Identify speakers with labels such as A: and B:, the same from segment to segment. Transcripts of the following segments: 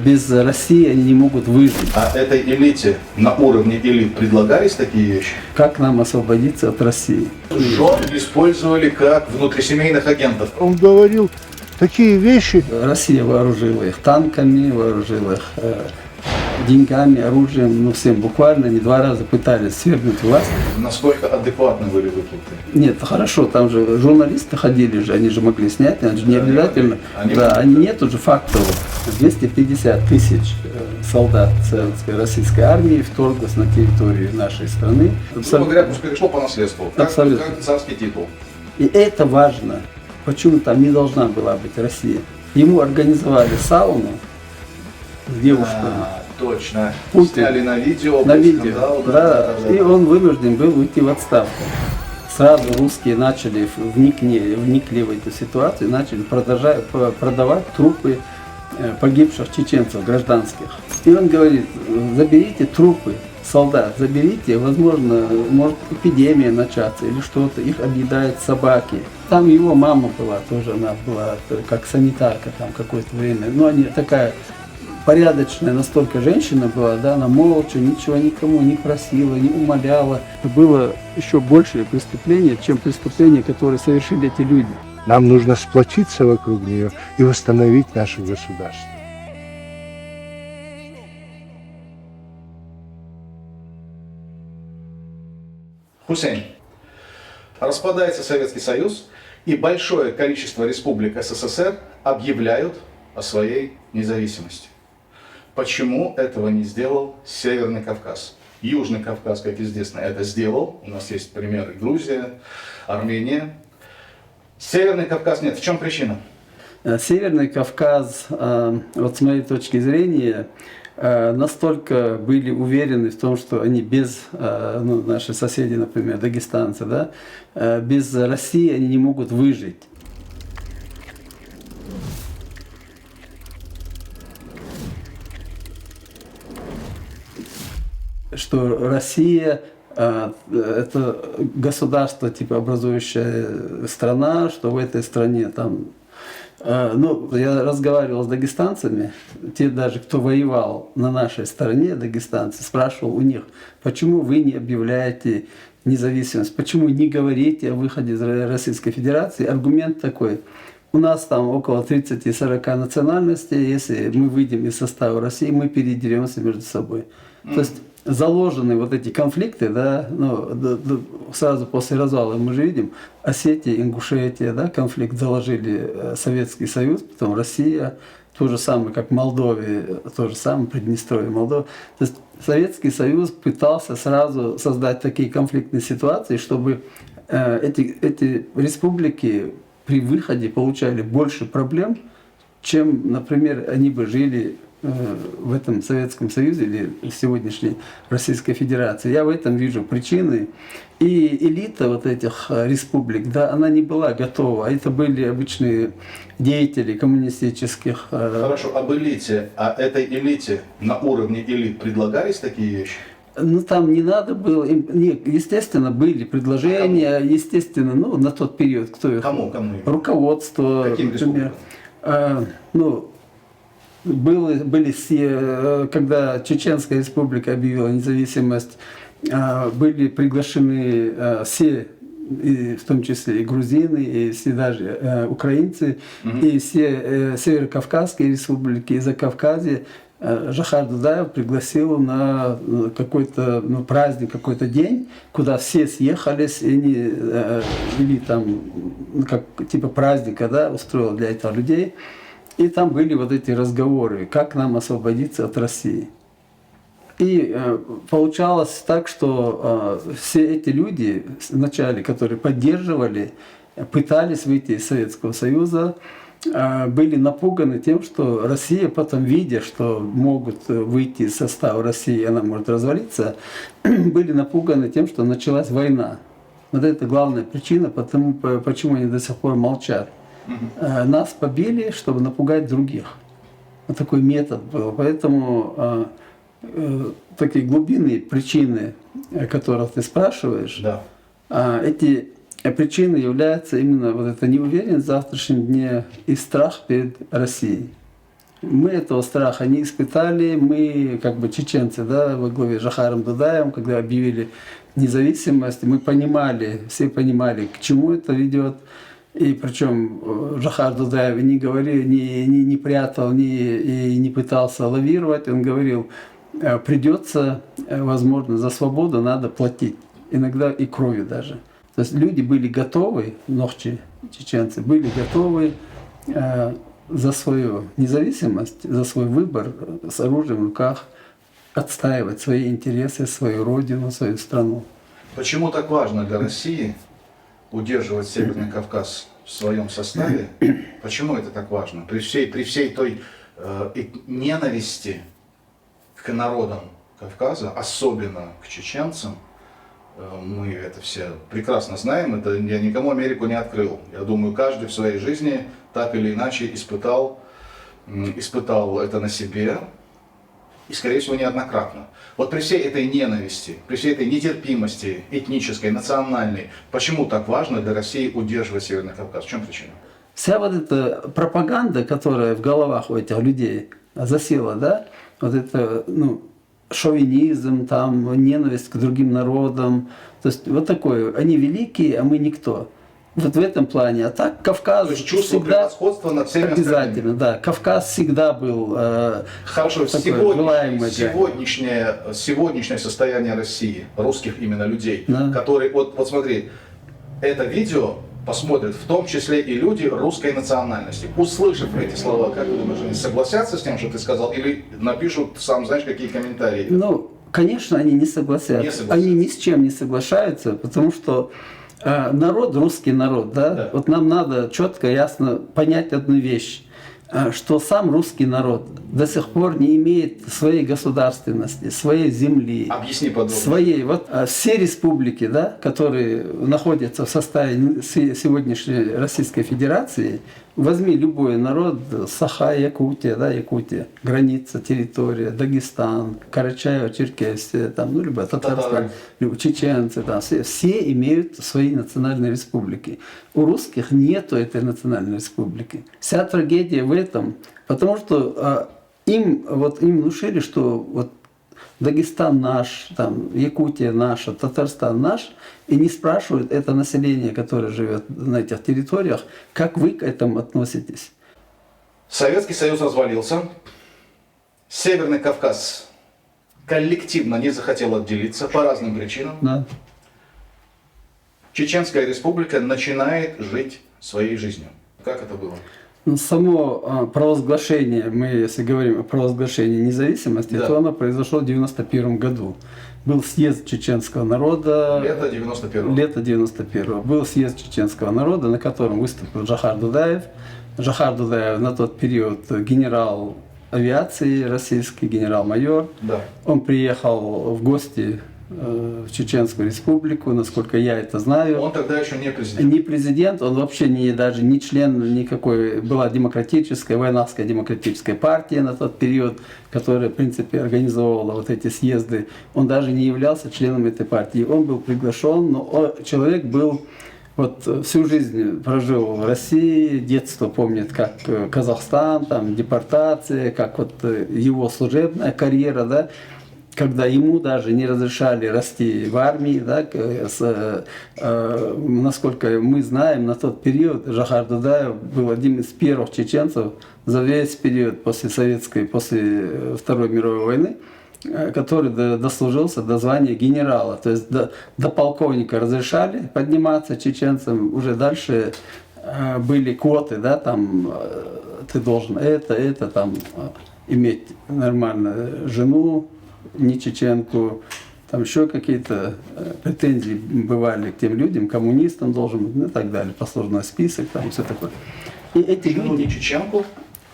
A: Без России они не могут выжить.
B: А этой элите на уровне элит предлагались такие вещи?
A: Как нам освободиться от России?
B: Жен использовали как внутрисемейных агентов.
C: Он говорил такие вещи.
A: Россия вооружила их танками, вооружила их деньгами, оружием, ну всем буквально. Они 2 раза пытались свергнуть власть.
B: Насколько адекватны были выплаты?
A: Нет, хорошо, там же журналисты ходили же, они же могли снять, это же не обязательно.
B: Они
A: Нету же фактов. 250 тысяч солдат советской российской армии вторглось на территорию нашей страны.
B: Грубо говоря, перешло по наследству.
A: Абсолютно.
B: Как царский титул.
A: И это важно. Почему там не должна была быть Россия? Ему организовали сауну с девушками.
B: Точно.
A: Путин.
B: Сняли на видео.
A: На
B: был
A: видео,
B: скандал,
A: да. И он вынужден был уйти в отставку. Сразу русские начали вникли в эту ситуацию, начали продавать трупы погибших чеченцев гражданских. И он говорит: заберите трупы солдат, заберите, возможно, может эпидемия начаться или что-то, их объедают собаки. Там его мама была, тоже она была как санитарка там какое-то время. Но они такая порядочная настолько женщина была, да, она молча, ничего никому не просила, не умоляла. Это было еще большее преступление, чем преступление, которое совершили эти люди.
C: Нам нужно сплотиться вокруг нее и восстановить наше государство.
B: Хусейн. Распадается Советский Союз, и большое количество республик СССР объявляют о своей независимости. Почему этого не сделал Северный Кавказ? Южный Кавказ, как известно, это сделал. У нас есть примеры: Грузия, Армения. Северный Кавказ нет. В чем причина?
A: Северный Кавказ, вот с моей точки зрения, настолько были уверены в том, что они без, ну, наши соседи, например, дагестанцы, да, без России они не могут выжить. Что Россия это государство, типа образующая страна, что в этой стране там... Ну, я разговаривал с дагестанцами, те даже, кто воевал на нашей стороне, дагестанцы, спрашивал у них: почему вы не объявляете независимость, почему не говорите о выходе из Российской Федерации? Аргумент такой: у нас там около 30-40 национальностей, если мы выйдем из состава России, мы передеремся между собой. То есть заложены вот эти конфликты, да, ну, сразу после развала мы же видим, Осетия, Ингушетия, да, конфликт заложили Советский Союз, потом Россия, то же самое, как в Молдове, то же самое, Приднестровье, Молдова. То есть Советский Союз пытался сразу создать такие конфликтные ситуации, чтобы эти республики при выходе получали больше проблем, чем, например, они бы жили в этом Советском Союзе или сегодняшней Российской Федерации. Я в этом вижу причины. И элита вот этих республик, да, она не была готова. А это были обычные деятели коммунистических.
B: Хорошо, об элите. А этой элите на уровне элит предлагались такие вещи?
A: Ну, там не надо было, естественно, были предложения, естественно, ну, на тот период, кто их...
B: Кому?
A: Руководство,
B: каким
A: например. Ну, были все, когда Чеченская республика объявила независимость, были приглашены все, и в том числе и грузины, и все даже украинцы, и все северокавказские республики, и Закавказье. Жохар Дудаев пригласил на какой-то, ну, праздник, какой-то день, куда все съехались, и они вели там, ну, как типа праздника, да, устроил для этого людей. И там были вот эти разговоры, как нам освободиться от России. И получалось так, что все эти люди вначале, которые поддерживали, пытались выйти из Советского Союза, были напуганы тем, что Россия потом, видя, что могут выйти из состава России, она может развалиться, были напуганы тем, что началась война. Вот это главная причина, почему они до сих пор молчат. Нас побили, чтобы напугать других. Вот такой метод был. Поэтому такие глубинные причины, о которых ты спрашиваешь,
B: да.
A: Эти причины являются именно вот эта неуверенность в завтрашнем дне и страх перед Россией. Мы этого страха не испытали, мы как бы чеченцы, да, во главе с Жохаром Дудаевым, когда объявили независимость, мы понимали, все понимали, к чему это ведет. И причем Жохар Дудаев не говорил, не прятал, и не пытался лавировать, он говорил, придется, возможно, за свободу надо платить, иногда и кровью даже. То есть люди были готовы, нохчи, чеченцы, были готовы за свою независимость, за свой выбор с оружием в руках отстаивать свои интересы, свою родину, свою страну.
B: Почему так важно для России удерживать Северный Кавказ в своем составе? Почему это так важно? При всей той ненависти к народам Кавказа, особенно к чеченцам, мы это все прекрасно знаем, это я никому Америку не открыл. Я думаю, каждый в своей жизни так или иначе испытал это на себе, и, скорее всего, неоднократно. Вот при всей этой ненависти, при всей этой нетерпимости этнической, национальной, почему так важно для России удерживать Северный Кавказ? В чем причина?
A: Вся вот эта пропаганда, которая в головах у этих людей засела, да, вот это, шовинизм, там, ненависть к другим народам, то есть вот такое, они великие, а мы никто. Вот в этом плане. А так Кавказ
B: то есть чувство
A: всегда
B: превосходства над всеми
A: обязательно,
B: остальными.
A: да. Кавказ всегда был
B: Хорошо,
A: такое желаемое.
B: сегодняшнее состояние России, русских именно людей,
A: Да.
B: которые, вот смотри, это видео посмотрят в том числе и люди русской национальности. Услышав эти слова, как вы думаешь, они согласятся с тем, что ты сказал, или напишут, сам знаешь, какие комментарии?
A: Конечно, они не согласятся.
B: Не согласятся.
A: Они ни с чем не соглашаются, потому что народ, русский народ,
B: Да.
A: вот нам надо четко, ясно понять одну вещь, что сам русский народ до сих пор не имеет своей государственности, своей земли,
B: Объясни подробнее.
A: своей. Вот все республики, да, которые находятся в составе сегодняшней Российской Федерации, возьми любой народ, Саха, Якутия, да, Якутия, граница, территория, Дагестан, Карачаево, Черкесия, там, любая, Татарстан, чеченцы, там, все имеют свои национальные республики. У русских нету этой национальной республики. Вся трагедия в этом, потому что им внушили, что вот Дагестан наш, там, Якутия наша, Татарстан наш, и не спрашивают это население, которое живет на этих территориях, как вы к этому относитесь.
B: Советский Союз развалился, Северный Кавказ коллективно не захотел отделиться по разным причинам.
A: Да.
B: Чеченская республика начинает жить своей жизнью. Как это было?
A: Само провозглашение, мы если говорим о провозглашении независимости,
B: Да.
A: то оно произошло в 1991 году. Был съезд чеченского народа.
B: Лето 91-го.
A: Лето 91-го. Был съезд чеченского народа, на котором выступил Жохар Дудаев. Жохар Дудаев на тот период генерал авиации российский, генерал-майор.
B: Да.
A: Он приехал в гости в Чеченскую республику, насколько я это знаю.
B: Он тогда еще не президент.
A: Не президент, он вообще даже не член никакой, была демократическая, Войнавская демократическая партия на тот период, которая, в принципе, организовывала вот эти съезды. Он даже не являлся членом этой партии. Он был приглашен, но человек был, всю жизнь прожил в России, детство помнит, как Казахстан, там, депортация, как его служебная карьера, да, когда ему даже не разрешали расти в армии, да, насколько мы знаем, на тот период Жохар Дудаев был одним из первых чеченцев за весь период после Второй мировой войны, который дослужился до звания генерала. То есть до полковника разрешали подниматься чеченцам, уже дальше были квоты, да, там ты должен там иметь нормальную жену, не чеченку, там еще какие-то претензии бывали к тем людям, коммунистам должен быть, и так далее, послужной список, там все такое. И эти
B: Почему
A: люди...
B: не чеченку?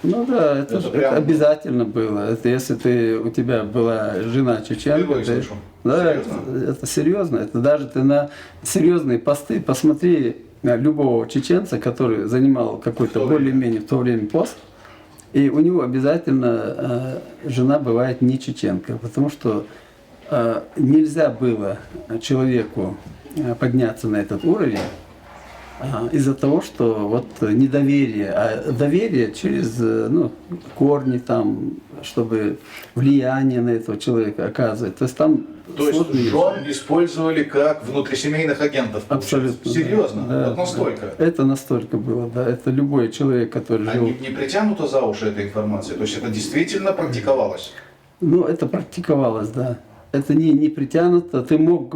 A: Это
B: прям-
A: обязательно было. Это если у тебя была жена чеченка,
B: Впервые слышу.
A: да,
B: Серьезно?
A: это серьезно. Это даже ты на серьезные посты посмотри на любого чеченца, который занимал какой-то
B: В то время.
A: более-менее в то время пост, и у него обязательно жена бывает не чеченка, потому что нельзя было человеку подняться на этот уровень, из-за того, что вот недоверие, а доверие через корни там, чтобы влияние на этого человека оказывать. То есть там
B: То есть
A: сложные
B: жен использовали как внутрисемейных агентов? получается?
A: Абсолютно.
B: Серьезно?
A: Да,
B: Вот настолько?
A: да. Это настолько было, да. Это любой человек, который
B: А
A: жил.
B: не притянута за уши эта информация? То есть это действительно практиковалось?
A: Ну, это практиковалось, да. Это не притянуто. Ты мог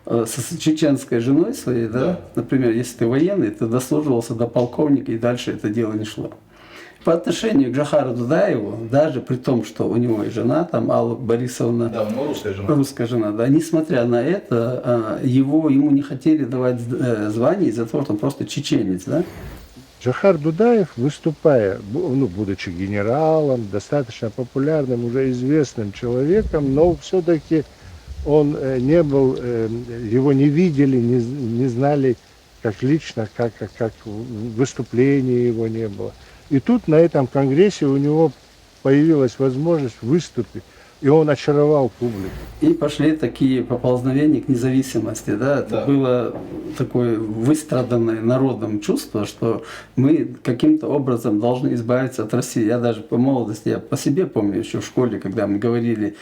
A: с чеченской женой своей, да, например, если ты военный, ты дослуживался до полковника, и дальше это дело не шло. По отношению к Джохару Дудаеву, даже при том, что у него и жена, там, Алла Борисовна,
B: Да, у него русская жена.
A: русская жена, да, несмотря на это, ему не хотели давать звание из-за того, что он просто чеченец, да.
C: Джохар Дудаев, выступая, будучи генералом, достаточно популярным, уже известным человеком, но все-таки он не был, его не видели, не знали как лично, как выступления его не было. И тут на этом конгрессе у него появилась возможность выступить, и он очаровал публику.
A: И пошли такие поползновения к независимости. Да? Это было такое выстраданное народом чувство, что мы каким-то образом должны избавиться от России. Я даже по молодости, я по себе помню еще в школе, когда мы говорили,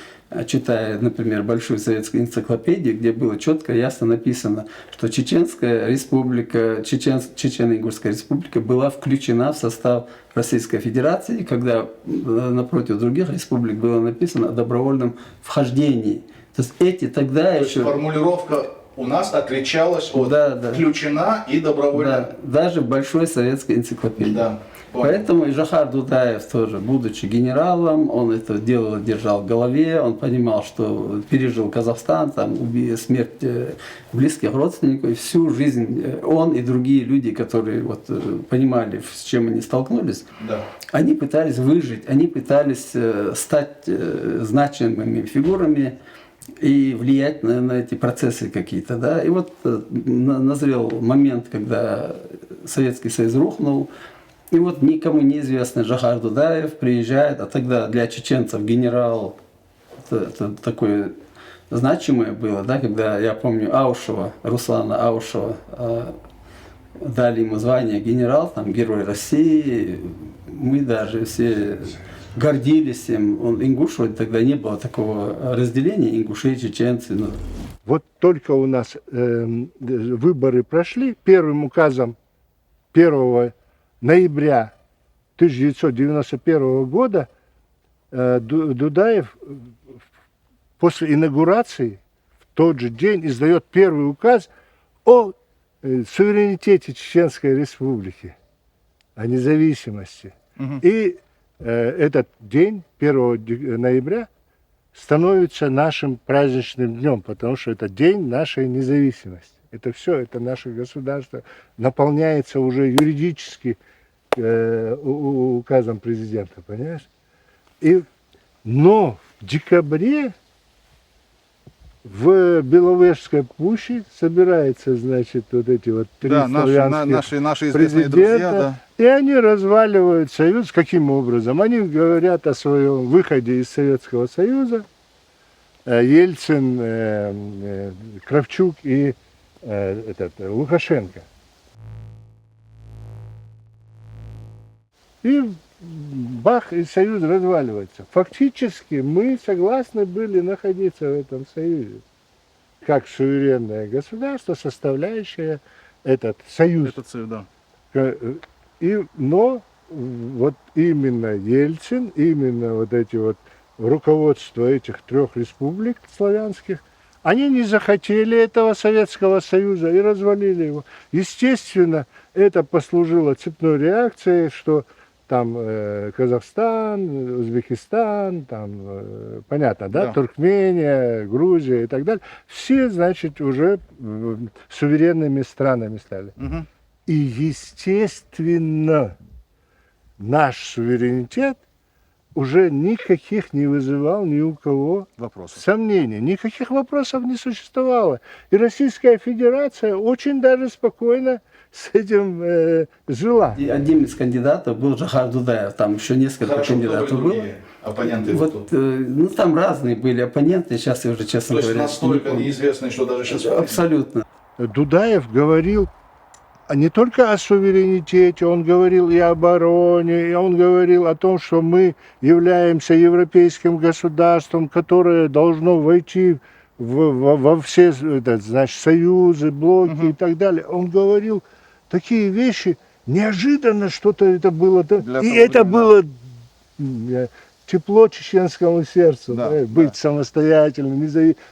A: читая, например, большую советскую энциклопедию, где было четко, ясно написано, что Чеченская республика, Чечено-Ингушская республика была включена в состав Российской Федерации, когда напротив других республик было написано о добровольном вхождении. То есть эти тогда
B: То
A: еще...
B: есть формулировка у нас отличалась от включена и добровольно.
A: Да, даже в большой советской энциклопедии.
B: Да, понял.
A: Поэтому и Джохар Дудаев тоже, будучи генералом, он это дело держал в голове, он понимал, что пережил Казахстан, там, смерть близких родственников, и всю жизнь он и другие люди, которые вот понимали, с чем они столкнулись, они пытались выжить, они пытались стать значимыми фигурами и влиять на эти процессы какие-то. Да? И вот назрел момент, когда Советский Союз рухнул, и вот никому неизвестный Джохар Дудаев приезжает, а тогда для чеченцев генерал, это такое значимое было, да, когда, я помню, Аушева, Руслана Аушева, дали ему звание генерал, там, Герой России, мы даже все гордились им. Ингуш, тогда не было такого разделения, ингуши, чеченцы.
C: Вот только у нас выборы прошли, первым указом 1 ноября 1991 года Дудаев после инаугурации в тот же день издает первый указ о суверенитете Чеченской Республики, о независимости. И этот день, 1 ноября, становится нашим праздничным днем, потому что это день нашей независимости. Это все, это наше государство наполняется уже юридически указом президента, понимаешь? Но в декабре в Беловежской пуще собирается, значит, вот эти вот три славянских
D: наши известные друзья, да.
C: И они разваливают Союз. Каким образом? Они говорят о своем выходе из Советского Союза. Ельцин, Кравчук и Лукашенко. И бах, и союз разваливается. Фактически мы согласны были находиться в этом союзе, как суверенное государство, составляющее этот союз.
D: Этот союз, да.
C: Но вот именно Ельцин, именно вот эти вот руководство этих трех республик славянских, они не захотели этого Советского Союза и развалили его. Естественно, это послужило цепной реакцией, что там Казахстан, Узбекистан, там, понятно, да, Туркмения, Грузия и так далее. Все, значит, уже суверенными странами стали. И, естественно, наш суверенитет уже никаких не вызывал ни у кого сомнений. Никаких вопросов не существовало. И Российская Федерация очень даже спокойно с этим жила.
A: И один из кандидатов был Джохар Дудаев, там еще несколько кандидатов было.
B: Оппоненты
A: вот, там разные были оппоненты, сейчас я уже, честно говоря,
B: настолько неизвестные, что даже сейчас...
A: Абсолютно.
C: Дудаев говорил не только о суверенитете, он говорил и об обороне, и он говорил о том, что мы являемся европейским государством, которое должно войти во все, значит, союзы, блоки и так далее. Он говорил такие вещи, неожиданно что-то это было. И это было тепло чеченскому сердцу,
B: Да,
C: быть самостоятельным,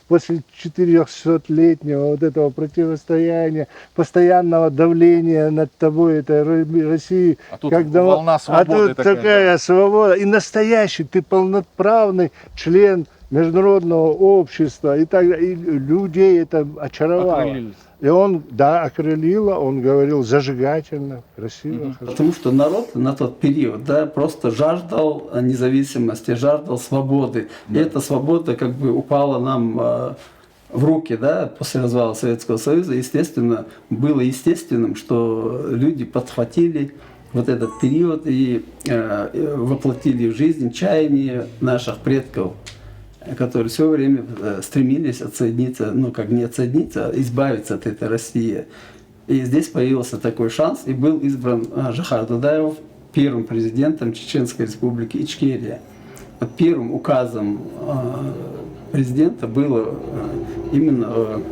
C: после 400-летнего вот этого противостояния, постоянного давления над тобой, это России.
B: А тут волна свободы
C: тут такая свобода. И настоящий, ты полноправный член международного общества, и так далее. И людей это очаровало.
B: Окрылились.
C: И он, да, окрылило, он говорил зажигательно, красиво.
A: Потому что народ на тот период, да, просто жаждал независимости, жаждал свободы. И эта свобода как бы упала нам в руки, да, после развала Советского Союза. Естественно, было естественным, что люди подхватили вот этот период и воплотили в жизнь чаяния наших предков, которые все время стремились отсоединиться, ну как не отсоединиться, а избавиться от этой России. И здесь появился такой шанс, и был избран Жохар Дудаев первым президентом Чеченской Республики Ичкерия. Вот первым указом президента было именно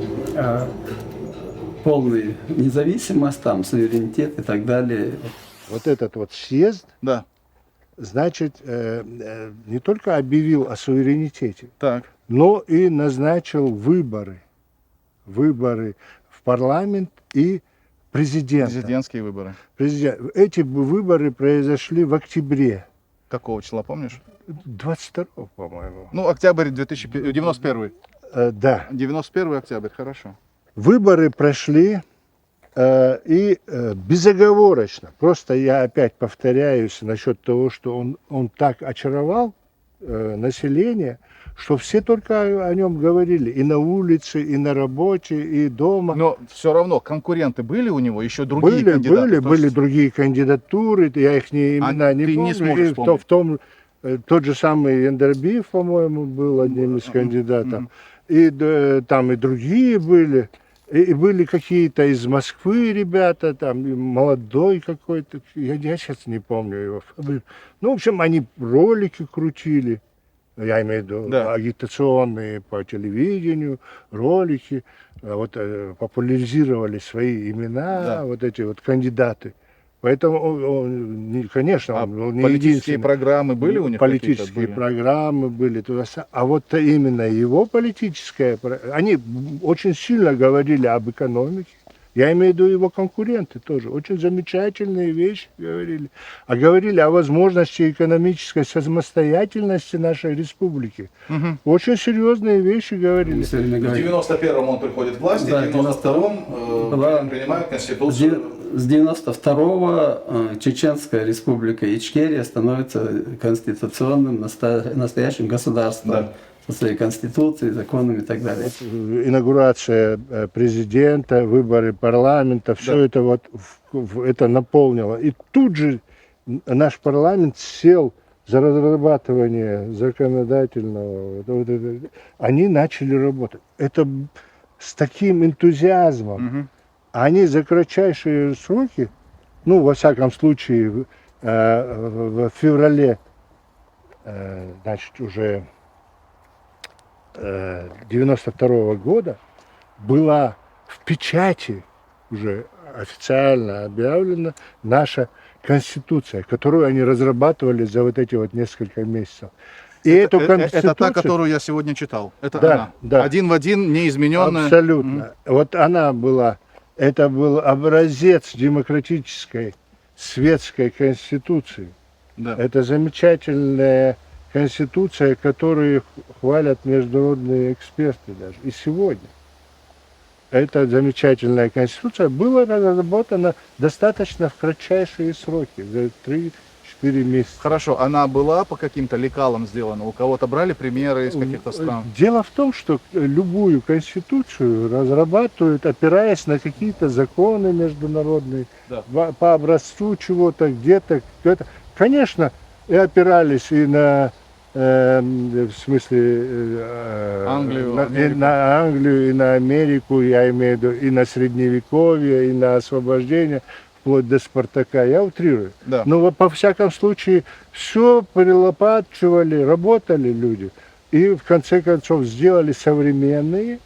A: полная независимость, там, суверенитет и так далее.
C: Вот этот вот съезд,
B: Да.
C: значит, не только объявил о суверенитете,
B: Так.
C: но и назначил выборы. Выборы в парламент и президента.
B: Президентские выборы.
C: Эти выборы произошли в октябре.
B: Какого числа, помнишь?
C: 22-го, по-моему.
B: Ну, октябрь 91.
C: Да.
B: 91 октябрь, хорошо.
C: Выборы прошли и безоговорочно. Просто я опять повторяюсь насчет того, что он так очаровал население, что все только о нем говорили. И на улице, и на работе, и дома.
B: Но все равно конкуренты были у него, еще другие кандидаты.
C: Были другие кандидатуры, я их имена не
B: ты
C: помню.
B: не сможешь
C: И
B: вспомнить.
C: тот же самый Яндарбиев, по-моему, был одним из кандидатов. И там и другие были. И были какие-то из Москвы ребята, там и молодой какой-то, я сейчас не помню его фамилию. Ну, в общем, они ролики крутили, я имею в виду агитационные по телевидению, ролики, популяризировали свои имена, вот эти вот кандидаты. Поэтому, конечно, он был не
B: политические
C: единственный.
B: программы были у них?
C: Политические программы были. А вот именно его политическая... Они очень сильно говорили об экономике. Я имею в виду его конкуренты тоже. Очень замечательные вещи говорили. А говорили о возможности экономической самостоятельности нашей республики. Очень серьезные вещи говорили.
B: В 91-м он приходит к власти,
A: Да,
B: в 92-м принимают Конституцию.
A: С 92-го Чеченская Республика Ичкерия становится конституционным настоящим государством.
B: Да.
A: Со своей конституцией, законами и так далее.
C: Инаугурация президента, выборы парламента, все это вот это наполнило. И тут же наш парламент сел за разрабатывание законодательного. Они начали работать. Это с таким энтузиазмом. Они за кратчайшие сроки, ну, во всяком случае, в феврале, значит, уже 92-го года была в печати уже официально объявлена наша Конституция, которую они разрабатывали за вот эти вот несколько месяцев. И эту Конституцию...
B: Это та, которую я сегодня читал. Это
C: да,
B: она.
C: Да.
B: Один в один, неизмененная.
C: Абсолютно. Вот она была... Это был образец демократической светской конституции.
B: Да.
C: Это замечательная конституция, которую хвалят международные эксперты даже. И сегодня. Эта замечательная конституция была разработана достаточно в кратчайшие сроки, за 3-4 месяца.
B: Хорошо, она была по каким-то лекалам сделана? У кого-то брали примеры из каких-то стран?
C: Дело в том, что любую конституцию разрабатывают, опираясь на какие-то законы международные, по образцу чего-то, где-то. Конечно, и опирались и на в смысле
D: Англию,
C: и
D: Америку.
C: на Англию, и на Америку, я имею в виду, и на Средневековье, и на освобождение, вплоть до Спартака, я утрирую.
D: Да.
C: Но вот, по всяком случае все перелопачивали, работали люди, и в конце концов сделали современные,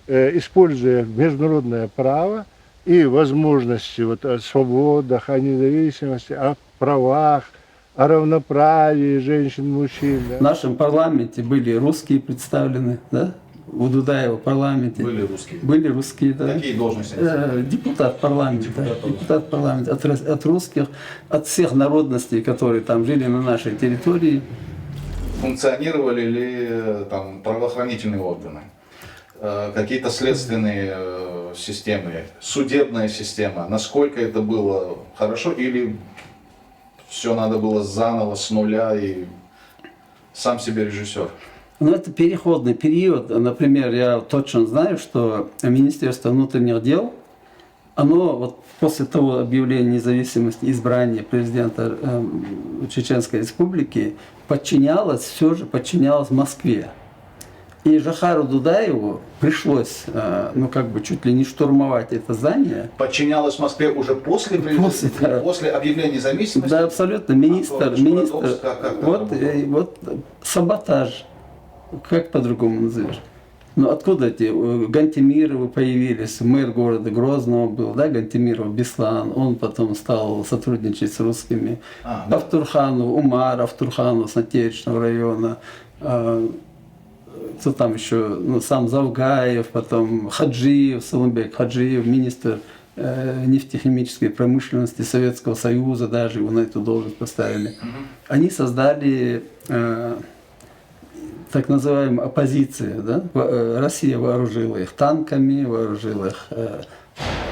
C: используя международное право и возможности вот, о свободах, о независимости, о правах, о равноправии женщин и мужчин.
A: В
C: Да?
A: нашем парламенте были русские представлены, да? У Дудаева в парламенте.
B: Были русские.
A: Были русские, да.
B: Какие должности? они занимали?
A: Депутат парламента. Депутат парламента от русских, от всех народностей, которые там жили на нашей территории.
B: Функционировали ли там правоохранительные органы? Какие-то следственные системы, судебная система? Насколько это было хорошо или все надо было заново, с нуля и сам себе режиссер?
A: Но это переходный период. Например, я точно знаю, что Министерство внутренних дел, оно вот после того объявления независимости, избрания президента Чеченской Республики, подчинялось, все же подчинялось Москве. И Жохару Дудаеву пришлось, ну как бы чуть ли не штурмовать это здание.
B: Подчинялась Москве уже после
A: После, да.
B: Объявления независимости?
A: Да, абсолютно. Министр,
B: Как
A: вот,
B: это было?
A: вот саботаж, как по-другому назовешь? Ну откуда эти Гантемировы появились, мэр города Грозного был, да, Гантемиров Беслан, он потом стал сотрудничать с русскими.
B: Да.
A: Автурханов, Умар Автурханов с Натеречного района, кто там еще, ну, сам Завгаев, потом Хаджиев, Салымбек Хаджиев, министр нефтехимической промышленности Советского Союза, даже его на эту должность поставили. Они создали так называемую оппозицию. Да? Россия вооружила их танками, вооружила их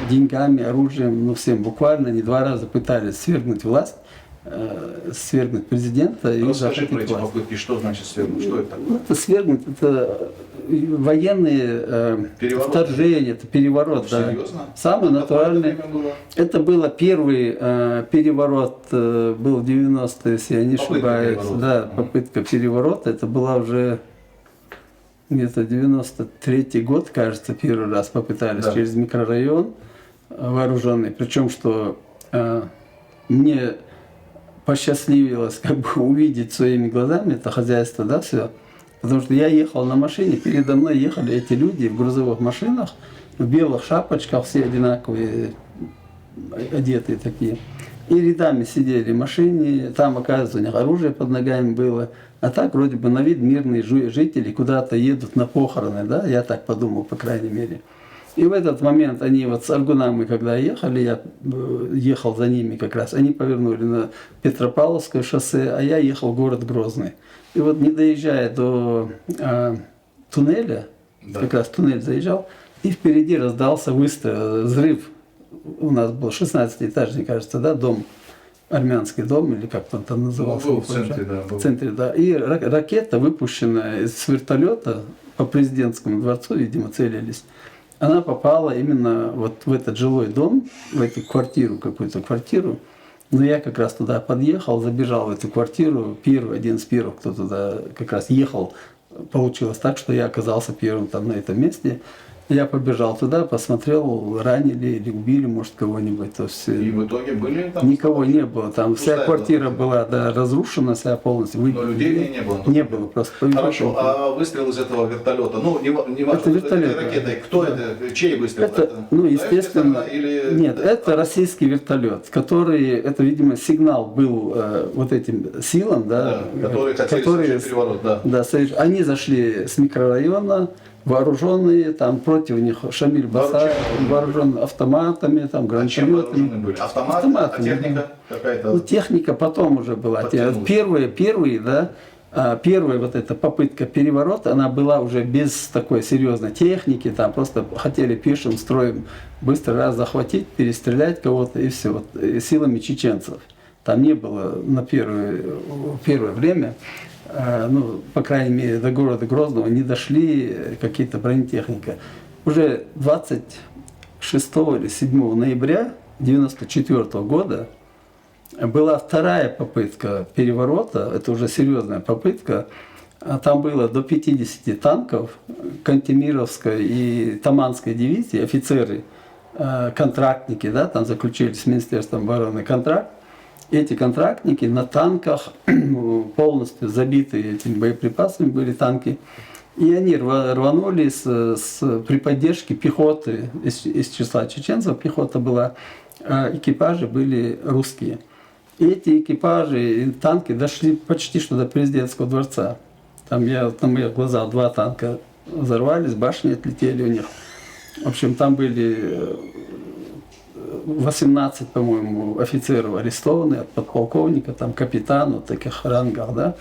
A: деньгами, оружием, ну всем буквально, они 2 раза пытались свергнуть власть, свергнуть президента и
B: Расскажи про
A: захватить
B: эти
A: власть.
B: попытки, что значит свергнуть, что это такое?
A: Это свергнуть, это военные
B: Переворот?
A: вторжения, это переворот.
B: Ну,
A: Да.
B: серьезно?
A: Самый
B: Какое
A: натуральный.
B: время было?
A: Это было первый переворот, был в 90-е, если я не
B: Попытка
A: ошибаюсь.
B: переворота.
A: Да, попытка переворота. Это была уже где-то 93-й год, кажется, первый раз попытались
B: Да.
A: через микрорайон вооруженный. Причем, что мне посчастливилось как бы увидеть своими глазами это хозяйство, да, все. Потому что я ехал на машине, передо мной ехали эти люди в грузовых машинах, в белых шапочках, все одинаковые, одетые такие. И рядами сидели в машине, там, оказывается, у них оружие под ногами было. А так, вроде бы, на вид мирные жители куда-то едут на похороны, да, я так подумал, по крайней мере. И в этот момент они вот с Аргунамой, когда ехали, я ехал за ними как раз, они повернули на Петропавловское шоссе, а я ехал в город Грозный. И вот не доезжая до туннеля,
B: Да.
A: как раз туннель заезжал, и впереди раздался выстрел, взрыв. У нас был 16-этажный, кажется, да, дом, армянский дом, или как он там назывался.
B: Ну, был
A: не
B: в
A: помню.
B: центре, да, был.
A: В центре, да. И ракета, выпущенная с вертолета по президентскому дворцу, видимо, целились, она попала именно вот в этот жилой дом, в эту квартиру, какую-то квартиру. Но я как раз туда подъехал, забежал в эту квартиру, один из первых, кто туда как раз ехал. Получилось так, что я оказался первым там на этом месте. Я побежал туда, посмотрел, ранили или убили, может, кого-нибудь. То есть,
B: И в итоге были там?
A: никого не было. Там вся
B: Пустая
A: квартира
B: была.
A: была, да, разрушена, вся полностью.
B: Но людей не было?
A: Не было просто.
B: Хорошо, а выстрел из этого вертолета, ну, не важно,
A: Это вертолет, да.
B: ракетой, кто это, чей выстрел?
A: Это, ну, естественно,
B: Советская сторона или...
A: нет, это российский вертолет, который, это, видимо, сигнал был вот этим силам, да,
B: Да, которые хотели совершить переворот, да.
A: Да, они зашли с микрорайона, вооруженные, там против них Шамиль Басаев, вооружен автоматами, там,
B: А чем вооружены
A: гранатометами.
B: были? Автоматы,
A: Автоматами,
B: а техника какая-то?
A: Ну, техника потом уже была.
B: Подтянулась.
A: Первые, да, первая вот эта попытка переворота, она была уже без такой серьезной техники, там просто хотели пешим строем быстро раз захватить, перестрелять кого-то и все, вот, силами чеченцев. Там не было на первое время, ну, по крайней мере, до города Грозного не дошли какие-то бронетехника. Уже 26 или 7 ноября 1994 года была вторая попытка переворота, это уже серьезная попытка. Там было до 50 танков Кантемировской и Таманской дивизии, офицеры, контрактники, да, там заключили с Министерством обороны контракт. Эти контрактники на танках полностью забиты этими боеприпасами были танки. И они рванули при поддержке пехоты из числа чеченцев. Пехота была, а экипажи были русские. И эти экипажи и танки дошли почти что до президентского дворца. Там на моих глазах 2 танка взорвались, башни отлетели у них. В общем, там были 18, по-моему, офицеров арестованы, от подполковника, там, капитану, таких рангах, да.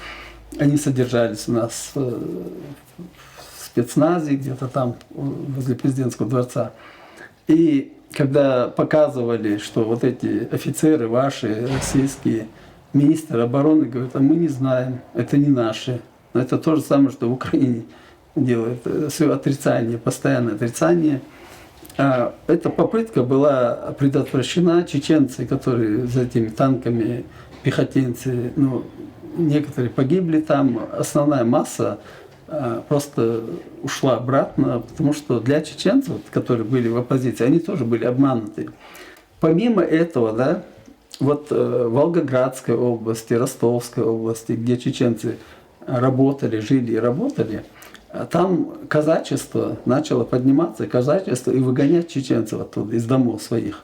A: Они содержались у нас в спецназе, где-то там, возле президентского дворца. И когда показывали, что вот эти офицеры ваши, российские, министр обороны говорит, а мы не знаем, это не наши. Но это то же самое, что в Украине делает, все отрицание, постоянное отрицание. Эта попытка была предотвращена. Чеченцы, которые за этими танками, пехотинцы, ну, некоторые погибли там, основная масса просто ушла обратно, потому что для чеченцев, которые были в оппозиции, они тоже были обмануты. Помимо этого, да, вот в Волгоградской области, Ростовской области, где чеченцы работали, жили и работали, там казачество начало подниматься, казачество, и выгонять чеченцев оттуда, из домов своих.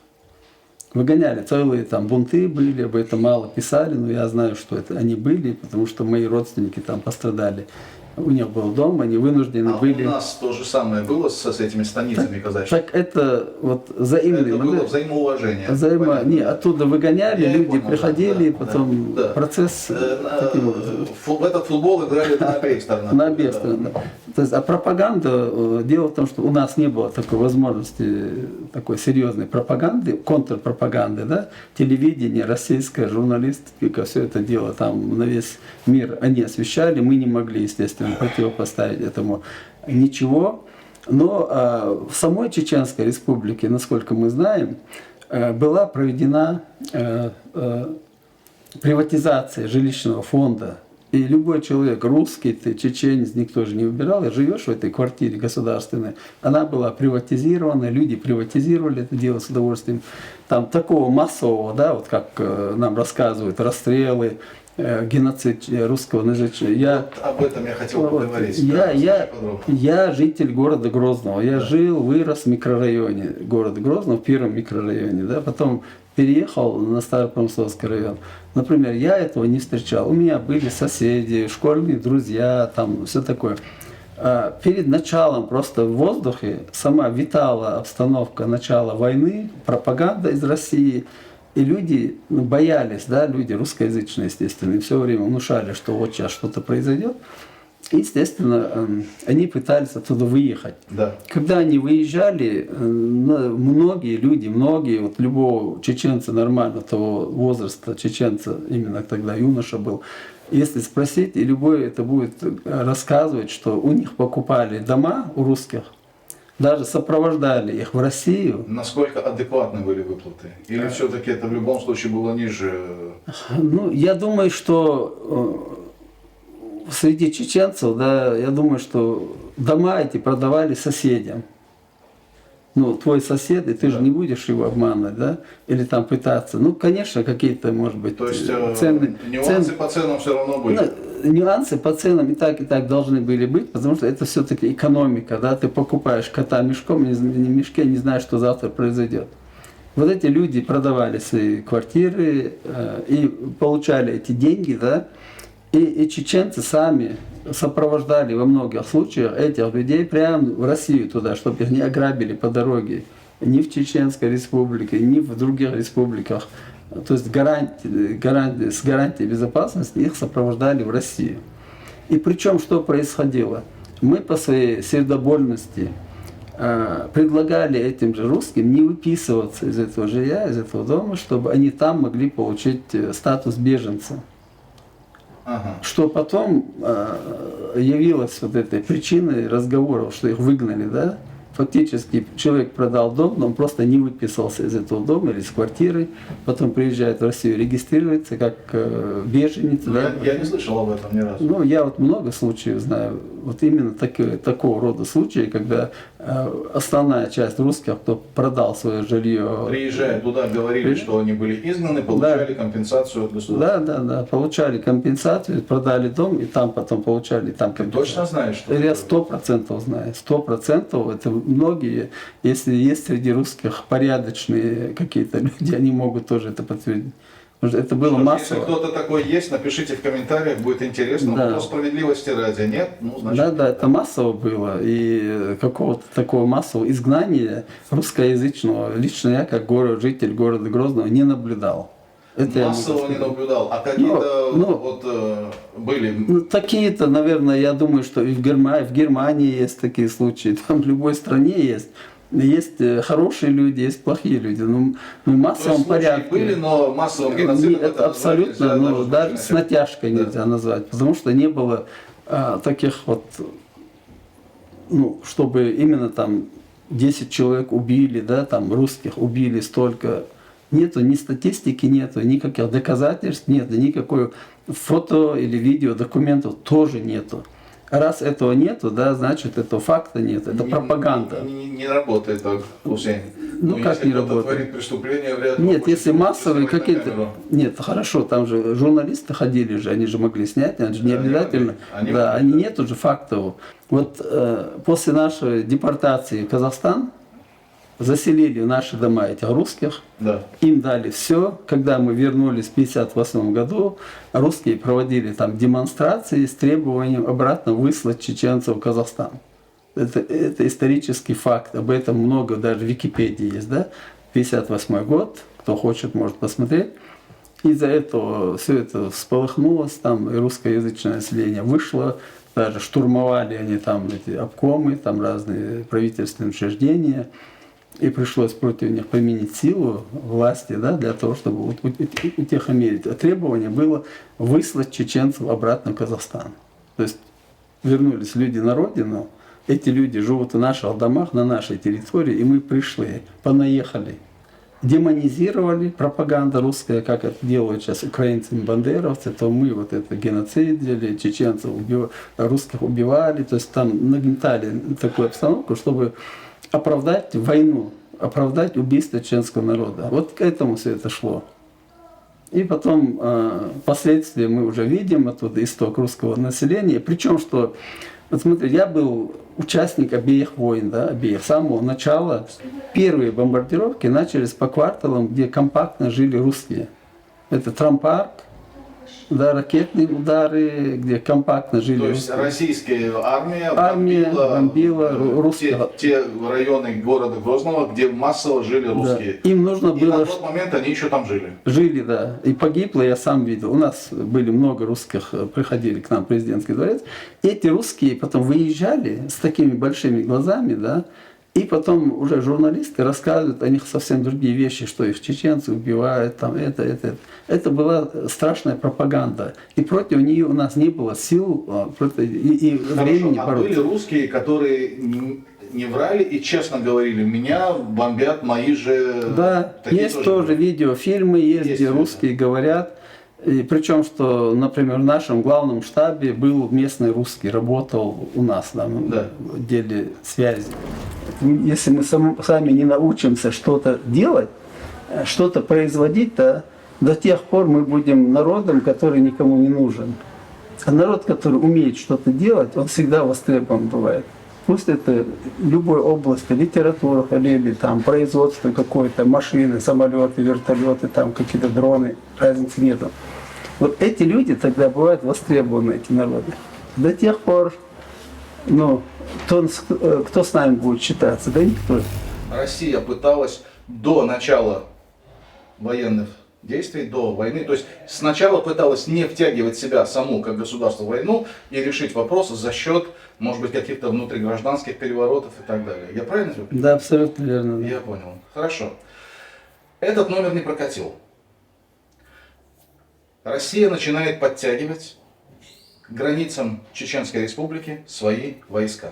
A: Выгоняли, целые там бунты были, об этом мало писали, но я знаю, что это они были, потому что мои родственники там пострадали. У них был дом, они вынуждены были.
B: У нас то же самое было с этими станицами казачьими.
A: Так это вот взаимное.
B: Это было взаимоуважение.
A: Не, оттуда выгоняли,
B: Я
A: люди
B: понял,
A: приходили,
B: да,
A: потом
B: да.
A: процесс таким образом.
B: В этот футбол играли на обеих сторонах.
A: На обеих сторонах. То есть, а пропаганда, дело в том, что у нас не было такой возможности, такой серьезной пропаганды, контрпропаганды, да, телевидение, российская журналистика, все это дело там на весь мир они освещали, мы не могли, естественно, противопоставить этому ничего. Но в самой Чеченской Республике, насколько мы знаем, была проведена приватизация жилищного фонда. И любой человек, русский ты, чеченец, никто же не выбирал, и живешь в этой квартире государственной, она была приватизирована, люди приватизировали это дело с удовольствием. Там такого массового, да, вот как нам рассказывают, расстрелы, геноцид русского языка.
B: Вот об этом я хотел поговорить.
A: Я житель города Грозного. Я жил, вырос в микрорайоне города Грозного, в первом микрорайоне, да, потом переехал на Старопромысловский район. Например, я этого не встречал. У меня были соседи, школьные друзья, там все такое. Перед началом просто в воздухе сама витала обстановка начала войны, пропаганда из России. И люди боялись, да, люди русскоязычные, естественно, и все время внушали, что вот сейчас что-то произойдет. И, естественно, они пытались оттуда выехать.
B: Да.
A: Когда они выезжали, многие люди, вот любого чеченца нормально того возраста, чеченца именно тогда юноша был, если спросить, и любой это будет рассказывать, что у них покупали дома у русских, даже сопровождали их в Россию.
B: Насколько адекватны были выплаты? Или все-таки это в любом случае было ниже?
A: Ну, я думаю, что среди чеченцев, да, я думаю, что дома эти продавали соседям. Ну, твой сосед, и ты же не будешь его обманывать, да? Или там пытаться. Ну, конечно, какие-то, может быть,
B: То есть
A: нюансы
B: по ценам все равно были?
A: Ну, нюансы по ценам и так должны были быть, потому что это все-таки экономика, да? Ты покупаешь кота мешком, не в мешке, не знаешь, что завтра произойдет. Вот эти люди продавали свои квартиры и получали эти деньги, да? И чеченцы сами сопровождали во многих случаях этих людей прямо в Россию туда, чтобы их не ограбили по дороге. Ни в Чеченской республике, ни в других республиках. То есть с гарантией безопасности их сопровождали в Россию. И причем что происходило? Мы по своей сердобольности предлагали этим же русским не выписываться из этого жилья, из этого дома, чтобы они там могли получить статус беженца.
B: Ага.
A: Что потом явилось вот этой причиной разговоров, что их выгнали, да, Фактически человек продал дом, но он просто не выписался из этого дома или из квартиры, потом приезжает в Россию, регистрируется как беженец. Да?
B: Я не слышал об этом ни разу.
A: Ну, я вот много случаев знаю, вот именно такого рода случаи, когда основная часть русских, кто продал свое жилье,
B: Приезжая туда, говорили, что они были изгнаны, получали компенсацию от государства.
A: да, получали компенсацию, продали дом, и там потом получали там
B: Ты
A: компенсацию.
B: точно знаешь, что
A: Я
B: это?
A: 100% знаю, 100%. Это многие, если есть среди русских порядочные какие-то люди, они могут тоже это подтвердить. Потому что это было
B: Что ж,
A: массово.
B: Если кто-то такой есть, напишите в комментариях, будет интересно.
A: Да.
B: По справедливости ради. Нет? Ну, значит,
A: Да, это массово было. И какого-то такого массового изгнания русскоязычного лично я, как житель города Грозного, не наблюдал. Это я могу
B: массово не
A: сказать.
B: наблюдал. А какие-то
A: ну,
B: были...
A: Ну, такие-то, наверное, я думаю, что и в Германии есть такие случаи, там в любой стране есть. Есть хорошие люди, есть плохие люди. Ну, в массовом
B: случаи
A: порядке.
B: были, но массовым геноцидом
A: Это абсолютно,
B: нельзя
A: даже с натяжкой
B: Да.
A: нельзя назвать, потому что не было таких вот, ну, чтобы именно там 10 человек убили, да, там русских убили столько. Нету ни статистики, нету никаких доказательств, нет никакой фото или видео документов тоже нету. Раз этого нету, да, значит этого факта нет. Это пропаганда.
B: Не работает так, Хусейн.
A: Ну, как
B: если
A: не
B: кто-то
A: работает?
B: творит преступление, вряд ли
A: Нет,
B: он будет
A: если массовые
B: снимать на
A: какие-то...
B: камеру.
A: Нет, хорошо, там же журналисты ходили же, они же могли снять, они же не
B: Да, они
A: обязательно.
B: могли, они
A: Да,
B: могли,
A: они
B: да.
A: нету же фактов. Вот после нашей депортации в Казахстан заселили в наши дома этих русских,
B: Да.
A: им дали все. Когда мы вернулись в 1958 году, русские проводили там демонстрации с требованием обратно выслать чеченцев в Казахстан. Это исторический факт, об этом много даже в Википедии есть, да? 1958 год, кто хочет, может посмотреть. Из-за этого все это всполыхнулось, там и русскоязычное население вышло, даже штурмовали они там эти обкомы, там разные правительственные учреждения. И пришлось против них применить силу власти, да, для того, чтобы вот утихомирить. А требование было выслать чеченцев обратно в Казахстан. То есть вернулись люди на родину, эти люди живут в наших домах, на нашей территории, и мы пришли, понаехали. Демонизировали, пропаганда русская, как это делают сейчас украинцы и бандеровцы, то мы вот это геноцид делали, чеченцев русских убивали, то есть там нагнетали такую обстановку, чтобы оправдать войну, оправдать убийство чеченского народа. Вот к этому все это шло. И потом последствия мы уже видим, оттуда исток русского населения. Причем, что, вот смотрите, я был участник обеих войн, да, обеих. С самого начала первые бомбардировки начались по кварталам, где компактно жили русские. Это Трампарк, да, ракетные удары, где компактно жили
B: То есть
A: русские.
B: российская армия
A: бомбила русских.
B: те районы города Грозного, где массово жили
A: Да.
B: русские.
A: Им нужно
B: И
A: было...
B: на тот момент они еще там жили.
A: Жили, да. И погибло, я сам видел. У нас были много русских, приходили к нам в президентский дворец. Эти русские потом выезжали с такими большими глазами, да, и потом уже журналисты рассказывают о них совсем другие вещи, что их чеченцы убивают, там это. Это была страшная пропаганда. И против нее у нас не было сил и времени
B: Хорошо, а были
A: бороться.
B: русские, которые не врали и честно говорили, меня бомбят мои же...
A: Да,
B: Такие
A: есть тоже
B: были.
A: видеофильмы, есть где
B: видео.
A: русские говорят. И причем, что, например, в нашем главном штабе был местный русский, работал у нас там,
B: Да.
A: в отделе связи. Если мы сами не научимся что-то делать, что-то производить, то до тех пор мы будем народом, который никому не нужен. А народ, который умеет что-то делать, он всегда востребован бывает. Пусть это в любой области, литература или там производство какое-то, машины, самолеты, вертолеты, там какие-то дроны, разницы нету. Вот эти люди тогда бывают востребованы, эти народы. До тех пор, ну, кто с нами будет считаться? Да никто.
B: Россия пыталась до начала военных действий, до войны, то есть сначала пыталась не втягивать себя саму как государство в войну и решить вопрос за счет, может быть, каких-то внутригражданских переворотов и так далее. Я правильно говорю?
A: Да, абсолютно верно. Да.
B: Я понял. Хорошо. Этот номер не прокатил. Россия начинает подтягивать к границам Чеченской Республики свои войска.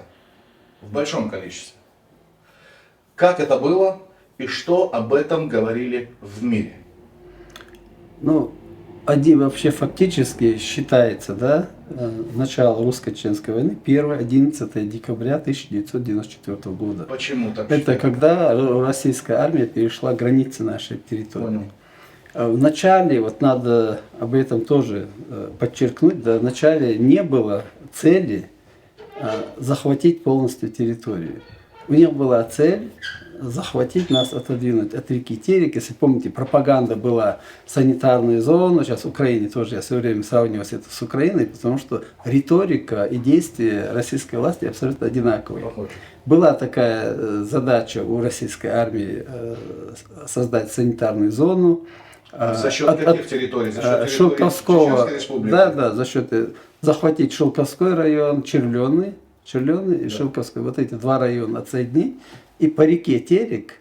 B: В большом количестве. Как это было и что об этом говорили в мире?
A: Ну, один вообще фактически считается, да, начало русско-чеченской войны 1-11 декабря 1994 года.
B: Почему так
A: Это
B: считаете?
A: когда российская армия перешла границы нашей территории.
B: Понял.
A: Вначале, вот надо об этом тоже подчеркнуть, да, вначале не было цели захватить полностью территорию. У них была цель захватить нас, отодвинуть от реки Терек. Если помните, пропаганда была санитарную зону. Сейчас в Украине тоже, я все время сравниваю это с Украиной, потому что риторика и действия российской власти абсолютно одинаковые.
B: Похоже.
A: Была такая задача у российской армии создать санитарную зону.
B: За счет каких территорий? За счет территории
A: Шелковского,
B: Чеченской Республики?
A: да, за счет захватить Шелковской район, Черленый и Шелковской, вот эти два района отсоединить, и по реке Терек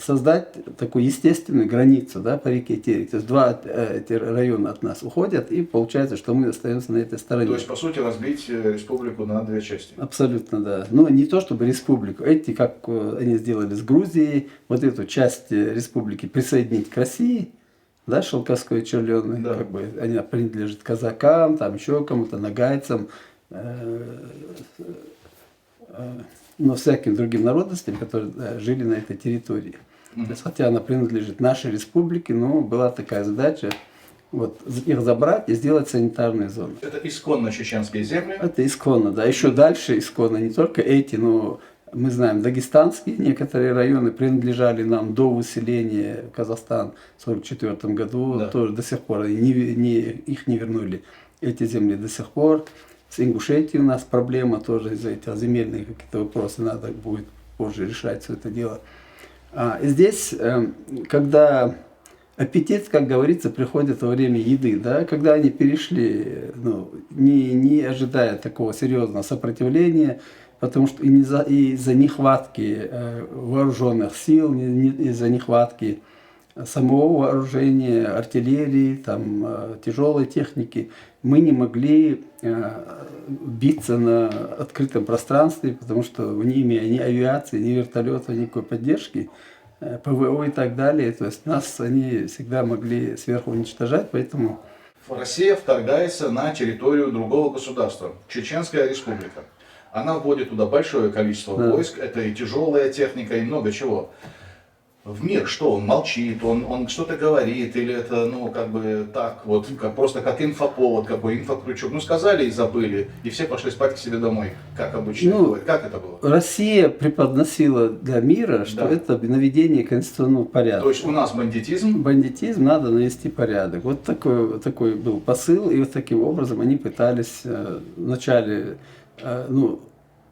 A: создать такую естественную границу, да, по реке Терек. То есть два эти района от нас уходят, и получается, что мы остаемся на этой стороне.
B: То есть, по сути, разбить республику на две части.
A: Абсолютно, да. Но не то чтобы республику. Эти, как они сделали с Грузией, вот эту часть республики присоединить к России, да, Шелковской и Черленой,
B: Да.
A: как бы она принадлежит казакам, там еще кому-то, нагайцам, но всяким другим народностям, которые жили на этой территории. То есть, хотя она принадлежит нашей республике, но была такая задача вот, их забрать и сделать санитарную зону.
B: Это исконно чеченские земли.
A: Это исконно, да. Еще дальше исконно, не только эти, но мы знаем, дагестанские некоторые районы принадлежали нам до выселения в Казахстан в 1944 году,
B: Да.
A: тоже до сих пор их не вернули. Эти земли до сих пор. С Ингушетией у нас проблема тоже из-за этих земельных какие-то вопросы, надо будет позже решать все это дело. И здесь, когда аппетит, как говорится, приходит во время еды, да, когда они перешли, ну, не ожидая такого серьезного сопротивления, потому что из-за нехватки вооруженных сил, из-за нехватки самого вооружения, артиллерии, там, тяжелой техники, мы не могли биться на открытом пространстве, потому что не имея ни авиации, ни вертолета, никакой поддержки, ПВО и так далее, то есть нас они всегда могли сверху уничтожать, поэтому...
B: Россия вторгается на территорию другого государства, Чеченская Республика. Она вводит туда большое количество войск, это и тяжелая техника, и много чего. В мир что? Он молчит, он что-то говорит, или это, ну, как бы так, вот, просто как инфоповод, какой инфокрючок. Ну, сказали и забыли, и все пошли спать к себе домой, как обычно.
A: Ну,
B: как это было?
A: Россия преподносила для мира, что
B: Да.
A: это наведение конституционного порядка.
B: То есть у нас бандитизм,
A: Бандитизм, надо навести порядок. Вот такой был посыл, и вот таким образом они пытались вначале, ну,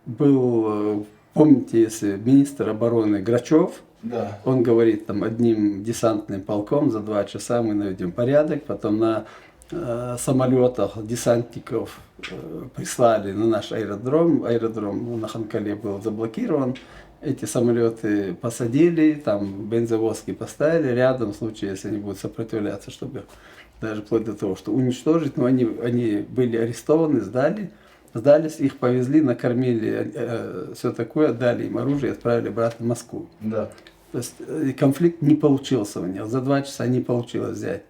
A: был, помните, если министр обороны Грачев,
B: да,
A: он говорит, там, одним десантным полком за 2 часа мы наведем порядок, потом на самолетах десантников прислали на наш аэродром на Ханкале был заблокирован, эти самолеты посадили, там бензовозки поставили рядом, в случае, если они будут сопротивляться, чтобы даже вплоть до того, что уничтожить, но они были арестованы, сдались, их повезли, накормили, все такое, отдали им оружие и отправили обратно в Москву.
B: да.
A: То есть конфликт не получился у них, за 2 часа не получилось взять.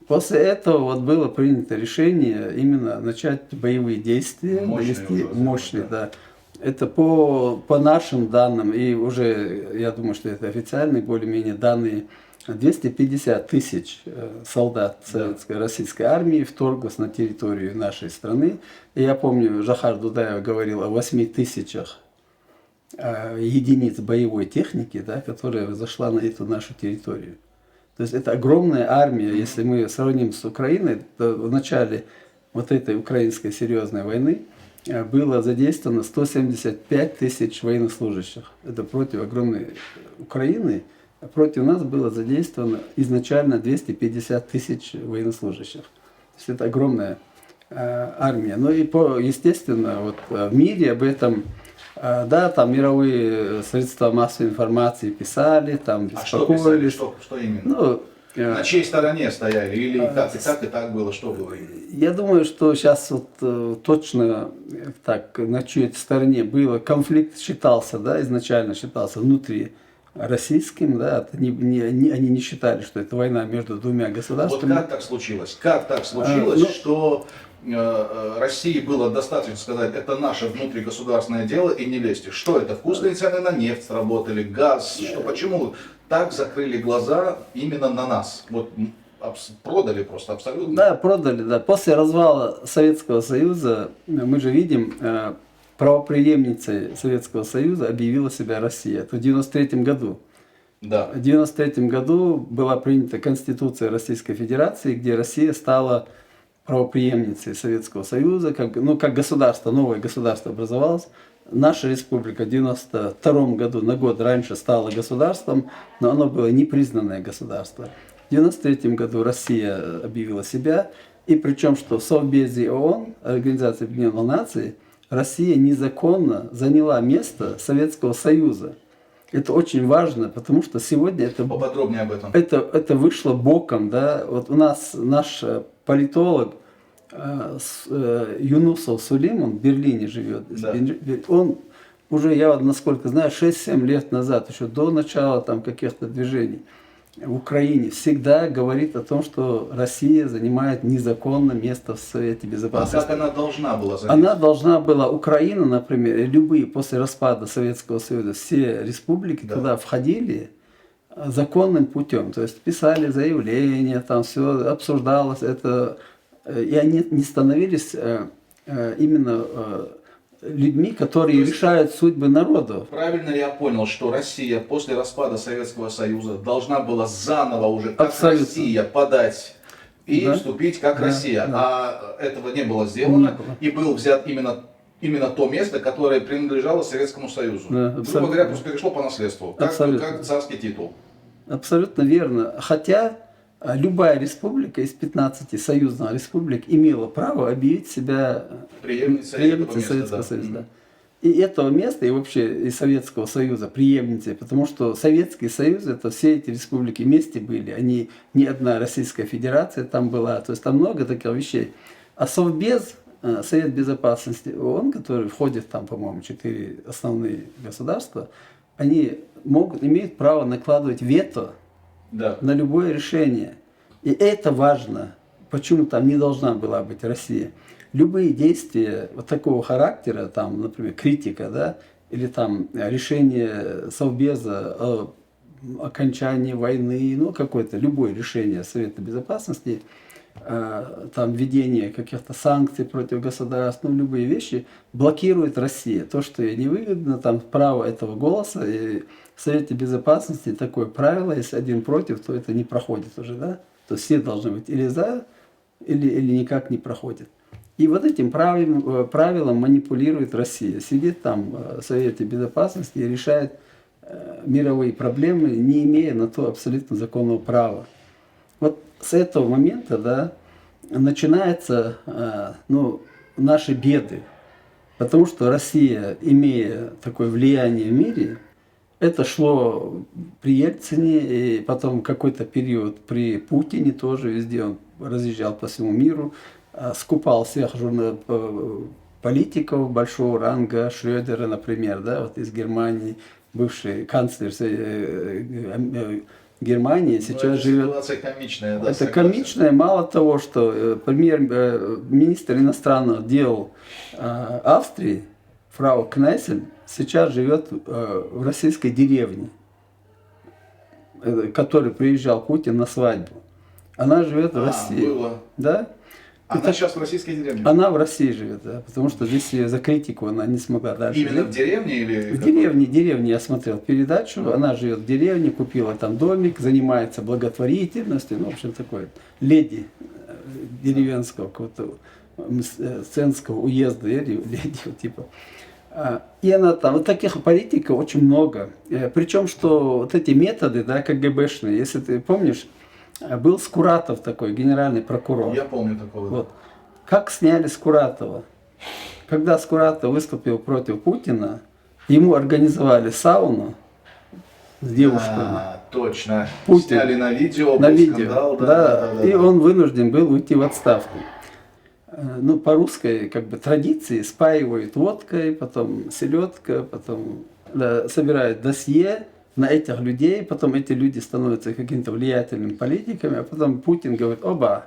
A: После этого вот было принято решение именно начать боевые действия, мощные, да. Это по нашим данным, и уже, я думаю, что это официальные более-менее данные, 250 тысяч солдат советской, российской армии вторглось на территорию нашей страны. И я помню, Жохар Дудаев говорил о 8 тысячах единиц боевой техники, да, которая зашла на эту нашу территорию. То есть это огромная армия, если мы сравним с Украиной, то в начале вот этой украинской серьезной войны было задействовано 175 тысяч военнослужащих. Это против огромной Украины. А против нас было задействовано изначально 250 тысяч военнослужащих. То есть это огромная армия. Ну и естественно, вот в мире об этом, да, там мировые средства массовой информации писали, там беспокоились.
B: Что именно?
A: Ну,
B: На чьей стороне стояли? Или и так было? Что было?
A: Я думаю, что сейчас вот точно так, на чьей стороне было, конфликт считался, да, изначально считался внутри российским, да, они не считали, что это война между двумя
B: Вот
A: государствами.
B: как так случилось? Как так случилось, что России было достаточно сказать, это наше внутригосударственное дело и не лезьте? Что это? Вкусные цены на нефть сработали, газ? Что, почему так закрыли глаза именно на нас? Вот продали просто абсолютно.
A: Да, продали, да. После развала Советского Союза мы же видим, правопреемницей Советского Союза объявила себя Россия. Это в 1993 году.
B: Да.
A: В 1993 году была принята Конституция Российской Федерации, где Россия стала правопреемницей Советского Союза, как государство, новое государство образовалось. Наша республика в 1992 году, на год раньше, стала государством, но оно было непризнанное государство. В 1993 году Россия объявила себя, и причем, что в Совбезе ООН, Организации Объединенных Наций, Россия незаконно заняла место Советского Союза. Это очень важно, потому что сегодня это...
B: Поподробнее об этом.
A: Это вышло боком, да. Вот у нас наш политолог Юнусов Сулим, он в Берлине живет.
B: Да.
A: Он уже, я насколько знаю, 6-7 лет назад, еще до начала там каких-то движений в Украине, всегда говорит о том, что Россия занимает незаконно место в Совете
B: А
A: Безопасности.
B: как она должна была занять?
A: Она должна была, Украина, например, и любые после распада Советского Союза, все республики туда входили законным путем. То есть писали заявления, там все обсуждалось, это, и они не становились именно людьми, которые решают судьбы народов.
B: Правильно ли я понял, что Россия после распада Советского Союза должна была заново уже как
A: Абсолютно.
B: Россия подать и
A: Да.
B: вступить как
A: Да,
B: Россия?
A: да.
B: А этого не было сделано,
A: Не было.
B: и был взят именно то место, которое принадлежало Советскому Союзу.
A: Да,
B: Грубо
A: абсолютно.
B: говоря, просто перешло по наследству,
A: Абсолютно.
B: как царский титул.
A: Абсолютно верно. Хотя любая республика из 15 союзных республик имела право объявить себя
B: Преемницей этого места,
A: Советского
B: да.
A: Союза. Да. И этого места, и вообще и Советского Союза, преемницей, потому что Советский Союз, это все эти республики вместе были, они не одна Российская Федерация там была, то есть там много таких вещей. А Совбез, Совет Безопасности ООН, который входит там, по-моему, 4 основные государства, они имеют право накладывать вето
B: Да.
A: на любое решение. И это важно. Почему там не должна была быть Россия? Любые действия вот такого характера, там, например, критика, да, или там решение Совбеза о окончании войны, ну, какое-то, любое решение Совета Безопасности, там, введение каких-то санкций против государств, ну, любые вещи, блокирует Россия. То, что ей невыгодно, там, право этого голоса, и в Совете Безопасности такое правило, если один против, то это не проходит уже, да? То есть все должны быть или за, или никак не проходит. И вот этим правилом манипулирует Россия. Сидит там в Совете Безопасности и решает мировые проблемы, не имея на то абсолютно законного права. Вот с этого момента, да, начинаются наши беды. Потому что Россия, имея такое влияние в мире, это шло при Ельцине, и потом какой-то период при Путине тоже везде он разъезжал по всему миру, скупал всех политиков большого ранга, Шрёдера, например, да, вот из Германии, бывший канцлер Германии, сейчас живет.
B: Ситуация комичная, да.
A: Это
B: согласен.
A: комичное, мало того, что премьер-министр иностранных дел Австрии, фрау Кнессель, сейчас живет в российской деревне, который приезжал Путин на свадьбу. Она живет в России.
B: Было.
A: Да?
B: Она сейчас в российской деревне?
A: Она в России живет, да, потому что здесь ее за критику она не смогла дальше
B: Именно
A: жить.
B: в деревне или?
A: В деревне я смотрел передачу, она живет в деревне, купила там домик, занимается благотворительностью, ну, в общем, такой леди деревенского какого-то Мценского уезда, леди, вот, типа. И она там, вот таких политиков очень много. Причем, что вот эти методы, да, КГБшные, если ты помнишь, был Скуратов такой, генеральный прокурор.
B: Я помню такого.
A: Вот. Как сняли Скуратова? Когда Скуратов выступил против Путина, ему организовали сауну с девушкой.
B: Да, точно.
A: Путин.
B: Сняли на видео,
A: На
B: был
A: видео,
B: скандал,
A: да, и он вынужден был уйти в отставку. Ну, по русской как бы традиции спаивают водкой, потом селедка, потом собирают досье на этих людей, потом эти люди становятся какими-то влиятельными политиками, а потом Путин говорит: оба,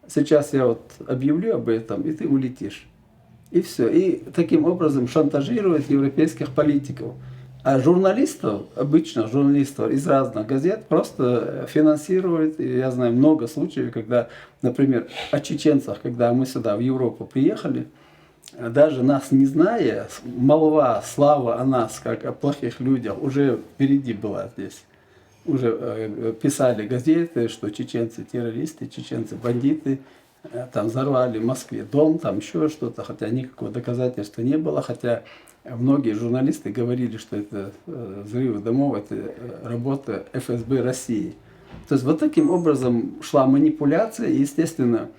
A: сейчас я вот объявлю об этом, и ты улетишь. И все. И таким образом шантажирует европейских политиков. А журналистов, обычных журналистов из разных газет просто финансируют. И я знаю много случаев, когда, например, о чеченцах, когда мы сюда, в Европу, приехали, даже нас не зная, молва, слава о нас, как о плохих людях, уже впереди была здесь. Уже писали газеты, что чеченцы террористы, чеченцы бандиты, там взорвали в Москве дом, там еще что-то, хотя никакого доказательства не было, хотя многие журналисты говорили, что это взрывы домов, это работа ФСБ России. То есть вот таким образом шла манипуляция, и, естественно,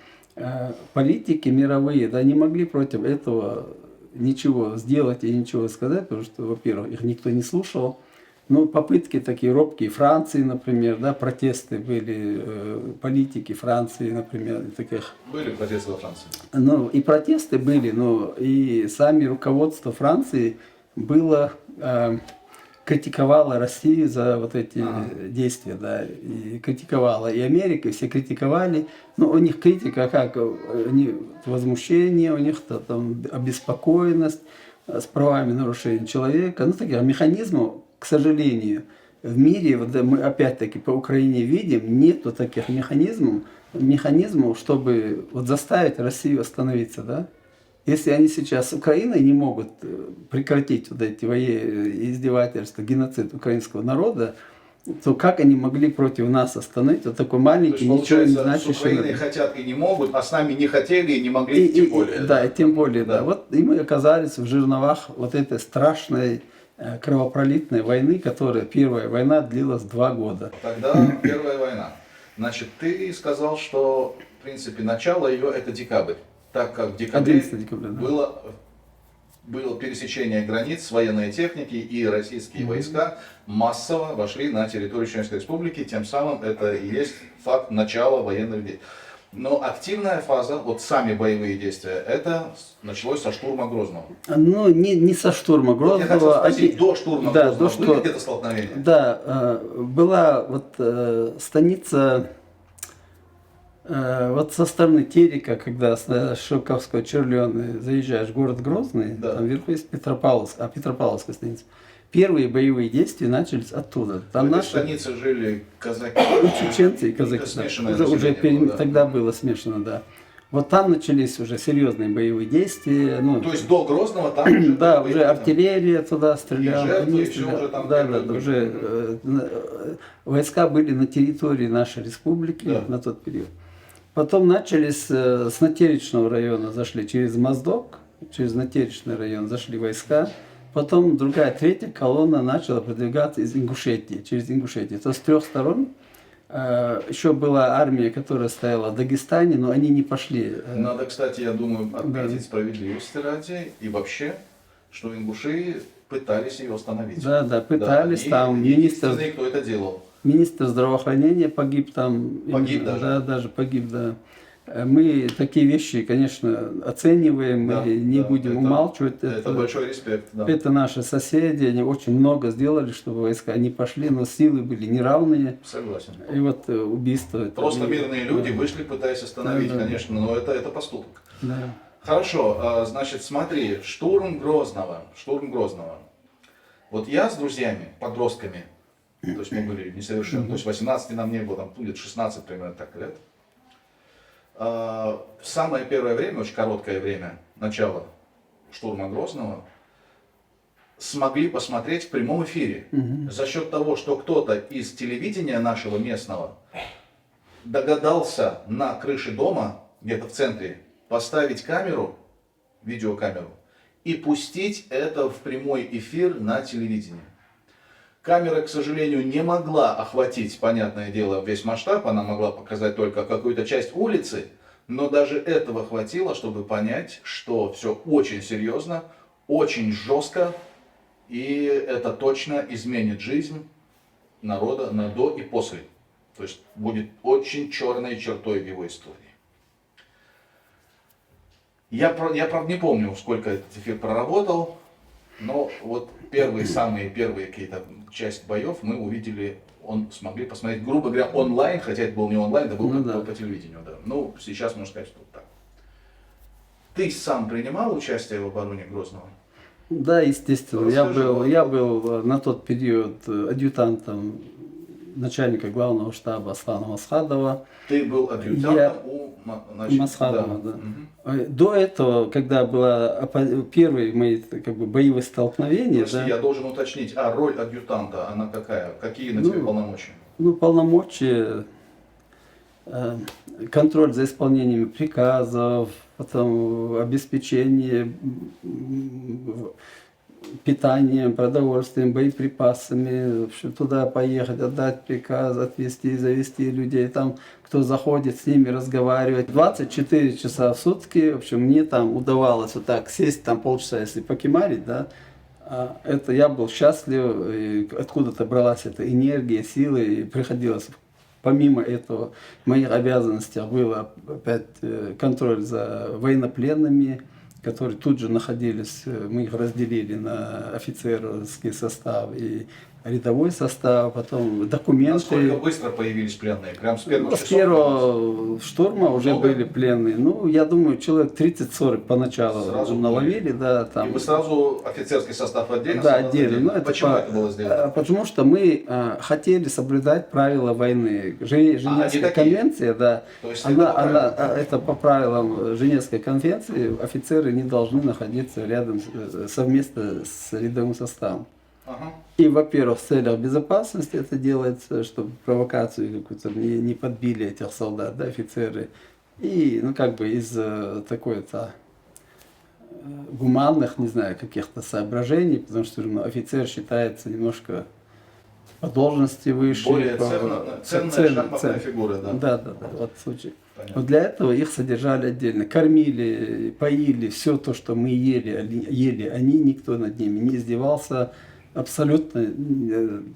A: политики мировые, да, не могли против этого ничего сделать и ничего сказать, потому что, во-первых, их никто не слушал. Ну, попытки такие робкие Франции, например, да, протесты были, политики Франции, например, таких.
B: Были протесты во Франции?
A: Ну, и протесты были, но и сами руководство Франции было, критиковало Россию за вот эти действия, да, и критиковала и Америка, все критиковали. Но у них критика как, они, возмущение, у них там обеспокоенность с правами нарушения человека, ну, таких механизмов, к сожалению, в мире, вот мы опять-таки по Украине видим, нету таких механизмов, чтобы вот заставить Россию остановиться, да. Если они сейчас с Украиной не могут прекратить вот эти издевательства, геноцид украинского народа, то как они могли против нас остановить вот такой маленький, ничего не значащий?
B: С Украиной хотят и не могут, а с нами не хотели и не могли, тем более.
A: Да, и тем более, да. Вот и мы оказались в жерновах вот этой страшной кровопролитной войны, которая, первая война, длилась 2 года.
B: Тогда Первая война. Значит, ты сказал, что, в принципе, начало ее это декабрь, так как в декабре,
A: 11 декабря, да.
B: было пересечение границ военной техники, и российские войска массово вошли на территорию Чеченской Республики, тем самым это и есть факт начала военных действий. Но активная фаза, вот сами боевые действия, это началось со штурма Грозного.
A: Ну, не со штурма Грозного.
B: Я хотел спросить, до штурма
A: да,
B: Грозного были где-то столкновения?
A: Да, была вот станица, вот со стороны Терека, когда с Шелковского Черлены заезжаешь в город Грозный,
B: Да.
A: там вверху есть Петропавловск, Петропавловская станица. Первые боевые действия начались оттуда. Там
B: В этой
A: наши
B: станице жили казаки,
A: чеченцы и казаки. Да.
B: смешанное
A: Уже
B: население было, да.
A: тогда было смешано, да. Вот там начались уже серьезные боевые действия. Ну,
B: То есть до Грозного там уже
A: да,
B: были
A: уже
B: там
A: артиллерия туда стреляла.
B: и жертвы,
A: они
B: еще
A: стреляли.
B: уже там
A: Да,
B: первые были.
A: уже войска были на территории нашей республики
B: Да.
A: на тот период. Потом начались с Натеречного района, зашли через Моздок, через Натеречный район зашли войска. Потом другая, третья колонна начала продвигаться из Ингушетии, через Ингушетию. То с 3 сторон. Еще была армия, которая стояла в Дагестане, но они не пошли.
B: Надо, кстати, я думаю, отметить справедливости ради и вообще, что ингуши пытались ее остановить.
A: Да, пытались,
B: и
A: там
B: единственный, кто это делал.
A: министр здравоохранения погиб там.
B: Погиб даже?
A: Да, даже погиб, да. Мы такие вещи, конечно, оцениваем,
B: Да,
A: мы не
B: да,
A: будем
B: это-
A: умалчивать.
B: Это большой респект. Да.
A: Это наши соседи, они очень много сделали, чтобы войска не пошли, но силы были неравные.
B: Согласен.
A: И вот убийство. это-
B: Просто мирные люди
A: Да.
B: вышли, пытаясь остановить,
A: Да.
B: конечно, но это поступок.
A: Да.
B: Хорошо, значит, смотри, штурм Грозного. Вот я с друзьями, подростками, то есть мы были несовершенны, то есть 18 нам не было, там будет 16 примерно так лет. В самое первое время, очень короткое время начала штурма Грозного, смогли посмотреть в прямом эфире. За счет того, что кто-то из телевидения нашего местного догадался на крыше дома, где-то в центре, поставить камеру, видеокамеру, и пустить это в прямой эфир на телевидении. Камера, к сожалению, не могла охватить, понятное дело, весь масштаб, она могла показать только какую-то часть улицы, но даже этого хватило, чтобы понять, что все очень серьезно, очень жестко, и это точно изменит жизнь народа на до и после. То есть будет очень черной чертой в его истории. Я правда, не помню, сколько этот эфир проработал, но вот самые первые какие-то часть боев мы увидели, смогли посмотреть, грубо говоря, онлайн, хотя это был не онлайн, это был по телевидению. Да. Ну, сейчас можно сказать, что так. Ты сам принимал участие в обороне Грозного?
A: Да, естественно. Я был на тот период адъютантом начальника главного штаба Аслана Масхадова.
B: Ты был адъютантом у
A: Масхадова, да. До этого, когда была первые мои боевые столкновения,
B: я должен уточнить, роль адъютанта, она какая? Какие на тебе полномочия?
A: Полномочия, контроль за исполнением приказов, потом обеспечение питанием, продовольствием, боеприпасами, в общем, туда поехать, отдать приказ, отвезти, завести людей, там, кто заходит, с ними разговаривать. 24 часа в сутки, в общем, мне там удавалось вот так сесть, там полчаса, если покемарить, да, это я был счастлив, и откуда-то бралась эта энергия, силы, и приходилось, помимо этого, в моих обязанностях было опять контроль за военнопленными, которые тут же находились, мы их разделили на офицерский состав и рядовой состав, потом документы.
B: Насколько быстро появились пленные? Прям с первого
A: С первого штурма уже были пленные. Ну, я думаю, человек 30-40 поначалу
B: сразу
A: наловили, да. Там.
B: И вы сразу офицерский состав отдельно?
A: Да, отдельно. Ну,
B: почему это было сделано?
A: Потому что мы хотели соблюдать правила войны. Женевская конвенция, да,
B: То есть
A: это по правилам Женевской конвенции, офицеры не должны находиться рядом совместно с рядовым составом.
B: Ага.
A: И, во-первых, в целях безопасности это делается, чтобы провокацию какую-то не подбили этих солдат, да, офицеры. И, из такой-то гуманных, не знаю, каких-то соображений, потому что офицер считается немножко по должности выше.
B: Более ценная шахматная фигура, да.
A: Да, вот случай. Вот для этого их содержали отдельно. Кормили, поили, все то, что мы ели они, никто над ними не издевался. Абсолютно,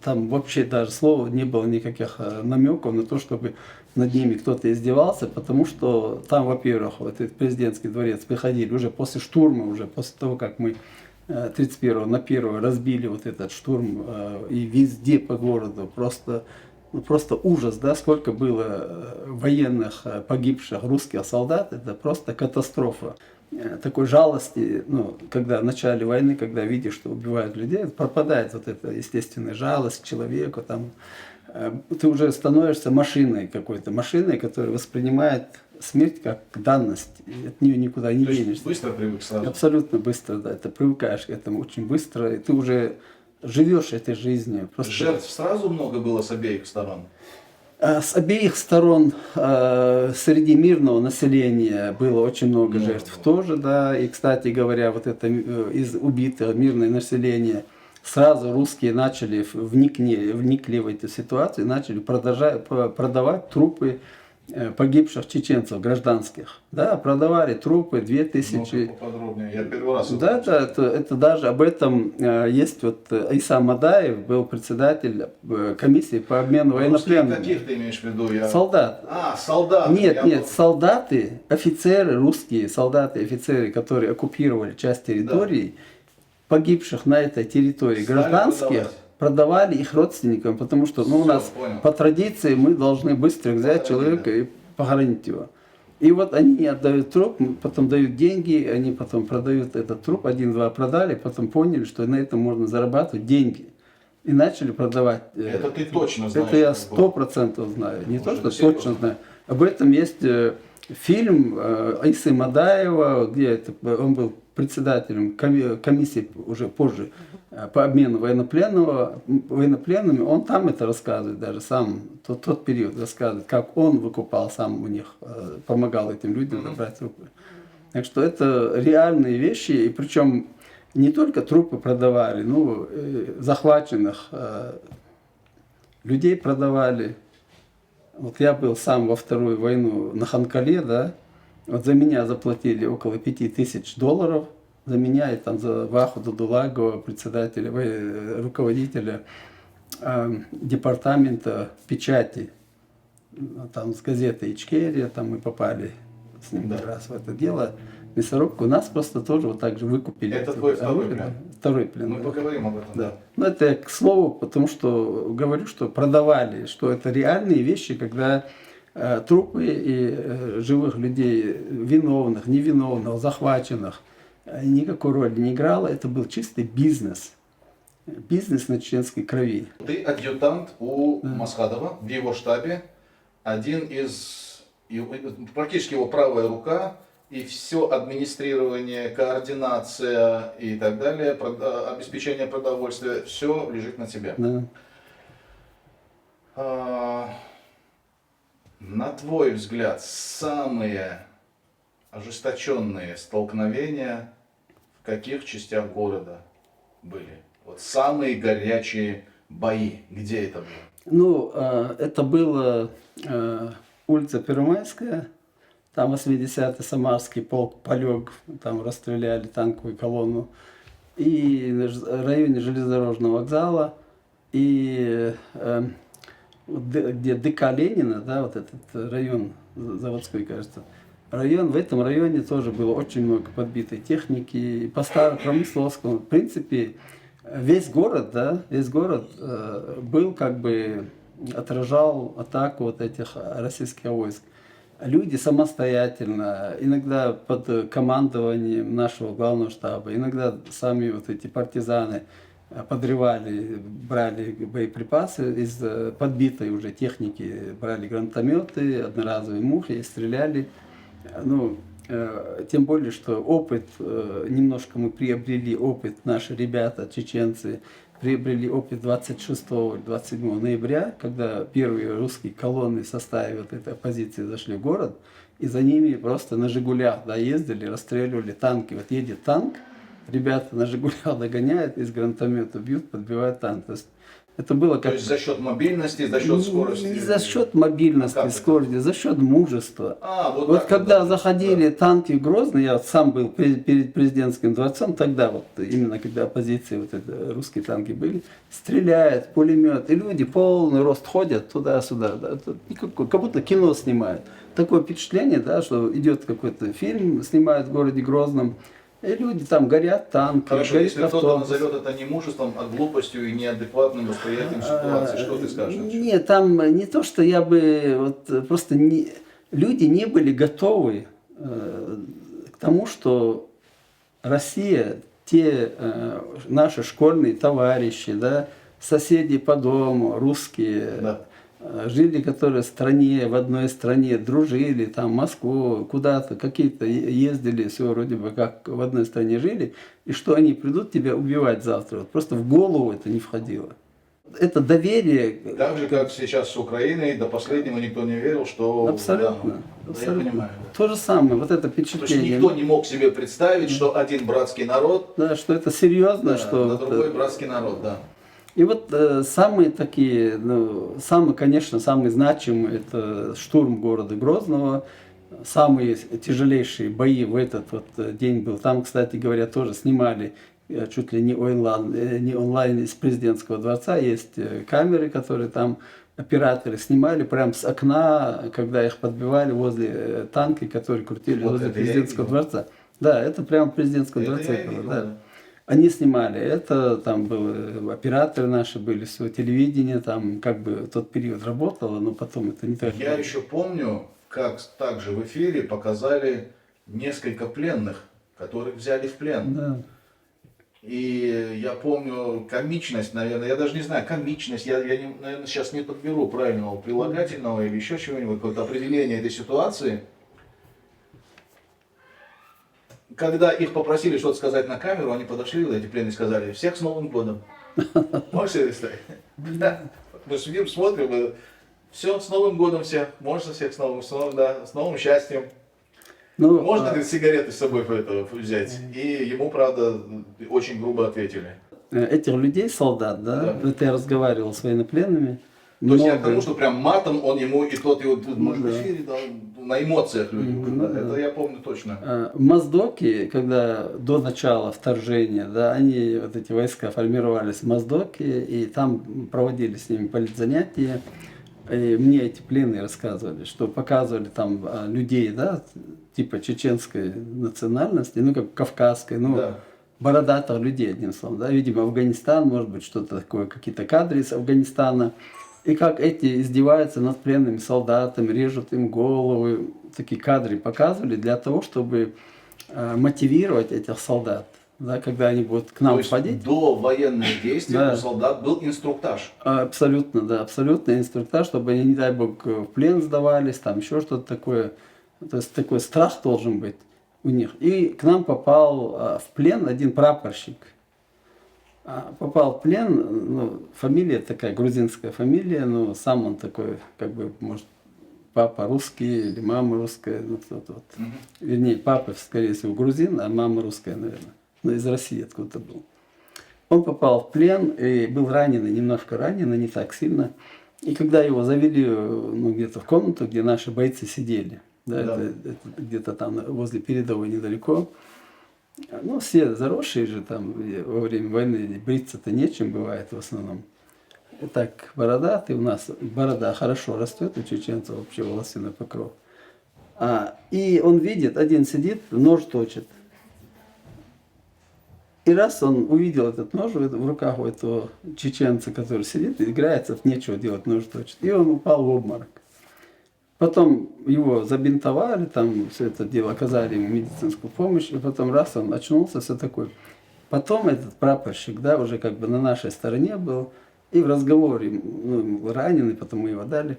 A: там вообще даже слова не было никаких намеков на то, чтобы над ними кто-то издевался, потому что там, во-первых, вот этот президентский дворец приходили уже после штурма, уже после того, как мы 31 на 1 разбили вот этот штурм, и везде по городу просто ужас, да, сколько было военных погибших русских солдат, это просто катастрофа. Такой жалости, когда в начале войны, когда видишь, что убивают людей, пропадает вот эта естественная жалость к человеку, там, ты уже становишься машиной какой-то, машиной, которая воспринимает смерть как данность, и от нее никуда не денешься.
B: Быстро привык сразу?
A: Абсолютно быстро, да, ты привыкаешь к этому очень быстро, и ты уже живешь этой жизнью. Просто...
B: Жертв сразу много было с обеих сторон?
A: С обеих сторон среди мирного населения было очень много жертв тоже, да. И, кстати говоря, вот это из убитого мирное население, сразу русские начали, вникли в эту ситуацию, начали продавать трупы погибших чеченцев, гражданских. Да, продавали трупы 2000.
B: Поподробнее, я первый раз.
A: Да, это даже об этом есть вот Иса Мадаев, был председатель комиссии по обмену военнопленными.
B: Каких ты имеешь в виду?
A: Солдат.
B: Солдаты.
A: Нет, солдаты, офицеры, русские солдаты, офицеры, которые оккупировали часть территории, погибших на этой территории гражданских, продавали их родственникам, потому что у нас по традиции мы должны быстро взять человека и похоронить его. И вот они отдают труп, потом дают деньги, они потом продают этот труп, 1-2 продали, потом поняли, что на этом можно зарабатывать деньги. И начали продавать.
B: Это ты точно знаешь?
A: Это я 100% знаю. Не то, что точно знаю. Об этом есть фильм Исы Мадаева, где он был председателем комиссии уже позже по обмену военнопленными, он там это рассказывает, даже сам тот период рассказывает, как он выкупал сам у них, помогал этим людям забрать трупы. Так что это реальные вещи, и причем не только трупы продавали, захваченных людей продавали. Вот я был сам во Вторую войну на Ханкале, да, вот за меня заплатили около $5000, за меня и там за Ваху Дудулагова, председателя, руководителя департамента печати. Там с газеты «Ичкерия», там мы попали с ним как раз в это дело. Мясорубку нас просто тоже вот так же выкупили.
B: Это твой второй плен?
A: Второй плен,
B: Мы
A: да.
B: поговорим об этом.
A: Да. Ну, это я к слову, потому что говорю, что продавали, что это реальные вещи, когда трупы и живых людей, виновных, невиновных, захваченных, никакой роли не играло. Это был чистый бизнес. Бизнес на чеченской крови.
B: Ты адъютант у Масхадова в его штабе, один из, практически его правая рука, и все администрирование, координация и так далее, обеспечение продовольствия, все лежит на тебе.
A: Да.
B: На твой взгляд, самые ожесточенные столкновения в каких частях города были? Вот самые горячие бои, где это было?
A: Ну, это было улица Первомайская, там 80-й Самарский полк полег, там расстреляли танковую колонну, и в районе железнодорожного вокзала, и где ДК Ленина, да, вот этот район заводской, кажется, район, в этом районе тоже было очень много подбитой техники, по Старопромысловскому, в принципе, весь город, да, весь город был как бы отражал атаку вот этих российских войск. Люди самостоятельно, иногда под командованием нашего главного штаба, иногда сами вот эти партизаны подрывали, брали боеприпасы из подбитой уже техники, брали гранатометы, одноразовые мухи и стреляли. Ну, тем более, что опыт, немножко мы приобрели опыт, наши ребята, чеченцы, приобрели опыт 26-27 ноября, когда первые русские колонны в составе вот этой оппозиции зашли в город, и за ними просто на «Жигулях» да, ездили, расстреливали танки. Вот едет танк, ребята на «Жигулях» догоняют, из гранатомета бьют, подбивают танк. То есть это было как...
B: То есть за счет мобильности, за счет скорости?
A: Не за счет мобильности, скорости, за счет мужества. Вот когда заходили танки в Грозный, я вот сам был перед президентским дворцом, тогда вот именно когда оппозиция, вот это, русские танки были, стреляют, пулемет, и люди полный рост ходят туда-сюда, да, как будто кино снимают. Такое впечатление, да, что идет какой-то фильм, снимают в городе Грозном, и люди там горят, танки,
B: Хорошо,
A: горит
B: если кто-то
A: автобус.
B: назовет это не мужеством, а глупостью и неадекватным восприятием ситуации, что ты скажешь?
A: Нет, там не то, что я бы, вот просто не, люди не были готовы к тому, что Россия, те наши школьные товарищи, да, соседи по дому, русские,
B: Да.
A: жили, которые в стране, в одной стране, дружили, там, Москву, куда-то, какие-то ездили, все вроде бы как в одной стране жили, и что они придут тебя убивать завтра. Вот просто в голову это не входило. Это доверие...
B: Так же, как сейчас с Украиной, до последнего никто не верил, что...
A: Абсолютно.
B: Да,
A: абсолютно.
B: я понимаю.
A: То же самое, вот это
B: То есть
A: впечатление.
B: никто не мог себе представить, что один братский народ,
A: Да, что это серьезно,
B: да,
A: что...
B: на
A: вот,
B: другой братский народ, да.
A: И вот самые такие, ну, самые, конечно, самые значимые, это штурм города Грозного, самые тяжелейшие бои в этот вот день был. Там, кстати говоря, тоже снимали чуть ли не онлайн из президентского дворца, есть камеры, которые там операторы снимали прямо с окна, когда их подбивали возле танки, которые крутили
B: Вот
A: возле
B: это я
A: президентского
B: видел.
A: дворца. Да, это прямо в президентском
B: Это
A: дворце
B: я
A: было,
B: видел,
A: да.
B: да.
A: Они снимали, это там было, операторы наши были, все телевидение там как бы в тот период работало, но потом это не так.
B: Я еще помню, как также в эфире показали несколько пленных, которых взяли в плен.
A: Да.
B: И я помню комичность, наверное, я даже не знаю, комичность, наверное, сейчас не подберу правильного прилагательного или еще чего-нибудь, какое-то определение этой ситуации. Когда их попросили что-то сказать на камеру, они подошли, эти пленные сказали: «Всех с Новым годом». Можешь себе представить? Да. Мы сидим, смотрим, все, с Новым годом всех, можно всех с новым счастьем.
A: Ну,
B: Можно, говорит, сигареты с собой взять? И ему, правда, очень грубо ответили.
A: этих людей, солдат, да,
B: Да.
A: это я разговаривал с военнопленными,
B: То есть я к
A: много.
B: тому, что прям матом он ему, и тот его, может, в
A: да.
B: эфире, да, на эмоциях люди уже,
A: Ну
B: да,
A: да.
B: это я помню точно.
A: Моздоки, когда до начала вторжения, да, они, вот эти войска формировались в Моздоке, и там проводили с ними политзанятия. И мне эти пленные рассказывали, что показывали там людей, да, типа чеченской национальности, ну, как кавказской, ну,
B: Да.
A: бородатых людей, одним словом, да, видимо, Афганистан, может быть, что-то такое, какие-то кадры из Афганистана, и как эти издеваются над пленными солдатами, режут им головы, такие кадры показывали для того, чтобы мотивировать этих солдат, да, когда они будут к
B: То
A: нам
B: есть
A: входить.
B: до военных действий
A: Да.
B: у солдат был инструктаж.
A: Абсолютно, да, абсолютно инструктаж, чтобы они, не дай бог, в плен сдавались, там еще что-то такое. То есть такой страх должен быть у них. И к нам попал в плен один прапорщик. Попал в плен, ну, фамилия такая, грузинская фамилия, но сам он такой, как бы, может, папа русский или мама русская, ну, кто-то вот. Вернее, папа, скорее всего, грузин, а мама русская, наверное. Ну, из России откуда-то был. Он попал в плен и был раненый, немножко раненый, не так сильно. И когда его завели, ну, где-то в комнату, где наши бойцы сидели, да,
B: Да.
A: это где-то там возле передовой недалеко, ну, все заросшие же там во время войны, бриться-то нечем бывает в основном. И так, бородатый у нас, борода хорошо растет у чеченцев, вообще волосяной покров. И он видит, один сидит, нож точит. И раз он увидел этот нож в руках у этого чеченца, который сидит, играется, нечего делать, нож точит. И он упал в обморок. Потом его забинтовали, там все это дело, оказали ему медицинскую помощь, и потом раз он очнулся, все такое. Потом этот прапорщик, да, уже как бы на нашей стороне был, и в разговоре, ну, раненый, потом мы его дали,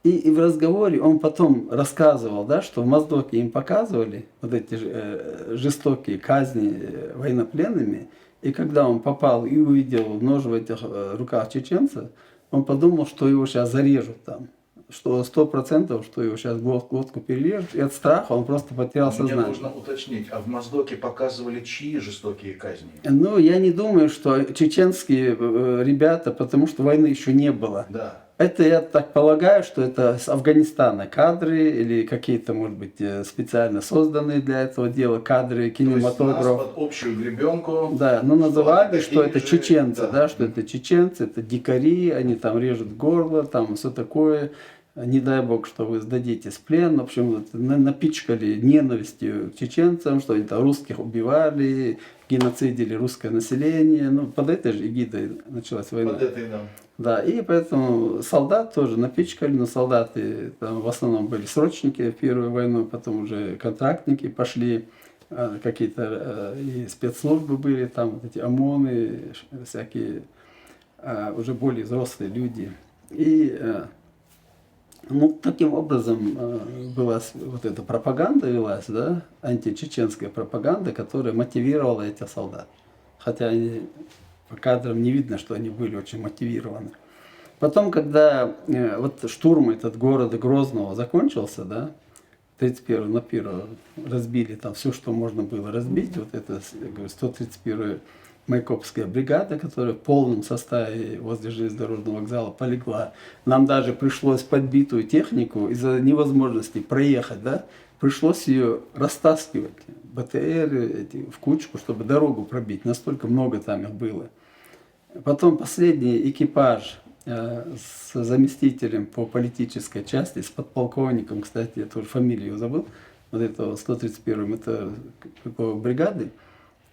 A: и в разговоре он потом рассказывал, да, что в Моздоке им показывали вот эти жестокие казни военнопленными, и когда он попал и увидел нож в этих руках чеченца, он подумал, что его сейчас зарежут там, что 100%, что его сейчас глотку перережут, и от страха он просто потерял
B: Мне
A: сознание.
B: нужно уточнить, а в Моздоке показывали чьи жестокие казни?
A: Ну, я не думаю, что чеченские ребята, потому что войны еще не было.
B: Да.
A: Это, я так полагаю, что это с Афганистана кадры или какие-то, может быть, специально созданные для этого дела кадры,
B: То есть
A: кинематограф.
B: нас под общую гребенку.
A: Да, но называли, что это
B: такие же,
A: чеченцы,
B: да.
A: да, что это чеченцы, это дикари, они там режут горло, там все такое. Не дай бог, что вы сдадитесь в плен. В общем, вот, напичкали ненавистью к чеченцам, что они там русских убивали, геноцидили русское население. Ну, под этой же эгидой началась война.
B: Под этой, да.
A: Да, и поэтому солдат тоже напичкали, но солдаты там в основном были срочники в Первую войну, потом уже контрактники пошли, какие-то и спецслужбы были, там вот эти ОМОНы, всякие уже более взрослые люди. И ну, таким образом была вот эта пропаганда велась, да, античеченская пропаганда, которая мотивировала этих солдат. Хотя они, по кадрам не видно, что они были очень мотивированы. Потом, когда вот штурм этот города Грозного закончился, да, 31 на 1 разбили там все, что можно было разбить, вот это, я говорю, 131-я Майкопская бригада, которая в полном составе возле железнодорожного вокзала полегла. Нам даже пришлось подбитую технику из-за невозможности проехать, да, пришлось ее растаскивать, БТР эти, в кучку, чтобы дорогу пробить. Настолько много там их было. Потом последний экипаж с заместителем по политической части, с подполковником, кстати, я тоже фамилию его забыл, вот этого 131-м, это бригады,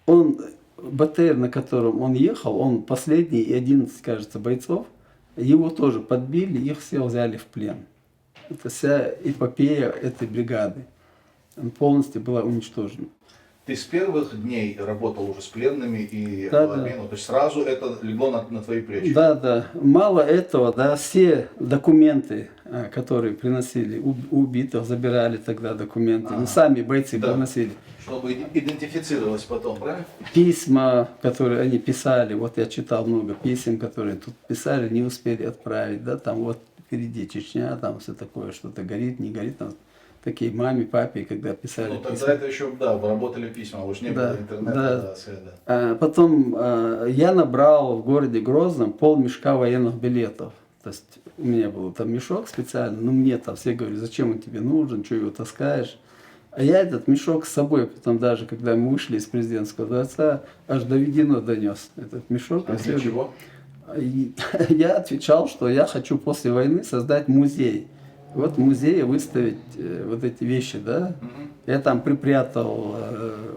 A: он, БТР, на котором он ехал, он последний и 11, кажется, бойцов, его тоже подбили, их все взяли в плен. Это вся эпопея этой бригады. Она полностью была уничтожена.
B: Ты с первых дней работал уже с пленными и
A: Да,
B: по обмену, то есть сразу это легло на твои плечи?
A: Да, да. Мало этого, да, все документы, которые приносили, убитых забирали тогда документы, ну, сами бойцы
B: Да.
A: приносили.
B: Чтобы идентифицировалось потом, правильно?
A: Письма, которые они писали, вот я читал много писем, которые тут писали, не успели отправить, да, там вот впереди Чечня, там все такое, что-то горит, не горит, там такие маме, папе, когда писали
B: Ну, тогда
A: письма.
B: это еще, да, работали письма, уж не
A: Да,
B: было интернета,
A: да.
B: да, света.
A: Потом я набрал в городе Грозном полмешка военных билетов. То есть у меня был там мешок специально, но мне там все говорили, зачем он тебе нужен, что его таскаешь. А я этот мешок с собой, потом даже, когда мы вышли из президентского дворца, аж до Ведено донес этот мешок.
B: А для чего?
A: И я отвечал, что я хочу после войны создать музей. Вот в музее выставить вот эти вещи, да. Я там припрятал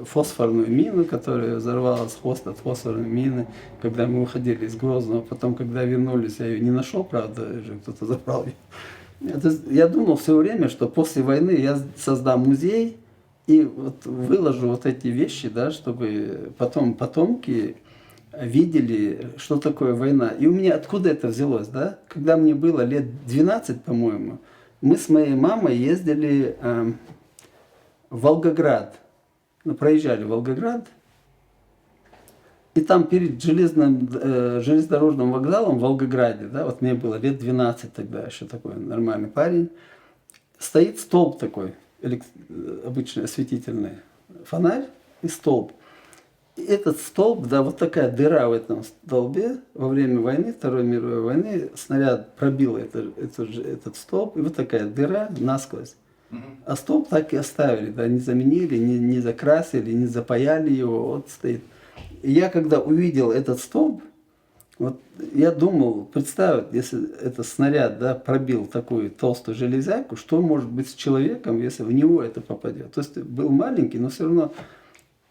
A: фосфорную мину, которая взорвалась, хвост от фосфорной мины, когда мы уходили из Грозного. Потом, когда вернулись, я ее не нашел, правда, уже кто-то забрал ее. Я думал все время, что после войны я создам музей и вот выложу вот эти вещи, да, чтобы потом потомки видели, что такое война. И у меня откуда это взялось, да? Когда мне было лет 12, по-моему, мы с моей мамой ездили в Волгоград. Ну, проезжали в Волгоград. И там перед железнодорожным вокзалом в Волгограде, да, вот мне было лет 12 тогда, еще такой нормальный парень, стоит столб такой, обычный осветительный фонарь и столб. И этот столб, да, вот такая дыра в этом столбе во время войны, Второй мировой войны, снаряд пробил этот столб, и вот такая дыра насквозь. А столб так и оставили, да, не заменили, не закрасили, не запаяли его, вот стоит. И я когда увидел этот столб, вот я думал, представь, если этот снаряд, да, пробил такую толстую железяку, что может быть с человеком, если в него это попадет. То есть был маленький, но все равно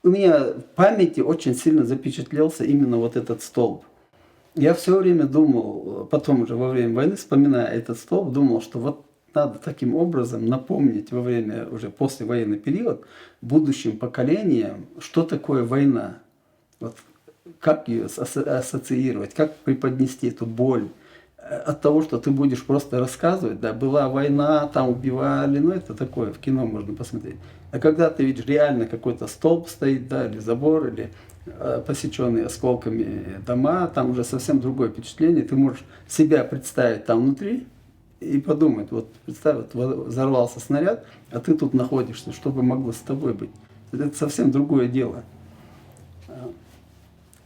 A: у меня в памяти очень сильно запечатлелся именно вот этот столб. Я все время думал, потом уже во время войны, вспоминая этот столб, думал, что вот надо таким образом напомнить во время, уже послевоенный период, будущим поколениям, что такое война. Вот как ее ассоциировать, как преподнести эту боль от того, что ты будешь просто рассказывать, да, была война, там убивали, ну это такое, в кино можно посмотреть. А когда ты видишь реально какой-то столб стоит, да, или забор, или посеченные осколками дома, там уже совсем другое впечатление, ты можешь себя представить там внутри и подумать, вот представь, вот взорвался снаряд, а ты тут находишься, что бы могло с тобой быть. Это совсем другое дело.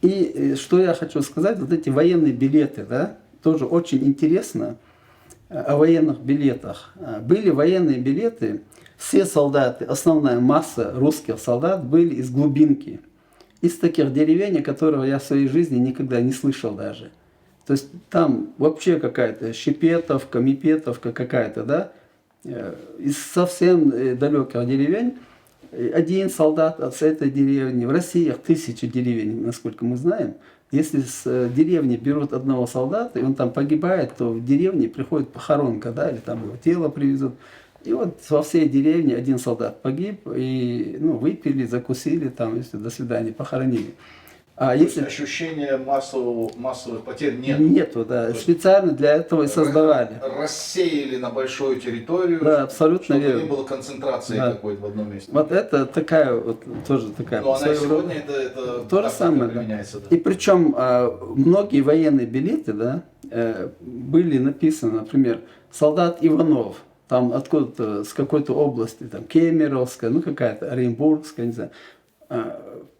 A: И что я хочу сказать, вот эти военные билеты, да, тоже очень интересно о военных билетах. Были военные билеты, все солдаты, основная масса русских солдат были из глубинки, из таких деревень, которых я в своей жизни никогда не слышал даже. То есть там вообще какая-то Щепетовка, Мипетовка какая-то, да, из совсем далеких деревень. Один солдат с этой деревни, в России 1000 деревень, насколько мы знаем. Если с деревни берут одного солдата, и он там погибает, то в деревне приходит похоронка, да, или там его тело привезут. И вот во всей деревне один солдат погиб, и ну, выпили, закусили, там, если до свидания, похоронили. А если
B: ощущения массовых потерь нет.
A: Нету, да. Специально для этого и создавали.
B: Рассеяли на большую территорию,
A: да, абсолютно
B: чтобы
A: верно.
B: не было концентрации какой-то в одном месте.
A: Вот это такая, вот тоже такая.
B: Но она сегодня это
A: то же самое.
B: применяется. Да.
A: И причем многие военные билеты, да, были написаны, например, солдат Иванов, там откуда-то, с какой-то области, там Кемеровская, ну какая-то, Оренбургская, не знаю,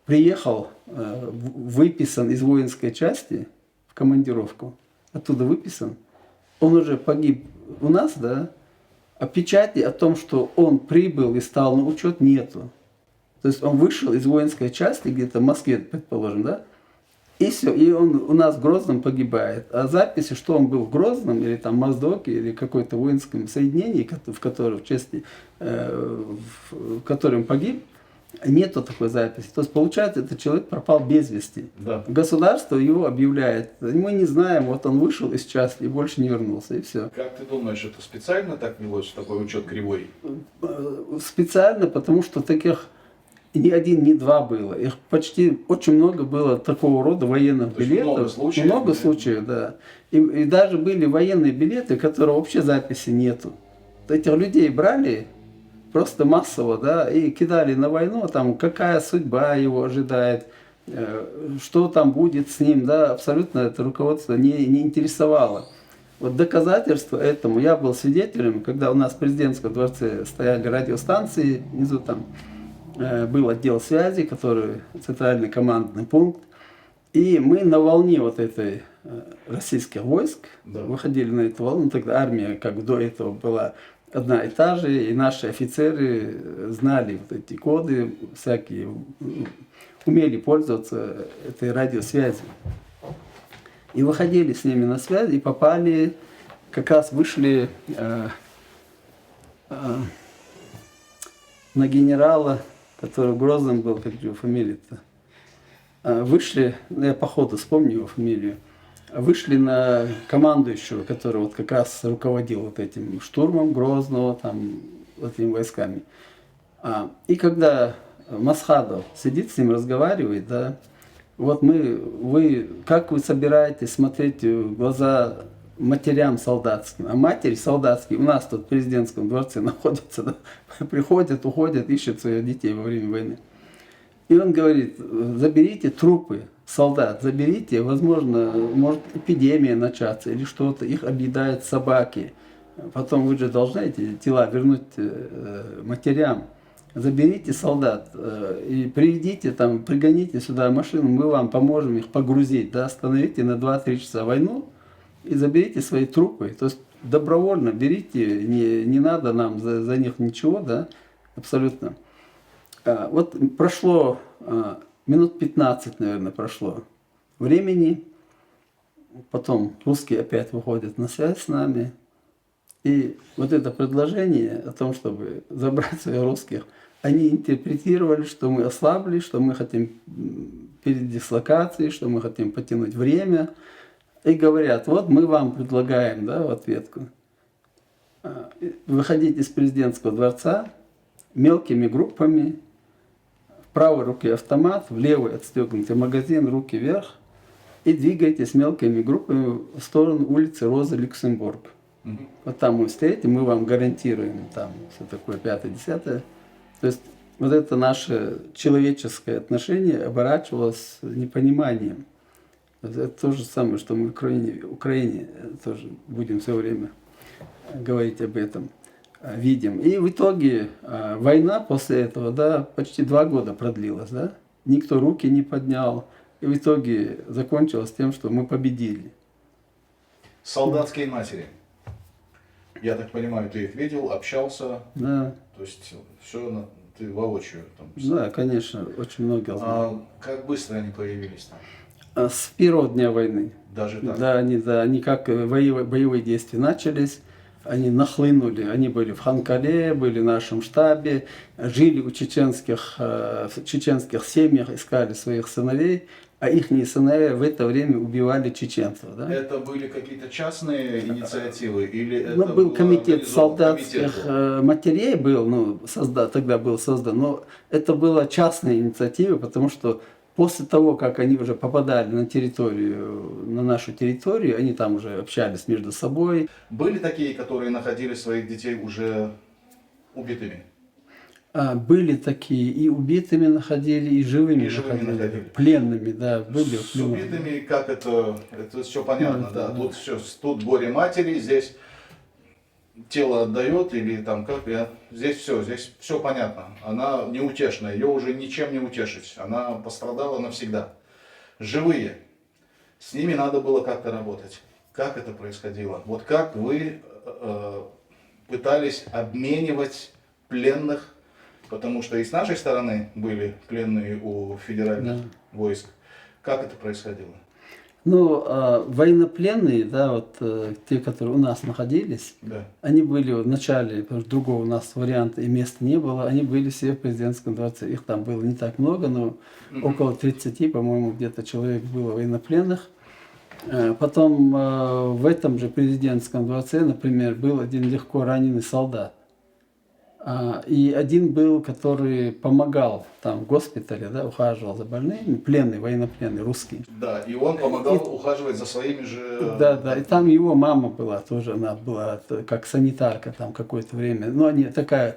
A: приехал, выписан из воинской части в командировку, оттуда выписан, он уже погиб у нас, да, а печати о том, что он прибыл и стал на учет, нету. То есть он вышел из воинской части, где-то в Москве, предположим, да, и все, и он у нас в Грозном погибает. А записи, что он был в Грозном, или там в Моздоке, или какой-то воинском соединении, в котором, в части, в котором погиб, нету такой записи. То есть, получается, этот человек пропал без вести.
B: Да.
A: Государство его объявляет. Мы не знаем, вот он вышел из части и больше не вернулся, и все.
B: Как ты думаешь, это специально так велось, такой учет кривой?
A: Специально, потому что таких ни один, ни два было. Их почти очень много было такого рода военных билетов. Много случаев, да. И даже были военные билеты, которые вообще записи нету. Этих людей брали просто массово, да, и кидали на войну, там, какая судьба его ожидает, что там будет с ним, да, абсолютно это руководство не интересовало. Вот доказательство этому, я был свидетелем, когда у нас в президентском дворце стояли радиостанции, внизу там был отдел связи, который центральный командный пункт, и мы на волне вот этой российских войск,
B: Да.
A: выходили на эту волну. Тогда армия, как до этого, была одна и та же, и наши офицеры знали вот эти коды всякие, умели пользоваться этой радиосвязью. И выходили с ними на связь, и попали, как раз вышли на генерала, который в Грозном был, как его фамилия-то. Вышли, я по ходу вспомню его фамилию, вышли на командующего, который вот как раз руководил вот этим штурмом Грозного, там, вот этими войсками. И когда Масхадов сидит с ним, разговаривает, да, вот как вы собираетесь смотреть в глаза матерям солдатским? А матери солдатские у нас тут в президентском дворце находятся, да, приходят, уходят, ищут своих детей во время войны. И он говорит, заберите трупы солдат, заберите, возможно, может эпидемия начаться или что-то, их объедают собаки. Потом вы же должны эти тела вернуть матерям. Заберите солдат и приведите там, пригоните сюда машину, мы вам поможем их погрузить, да, остановите на 2-3 часа войну и заберите свои трупы. То есть добровольно берите, не надо нам за них ничего, да, абсолютно. Вот прошло минут 15, наверное, прошло времени, потом русские опять выходят на связь с нами, и вот это предложение о том, чтобы забрать своих русских, они интерпретировали, что мы ослабли, что мы хотим передислокации, что мы хотим потянуть время, и говорят, вот мы вам предлагаем, да, в ответку, выходить из президентского дворца мелкими группами, в правой руке автомат, в левой отстегнутый магазин, руки вверх, и двигайтесь мелкими группами в сторону улицы Розы Люксембург. Вот там вы встретите, мы вам гарантируем там все такое 5-10. То есть вот это наше человеческое отношение оборачивалось непониманием. Это то же самое, что мы в Украине тоже будем все время говорить об этом, видим. И в итоге война после этого, да, почти 2 года продлилась, да? Никто руки не поднял. И в итоге закончилось тем, что мы победили.
B: Солдатские матери. Я так понимаю, ты их видел, общался.
A: Да.
B: То есть все ты воочию там.
A: Да, конечно, очень много знаю.
B: Как быстро они появились там?
A: С первого дня войны.
B: Даже так?
A: Да, они как боевые действия начались, они нахлынули, они были в Ханкале, были в нашем штабе, жили в чеченских семьях, искали своих сыновей, а их сыновья в это время убивали чеченцев. Да?
B: Это были какие-то частные инициативы или это
A: Был комитет
B: организован
A: солдатских
B: комитет?
A: матерей, тогда был создан, но это была частная инициатива, потому что после того, как они уже попадали на нашу территорию, они там уже общались между собой.
B: Были такие, которые находили своих детей уже убитыми?
A: Были такие, и убитыми находили, и живыми,
B: находили.
A: Пленными, да, были
B: С
A: пленными.
B: убитыми, как это все понятно, да. Тут горе матери, здесь тело отдает или там как, здесь все понятно. Она неутешная, ее уже ничем не утешить, она пострадала навсегда. Живые, с ними надо было как-то работать. Как это происходило? Вот как вы пытались обменивать пленных, потому что и с нашей стороны были пленные у федеральных войск. Как это происходило?
A: Ну, военнопленные, да, вот те, которые у нас находились,
B: Да.
A: они были в начале, потому что другого у нас варианта и места не было, они были все в президентском дворце. Их там было не так много, но около 30, по-моему, где-то человек было военнопленных. Потом в этом же президентском дворце, например, был один легко раненый солдат. И один был, который помогал там в госпитале, да, ухаживал за больными, пленный, военнопленный, русский.
B: Да, и он помогал ухаживать за своими же...
A: Да, и там его мама была тоже, она была как санитарка там какое-то время. Но они такая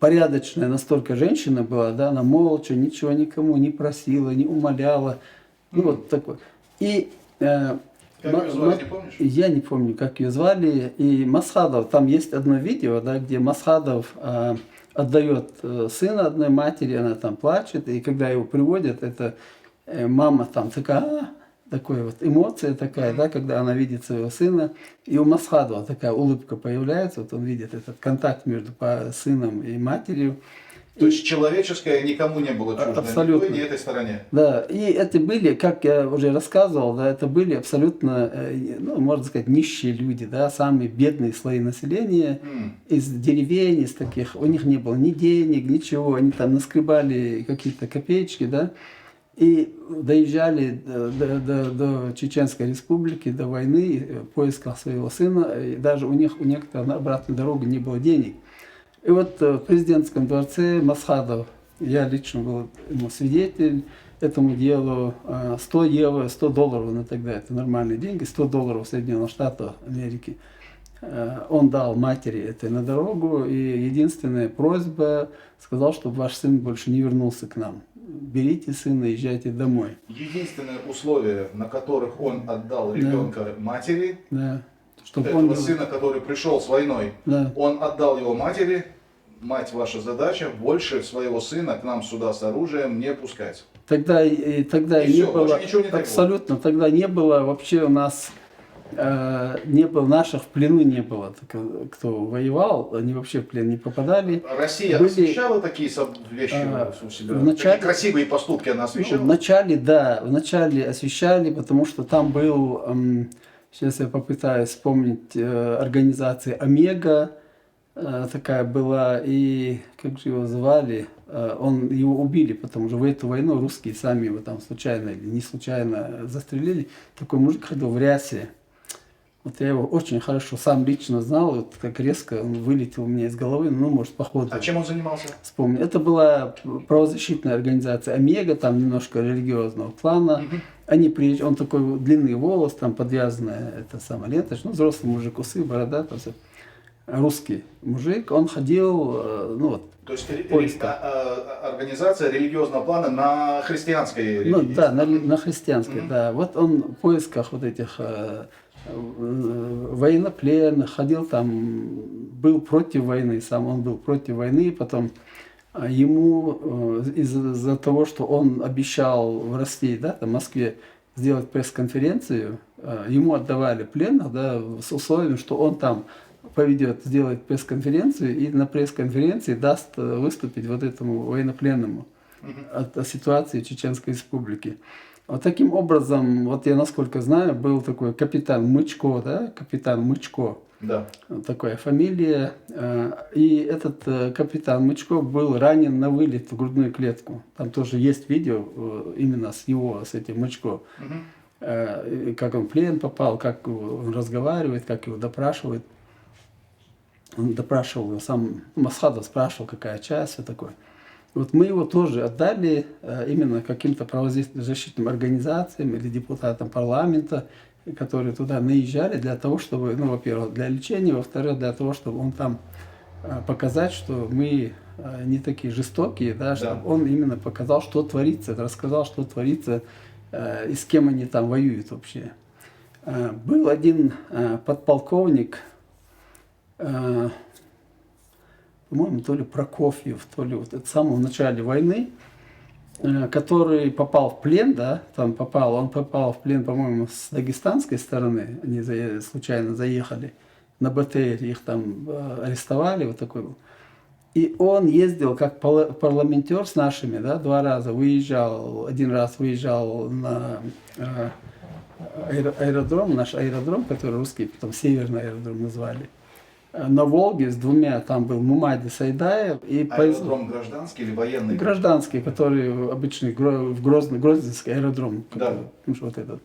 A: порядочная настолько женщина была, да, она молча, ничего никому не просила, не умоляла. Ну вот такой. И
B: Как ее звали, не помнишь?
A: я не помню, как ее звали. И Масхадов, там есть одно видео, да, где Масхадов отдает сына одной матери, она там плачет, и когда его приводят, это мама там такая такой вот эмоция такая, да, когда она видит своего сына. И у Масхадова такая улыбка появляется, вот он видит этот контакт между сыном и матерью.
B: То есть человеческое никому не было чуждо,
A: Абсолютно.
B: ни той, ни этой стороне.
A: Да, и это были, как я уже рассказывал, да, это были абсолютно, ну, можно сказать, нищие люди, да, самые бедные слои населения из деревень, из таких, у них не было ни денег, ничего, они там наскребали какие-то копеечки, да, и доезжали до Чеченской Республики, до войны, в поисках своего сына, и даже у некоторых на обратную дорогу не было денег. И вот в президентском дворце Масхадов, я лично был ему свидетель этому делу, 100 евро, 100 долларов на тогда, это нормальные деньги, 100 долларов Соединенных Штатов Америки. Он дал матери это на дорогу, и единственная просьба, сказал, чтобы ваш сын больше не вернулся к нам. Берите сына, езжайте домой.
B: Единственное условие, на которых он отдал ребенка матери,
A: Да. Чтобы
B: этого
A: он...
B: сына, который пришел с войной,
A: Да.
B: он отдал его матери. Мать, ваша задача, больше своего сына к нам сюда с оружием не пускать.
A: Тогда и
B: И
A: не
B: всё,
A: было,
B: больше ничего не требовалось.
A: абсолютно, тогда не было вообще у нас, не было, наших в плену не было, кто воевал, они вообще в плен не попадали.
B: Россия
A: Были,
B: освещала такие вещи у себя?
A: вначале-
B: Такие красивые поступки она освещала?
A: Вначале, да, вначале освещали, потому что там был, сейчас я попытаюсь вспомнить, организация Омега, такая была, и как же его звали, его убили, потому что в эту войну русские сами его там случайно или не случайно застрелили. Такой мужик ходил в рясе. Вот я его очень хорошо сам лично знал, вот так резко он вылетел у меня из головы, ну, может, походу.
B: А чем он занимался?
A: Вспомню. Это была правозащитная организация Омега, там немножко религиозного плана. Они приезжали, он такой длинный волос, там подвязанная эта самая лента, ну, взрослый мужик, усы, борода, там все. Русский мужик, он ходил, ну вот,
B: То есть
A: поиска.
B: организация религиозного плана на христианской религии?
A: Ну да, на христианской, да. Вот он в поисках вот этих военнопленных ходил там, был против войны, сам он был против войны, потом ему из-за того, что он обещал в России, да, в Москве сделать пресс-конференцию, ему отдавали пленных, да, с условием, что он там поведет, сделает пресс-конференцию и на пресс-конференции даст выступить вот этому военнопленному о ситуации в Чеченской Республике. Вот таким образом, вот я насколько знаю, был такой капитан Мычко, да, капитан Мычко,
B: Да.
A: вот такая фамилия, и этот капитан Мычко был ранен на вылет в грудную клетку. Там тоже есть видео именно с этим Мычко, как он в плен попал, как он разговаривает, как его допрашивают. Он допрашивал его, сам Масхадов спрашивал, какая часть, все такое. Вот мы его тоже отдали именно каким-то правозащитным организациям или депутатам парламента, которые туда наезжали для того, чтобы, ну, во-первых, для лечения, во-вторых, для того, чтобы он там показать, что мы не такие жестокие, да, чтобы он именно показал, что творится, рассказал, что творится и с кем они там воюют вообще. Был один подполковник, по-моему, то ли Прокофьев, то ли вот это в самом начале войны, который попал в плен, да, он попал в плен, по-моему, с дагестанской стороны, они случайно заехали на БТР, их там арестовали, вот такой был. И он ездил как парламентер с нашими, да, 2 раза выезжал, 1 раз выезжал на аэродром, наш аэродром, который русский, потом Северный аэродром назвали. На Волге с 2, там был Мумади Сайдаев. И
B: аэродром гражданский или военный?
A: Гражданский, который обычный, в Грозненский аэродром.
B: Да.
A: Ну, вот этот.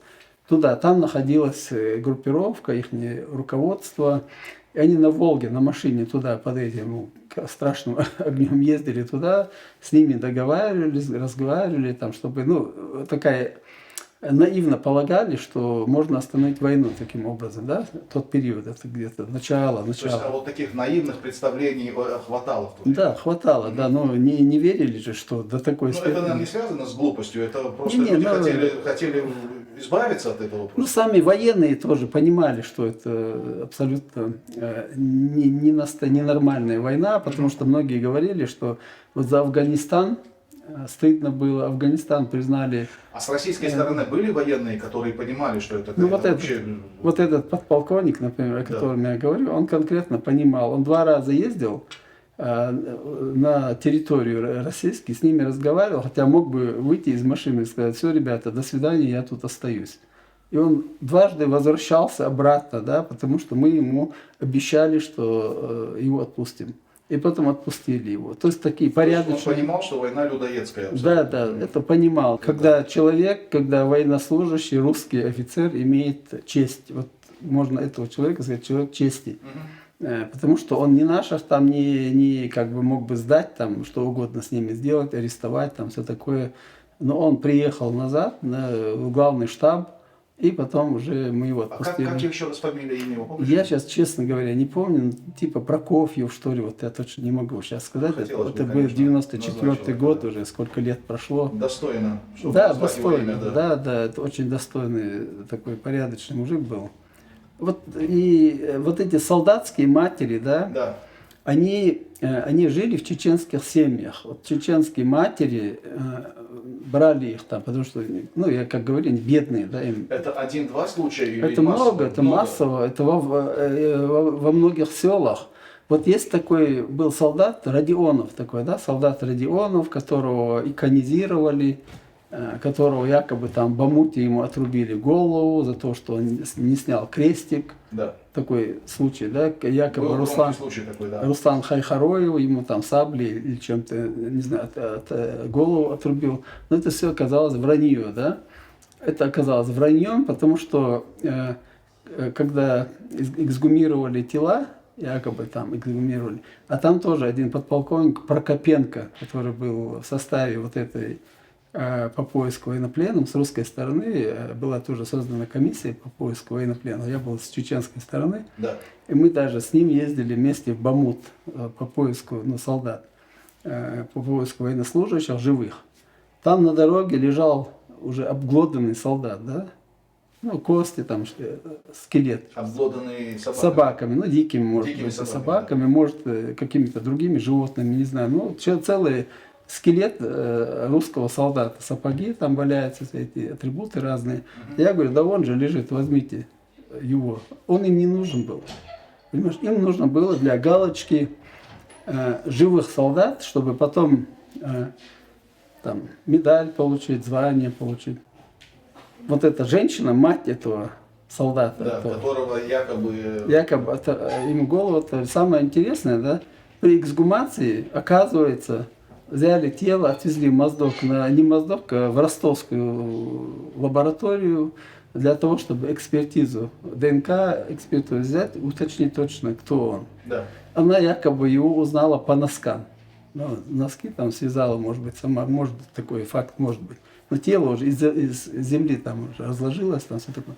A: Туда, там находилась группировка, их руководство. И они на Волге, на машине туда под этим страшным огнем ездили туда, с ними договаривались, разговаривали, там, чтобы, ну, такая... наивно полагали, что можно остановить войну таким образом, да? Тот период, это где-то начало.
B: То есть, вот таких наивных представлений хватало в тот период?
A: Да, хватало, да, но не верили же, что до такой
B: степени. Это, наверное, не связано с глупостью, это просто люди хотели избавиться от этого.
A: Ну, сами военные тоже понимали, что это абсолютно ненормальная война, потому что многие говорили, что вот за Афганистан стыдно было. Афганистан признали.
B: А с российской стороны были военные, которые понимали, что это,
A: Ну,
B: это
A: вот этот,
B: вообще...
A: вот этот подполковник, например, о
B: Да.
A: котором я говорю, он конкретно понимал. Он 2 раза ездил на территорию российскую, с ними разговаривал, хотя мог бы выйти из машины и сказать: все, ребята, до свидания, я тут остаюсь. И он дважды возвращался обратно, да, потому что мы ему обещали, что его отпустим. И потом отпустили его. То есть такие
B: То есть
A: порядочные...
B: он понимал, что война людоедская.
A: Да, да, это понимал. Когда человек, когда военнослужащий, русский офицер имеет честь, вот можно этого человека сказать, человек чести. Потому что он не наш, там не как бы мог бы сдать, там что угодно с ними сделать, арестовать, там все такое. Но он приехал назад в главный штаб, и потом уже мы его
B: А
A: отпустили.
B: как еще раз фамилия, имя его помнишь?
A: Я сейчас, честно говоря, не помню, типа Прокофьев, что ли, вот я точно не могу сейчас сказать.
B: Хотелось бы,
A: Это был
B: конечно,
A: 94-й
B: назвать
A: год,
B: человека,
A: уже сколько лет прошло.
B: Достойно. чтобы
A: Да,
B: назвать его
A: достойный,
B: имя,
A: да, это очень достойный, такой порядочный мужик был. Вот, и вот эти солдатские матери, да,
B: Да.
A: они жили в чеченских семьях. Вот чеченские матери брали их там, потому что, ну, я как говорю, они бедные, да, им.
B: Это 1-2 случая или
A: Это
B: массово?
A: много, это массово, это во многих селах. Вот есть такой, был солдат Родионов такой, да, солдат Родионов, которого иконизировали, которого якобы там бамути ему отрубили голову за то, что он не снял крестик.
B: Да.
A: Такой случай, да, якобы
B: Был
A: Руслан,
B: громкий случай такой, да.
A: Руслан Хайхароев, ему там сабли или чем-то, не знаю, голову отрубил. Но это все оказалось вранье, да. Это оказалось враньем, потому что когда эксгумировали тела, якобы там эксгумировали, а там тоже один подполковник Прокопенко, который был в составе вот этой по поиску военнопленных с русской стороны, была тоже создана комиссия по поиску военнопленных. Я был с чеченской стороны,
B: Да.
A: и мы даже с ним ездили вместе в Бамут по поиску солдат, по поиску военнослужащих живых. Там на дороге лежал уже обглоданный солдат, да, ну, кости, там, скелет.
B: Обглоданные
A: Собаками, ну, дикими, может
B: Дикими
A: быть,
B: собаками,
A: собаками, может, какими-то другими животными, не знаю. Ну, целый скелет русского солдата, сапоги, там валяются эти атрибуты разные. Я говорю: да он же лежит, возьмите его. Он им не нужен был. Понимаешь, им нужно было для галочки живых солдат, чтобы потом там медаль получить, звание получить. Вот эта женщина, мать этого солдата,
B: Да, которого якобы...
A: якобы ему голову, это самое интересное, да, при эксгумации, оказывается, взяли тело, отвезли в Моздок, не в Моздок, а в ростовскую лабораторию для того, чтобы экспертизу, ДНК экспертизу взять, уточнить точно, кто он.
B: Да.
A: Она якобы его узнала по носкам. Ну, носки там связала, может быть, сама, может быть, такой факт, может быть. Но тело уже из земли там уже разложилось, там все такое.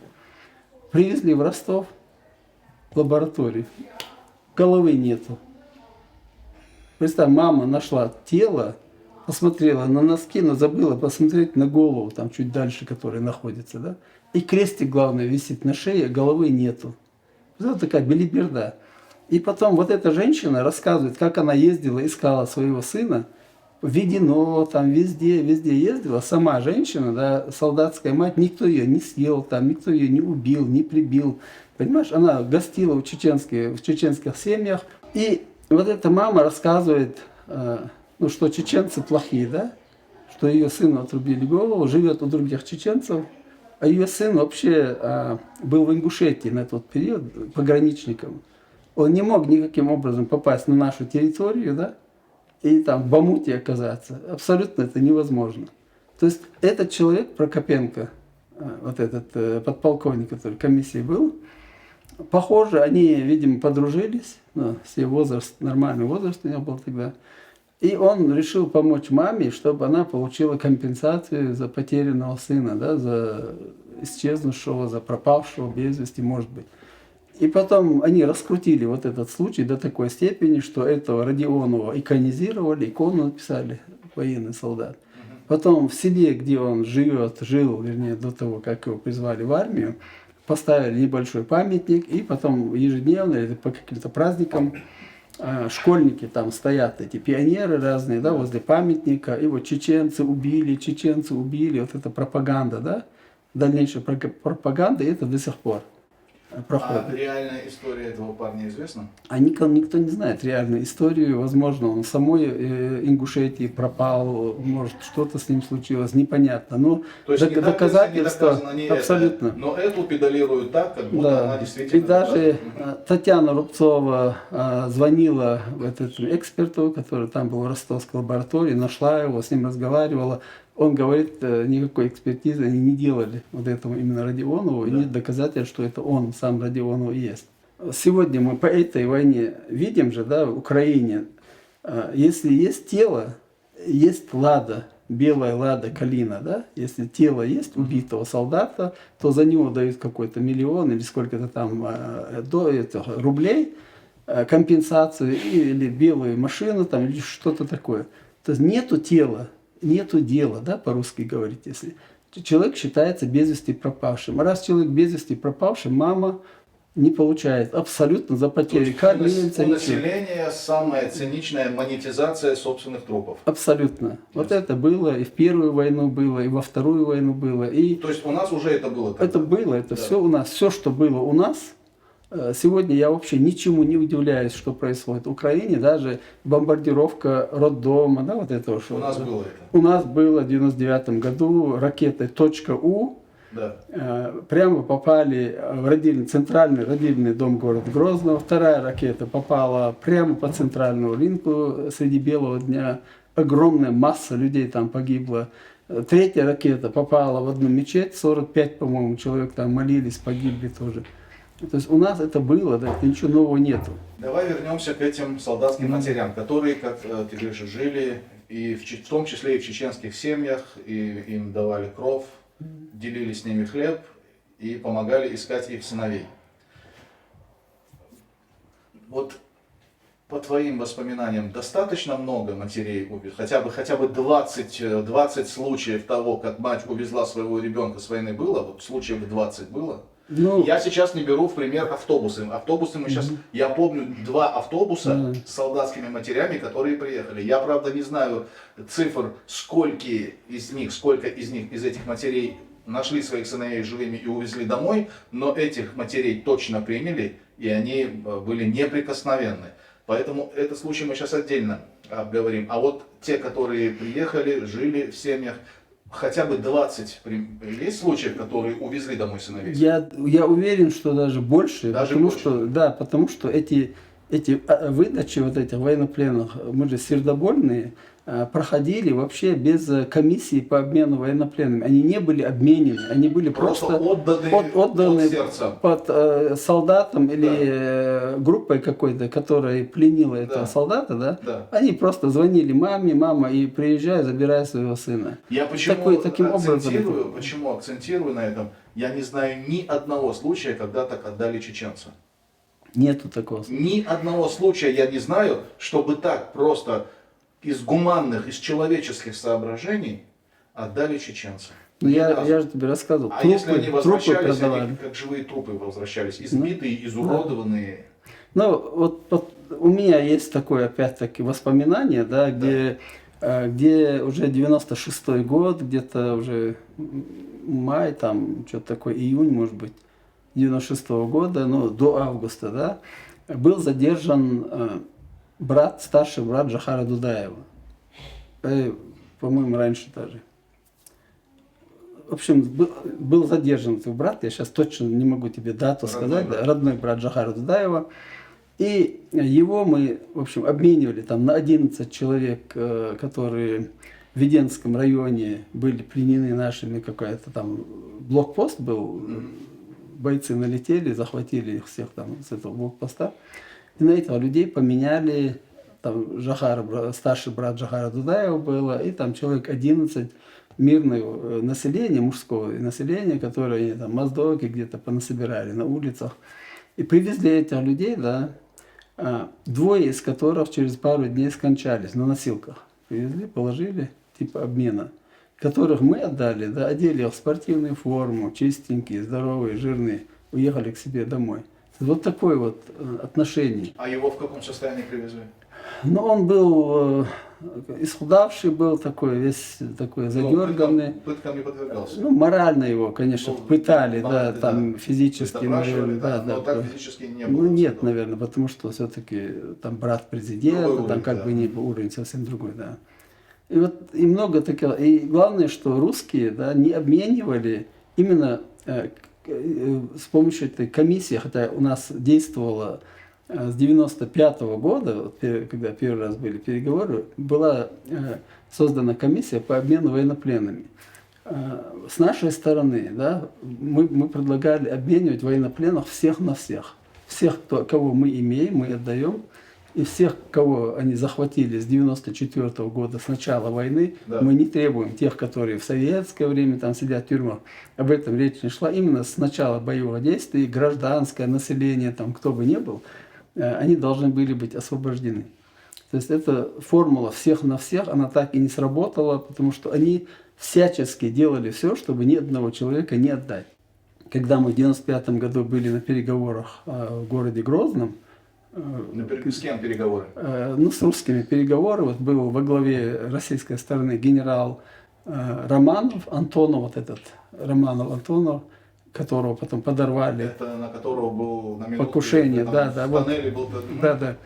A: Привезли в Ростов, в лабораторию. Головы нету. Представь, мама нашла тело, посмотрела на носки, но забыла посмотреть на голову, там чуть дальше, которая находится, да? И крестик, главное, висит на шее, головы нету. Вот такая белиберда. И потом вот эта женщина рассказывает, как она ездила, искала своего сына, в Ведено, там везде ездила. Сама женщина, да, солдатская мать, никто ее не съел, там, никто ее не убил, не прибил. Понимаешь, она гостила в чеченских семьях. И вот эта мама рассказывает, ну, что чеченцы плохие, да, что ее сыну отрубили голову, живет у других чеченцев. А ее сын вообще был в Ингушетии на тот период пограничником. Он не мог никаким образом попасть на нашу территорию, да, и там в Бамуте оказаться. Абсолютно это невозможно. То есть этот человек, Прокопенко, вот этот подполковник, который в комиссии был, похоже, они, видимо, подружились, ну, все возраст, нормальный возраст у него был тогда. И он решил помочь маме, чтобы она получила компенсацию за потерянного сына, да, за исчезнувшего, за пропавшего без вести, может быть. И потом они раскрутили вот этот случай до такой степени, что этого Родионова иконизировали, икону написали, военный солдат. Потом в селе, где он жил, вернее, до того, как его призвали в армию, поставили небольшой памятник, и потом ежедневно, или по каким-то праздникам, школьники там стоят, эти пионеры разные, да, возле памятника, и вот чеченцы убили, вот эта пропаганда, да, дальнейшая пропаганда, и это до сих пор проходит.
B: А реальная история этого парня известна?
A: А никто не знает реальную историю. Возможно, он в самой Ингушетии пропал, может, что-то с ним случилось, непонятно. Но
B: То есть
A: доказательства
B: не доказано, не
A: абсолютно.
B: это, но эту педалируют так, как будто
A: Да.
B: она действительно...
A: И даже
B: да.
A: Татьяна Рубцова звонила этому эксперту, который там был в ростовской лаборатории, нашла его, с ним разговаривала. Он говорит, никакой экспертизы они не делали вот этому именно Родионову, и
B: Да.
A: нет доказательств, что это он, сам Родионов и есть. Сегодня мы по этой войне видим же, да, в Украине, если есть тело, есть лада, белая лада Калина, да, если тело есть убитого солдата, то за него дают какой-то миллион или сколько-то там рублей, компенсацию или белую машину там, или что-то такое. То есть нету тела, нету дела, да, по-русски говорить, если человек считается без вести пропавшим. А раз человек без вести пропавший, мама не получает абсолютно за
B: То
A: потери
B: есть
A: кормильца.
B: у населения самая циничная монетизация собственных трупов.
A: Абсолютно. Вот это было и в Первую войну было, и во Вторую войну было. И
B: То есть у нас уже это было?
A: это было, это
B: Да.
A: все у нас. Все, что было у нас, сегодня я вообще ничему не удивляюсь, что происходит в Украине. Даже бомбардировка роддома, да, вот это.
B: У нас было это.
A: У нас было в 99 году ракетой .У.
B: Да.
A: Прямо попали в центральный родильный дом города Грозного. Вторая ракета попала прямо по центральному рынку среди белого дня. Огромная масса людей там погибла. Третья ракета попала в одну мечеть. 45, по-моему, человек там молились, погибли тоже. То есть у нас это было, да, ничего нового нету.
B: Давай вернемся к этим солдатским матерям, которые, как ты говоришь, жили и в том числе и в чеченских семьях, и им давали кров, делили с ними хлеб и помогали искать их сыновей. Вот по твоим воспоминаниям, достаточно много матерей увезли? Хотя бы 20 случаев того, как мать увезла своего ребенка с войны было? Вот случаев 20 было?
A: Ну,
B: Я сейчас не беру в пример автобусы. Автобусы мы сейчас... Я помню 2 автобуса с солдатскими матерями, которые приехали. Я, правда, не знаю цифр, сколько из них, из этих матерей нашли своих сыновей живыми и увезли домой, но этих матерей точно приняли, и они были неприкосновенны. Поэтому этот случай мы сейчас отдельно обговорим. А вот те, которые приехали, жили в семьях, хотя бы 20 есть случаев, которые увезли домой сыновей?
A: я уверен, что даже больше,
B: Даже
A: потому
B: больше?
A: что, да, потому что эти выдачи вот этих военнопленных, мы же сердобольные, проходили вообще без комиссии по обмену военнопленными. Они не были обменены, они были просто
B: отданы от сердца.
A: под солдатом или группой какой-то, которая пленила этого солдата, да?
B: Да.
A: Они просто звонили маме, мама, и приезжай, забирай своего сына.
B: Я почему
A: образом.
B: почему акцентирую на этом? Я не знаю ни одного случая, когда так отдали чеченца.
A: Нету такого.
B: Ни одного случая я не знаю, чтобы так просто из гуманных, из человеческих соображений отдали чеченца.
A: Ну,
B: Ни
A: я
B: разу.
A: же тебе рассказывал.
B: А если они возвращались,
A: продавали.
B: они как живые трупы возвращались, избитые, изуродованные.
A: Ну, вот у меня есть такое, опять-таки, воспоминание, да, где уже 96-й год, где-то уже май, там, что-то такое, июнь, может быть, 96-го года, ну, до августа, да, был задержан старший брат Джохара Дудаева. По-моему, раньше даже. В общем, был задержан твой брат, я сейчас точно не могу тебе дату сказать, да, родной брат Джохара Дудаева. И его мы, в общем, обменивали там на 11 человек, которые в Веденском районе были пленены нашими, какой-то там блокпост был, бойцы налетели, захватили их всех там с этого блокпоста. И на этих людей поменяли, там старший брат Джохара Дудаева было, и там человек 11 мирного населения, мужского населения, которые там моздоки где-то понасобирали на улицах. И привезли этих людей, да, 2 из которых через пару дней скончались на носилках. Привезли, положили, типа обмена, которых мы отдали, да, одели их в спортивную форму, чистенькие, здоровые, жирные, уехали к себе домой. Вот такое вот отношение.
B: А его в каком состоянии привезли?
A: Но он был исхудавший, был такой, весь такой задерганный.
B: Пыткам не подвергался.
A: Ну, морально его, конечно,
B: Ну,
A: пытали, да,
B: понятно,
A: там
B: да.
A: физически,
B: Допрашивали,
A: наверное,
B: да, но так физически не было.
A: Ну, нет, наверное, потому что все-таки там брат президента,
B: Другой
A: там
B: уровень,
A: как
B: да.
A: бы не был уровень совсем другой, да. И вот и много таких, и главное, что русские, да, не обменивали именно с помощью этой комиссии, хотя у нас действовала с 95-го года, вот, когда первый раз были переговоры, была создана комиссия по обмену военнопленными. С нашей стороны, да, мы предлагали обменивать военнопленных всех на всех. Всех, кого мы имеем, мы отдаем. И всех, кого они захватили с 94 года, с начала войны,
B: Да.
A: мы не требуем тех, которые в советское время там сидят в тюрьмах. Об этом речь не шла. Именно с начала боевого действия, гражданское население, там, кто бы ни был, они должны были быть освобождены. То есть эта формула всех на всех, она так и не сработала, потому что они всячески делали все, чтобы ни одного человека не отдать. Когда мы в 95 году были на переговорах в городе Грозном,
B: С кем переговоры?
A: ну, с русскими переговоры, вот был во главе российской стороны генерал Романов, Антонов, вот этот Романов Антонов, которого потом подорвали.
B: Это на которого был на минутку,
A: Покушение,
B: там,
A: да,
B: в
A: да, вот,
B: тоннеле был.
A: да, да.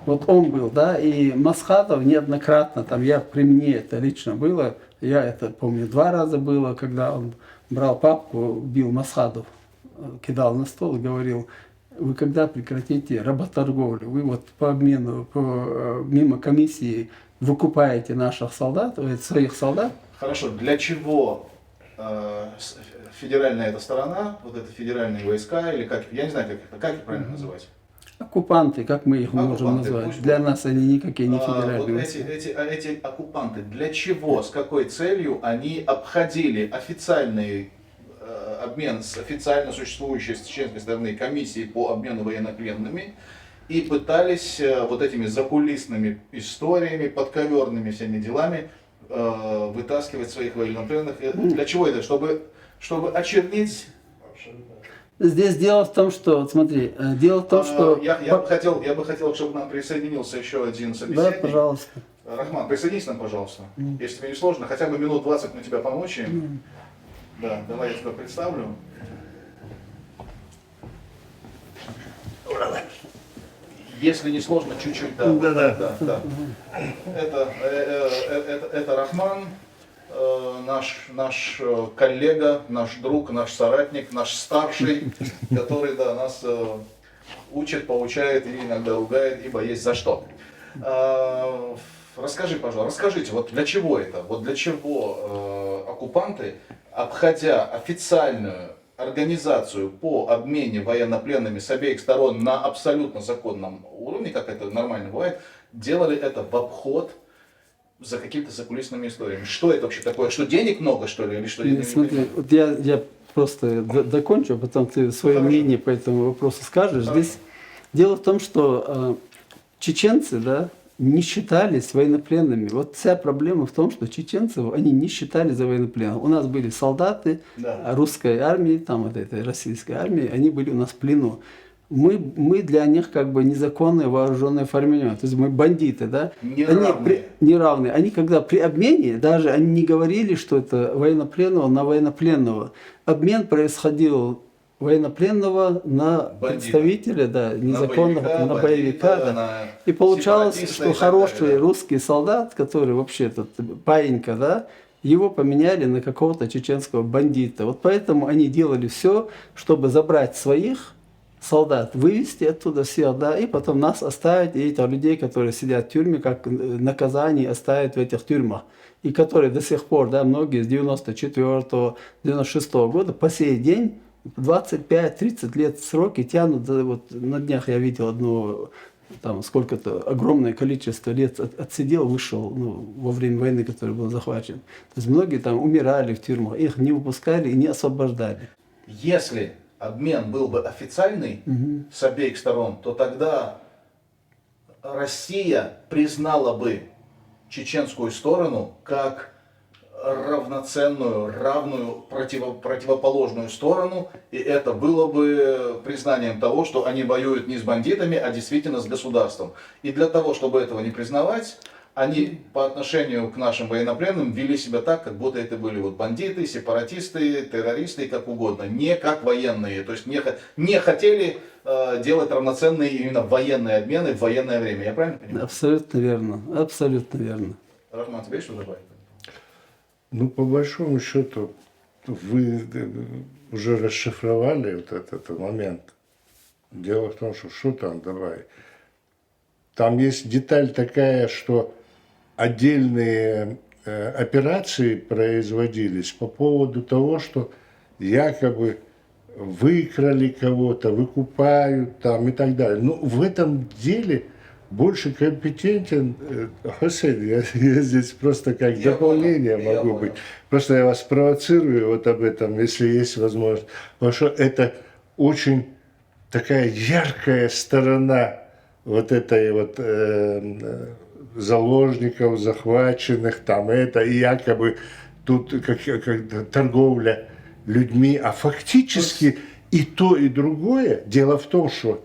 A: Вот он был, да, и Масхадов неоднократно, там я при мне это лично было, я это помню 2 раза было, когда он брал папку, бил Масхадов, кидал на стол и говорил: вы когда прекратите работорговлю, вы вот по обмену, мимо комиссии выкупаете наших солдат, своих солдат.
B: Хорошо, для чего федеральная эта сторона, вот это федеральные войска, или как, я не знаю, как их правильно называть?
A: Оккупанты, как мы их можем
B: Оккупанты,
A: назвать.
B: пусть
A: Для
B: будут.
A: нас они никакие не
B: Вот
A: федеральные.
B: эти оккупанты, для чего, с какой целью они обходили официальный обмен с официально существующей с чеченской стороны комиссией по обмену военнопленными и пытались вот этими закулисными историями, подковерными всеми делами вытаскивать своих военнопленных. Для чего это? Чтобы очернить.
A: Здесь дело в том, что, вот смотри, дело в том, что...
B: Я бы хотел, чтобы к нам присоединился еще один
A: Да,
B: собеседник.
A: пожалуйста.
B: Рахман, присоединись к нам, пожалуйста. Если тебе не сложно, хотя бы минут 20 на тебя помочь. Да, давай я тебя представлю. Если не сложно, чуть-чуть, да. Да. Это Рахман, наш коллега, наш друг, наш соратник, наш старший, который, да, нас учит, поучает и иногда ругает, ибо есть за что. Расскажи, пожалуйста, расскажите, вот для чего это? Вот для чего оккупанты, обходя официальную организацию по обмене военнопленными с обеих сторон на абсолютно законном уровне, как это нормально бывает, делали это в обход за какими-то закулисными историями? Что это вообще такое? Что денег много, что ли? Или что?
A: Нет, смотри, вот я просто докончу, а потом ты свое
B: Хорошо.
A: мнение по этому вопросу скажешь.
B: Хорошо.
A: Здесь дело в том, что чеченцы, да, не считались военнопленными. Вот вся проблема в том, что чеченцев они не считали за военнопленных. У нас были солдаты
B: Да.
A: русской армии, там вот этой российской армии, они были у нас в плену. Мы для них как бы незаконные вооруженные формирования. То есть мы бандиты, да? Неравные. Они когда при обмене, даже они не говорили, что это военнопленного на военнопленного. Обмен происходил военнопленного на
B: Бандита.
A: представителя, да, незаконного, на боевика. Да.
B: на
A: И получалось,
B: сепаратиста
A: что
B: и так
A: хороший
B: далее, да.
A: русский солдат, который вообще этот паинька, да, его поменяли на какого-то чеченского бандита. Вот поэтому они делали все, чтобы забрать своих солдат, вывести оттуда всех, да, и потом нас оставить, и этих людей, которые сидят в тюрьме, как наказание оставить в этих тюрьмах. И которые до сих пор, да, многие с 94-го, 96-го года по сей день 25-30 лет сроки тянут. Вот на днях я видел одного, там сколько-то, огромное количество лет отсидел, вышел, ну, во время войны, который был захвачен. То есть многие там умирали в тюрьмах, их не выпускали и не освобождали.
B: Если обмен был бы официальный с обеих сторон, то тогда Россия признала бы чеченскую сторону как равноценную, равную, противоположную сторону, и это было бы признанием того, что они воюют не с бандитами, а действительно с государством. И для того, чтобы этого не признавать, они по отношению к нашим военнопленным вели себя так, как будто это были вот бандиты, сепаратисты, террористы, как угодно, не как военные. То есть не хотели делать равноценные именно военные обмены в военное время. Я правильно понимаю?
A: Абсолютно верно, абсолютно верно.
B: Рахман, тебе есть что добавить?
C: Ну, по большому счету, вы уже расшифровали вот этот момент. Дело в том, что там добавить? Там есть деталь такая, что отдельные операции производились по поводу того, что якобы выкрали кого-то, выкупают там и так далее. Но в этом деле больше компетентен Хусейн. Я здесь просто как дополнение могу быть. Просто я вас провоцирую вот об этом, если есть возможность. Потому что это очень такая яркая сторона вот этой вот заложников, захваченных, там это, и якобы тут как торговля людьми, а фактически и то, и другое. Дело в том, что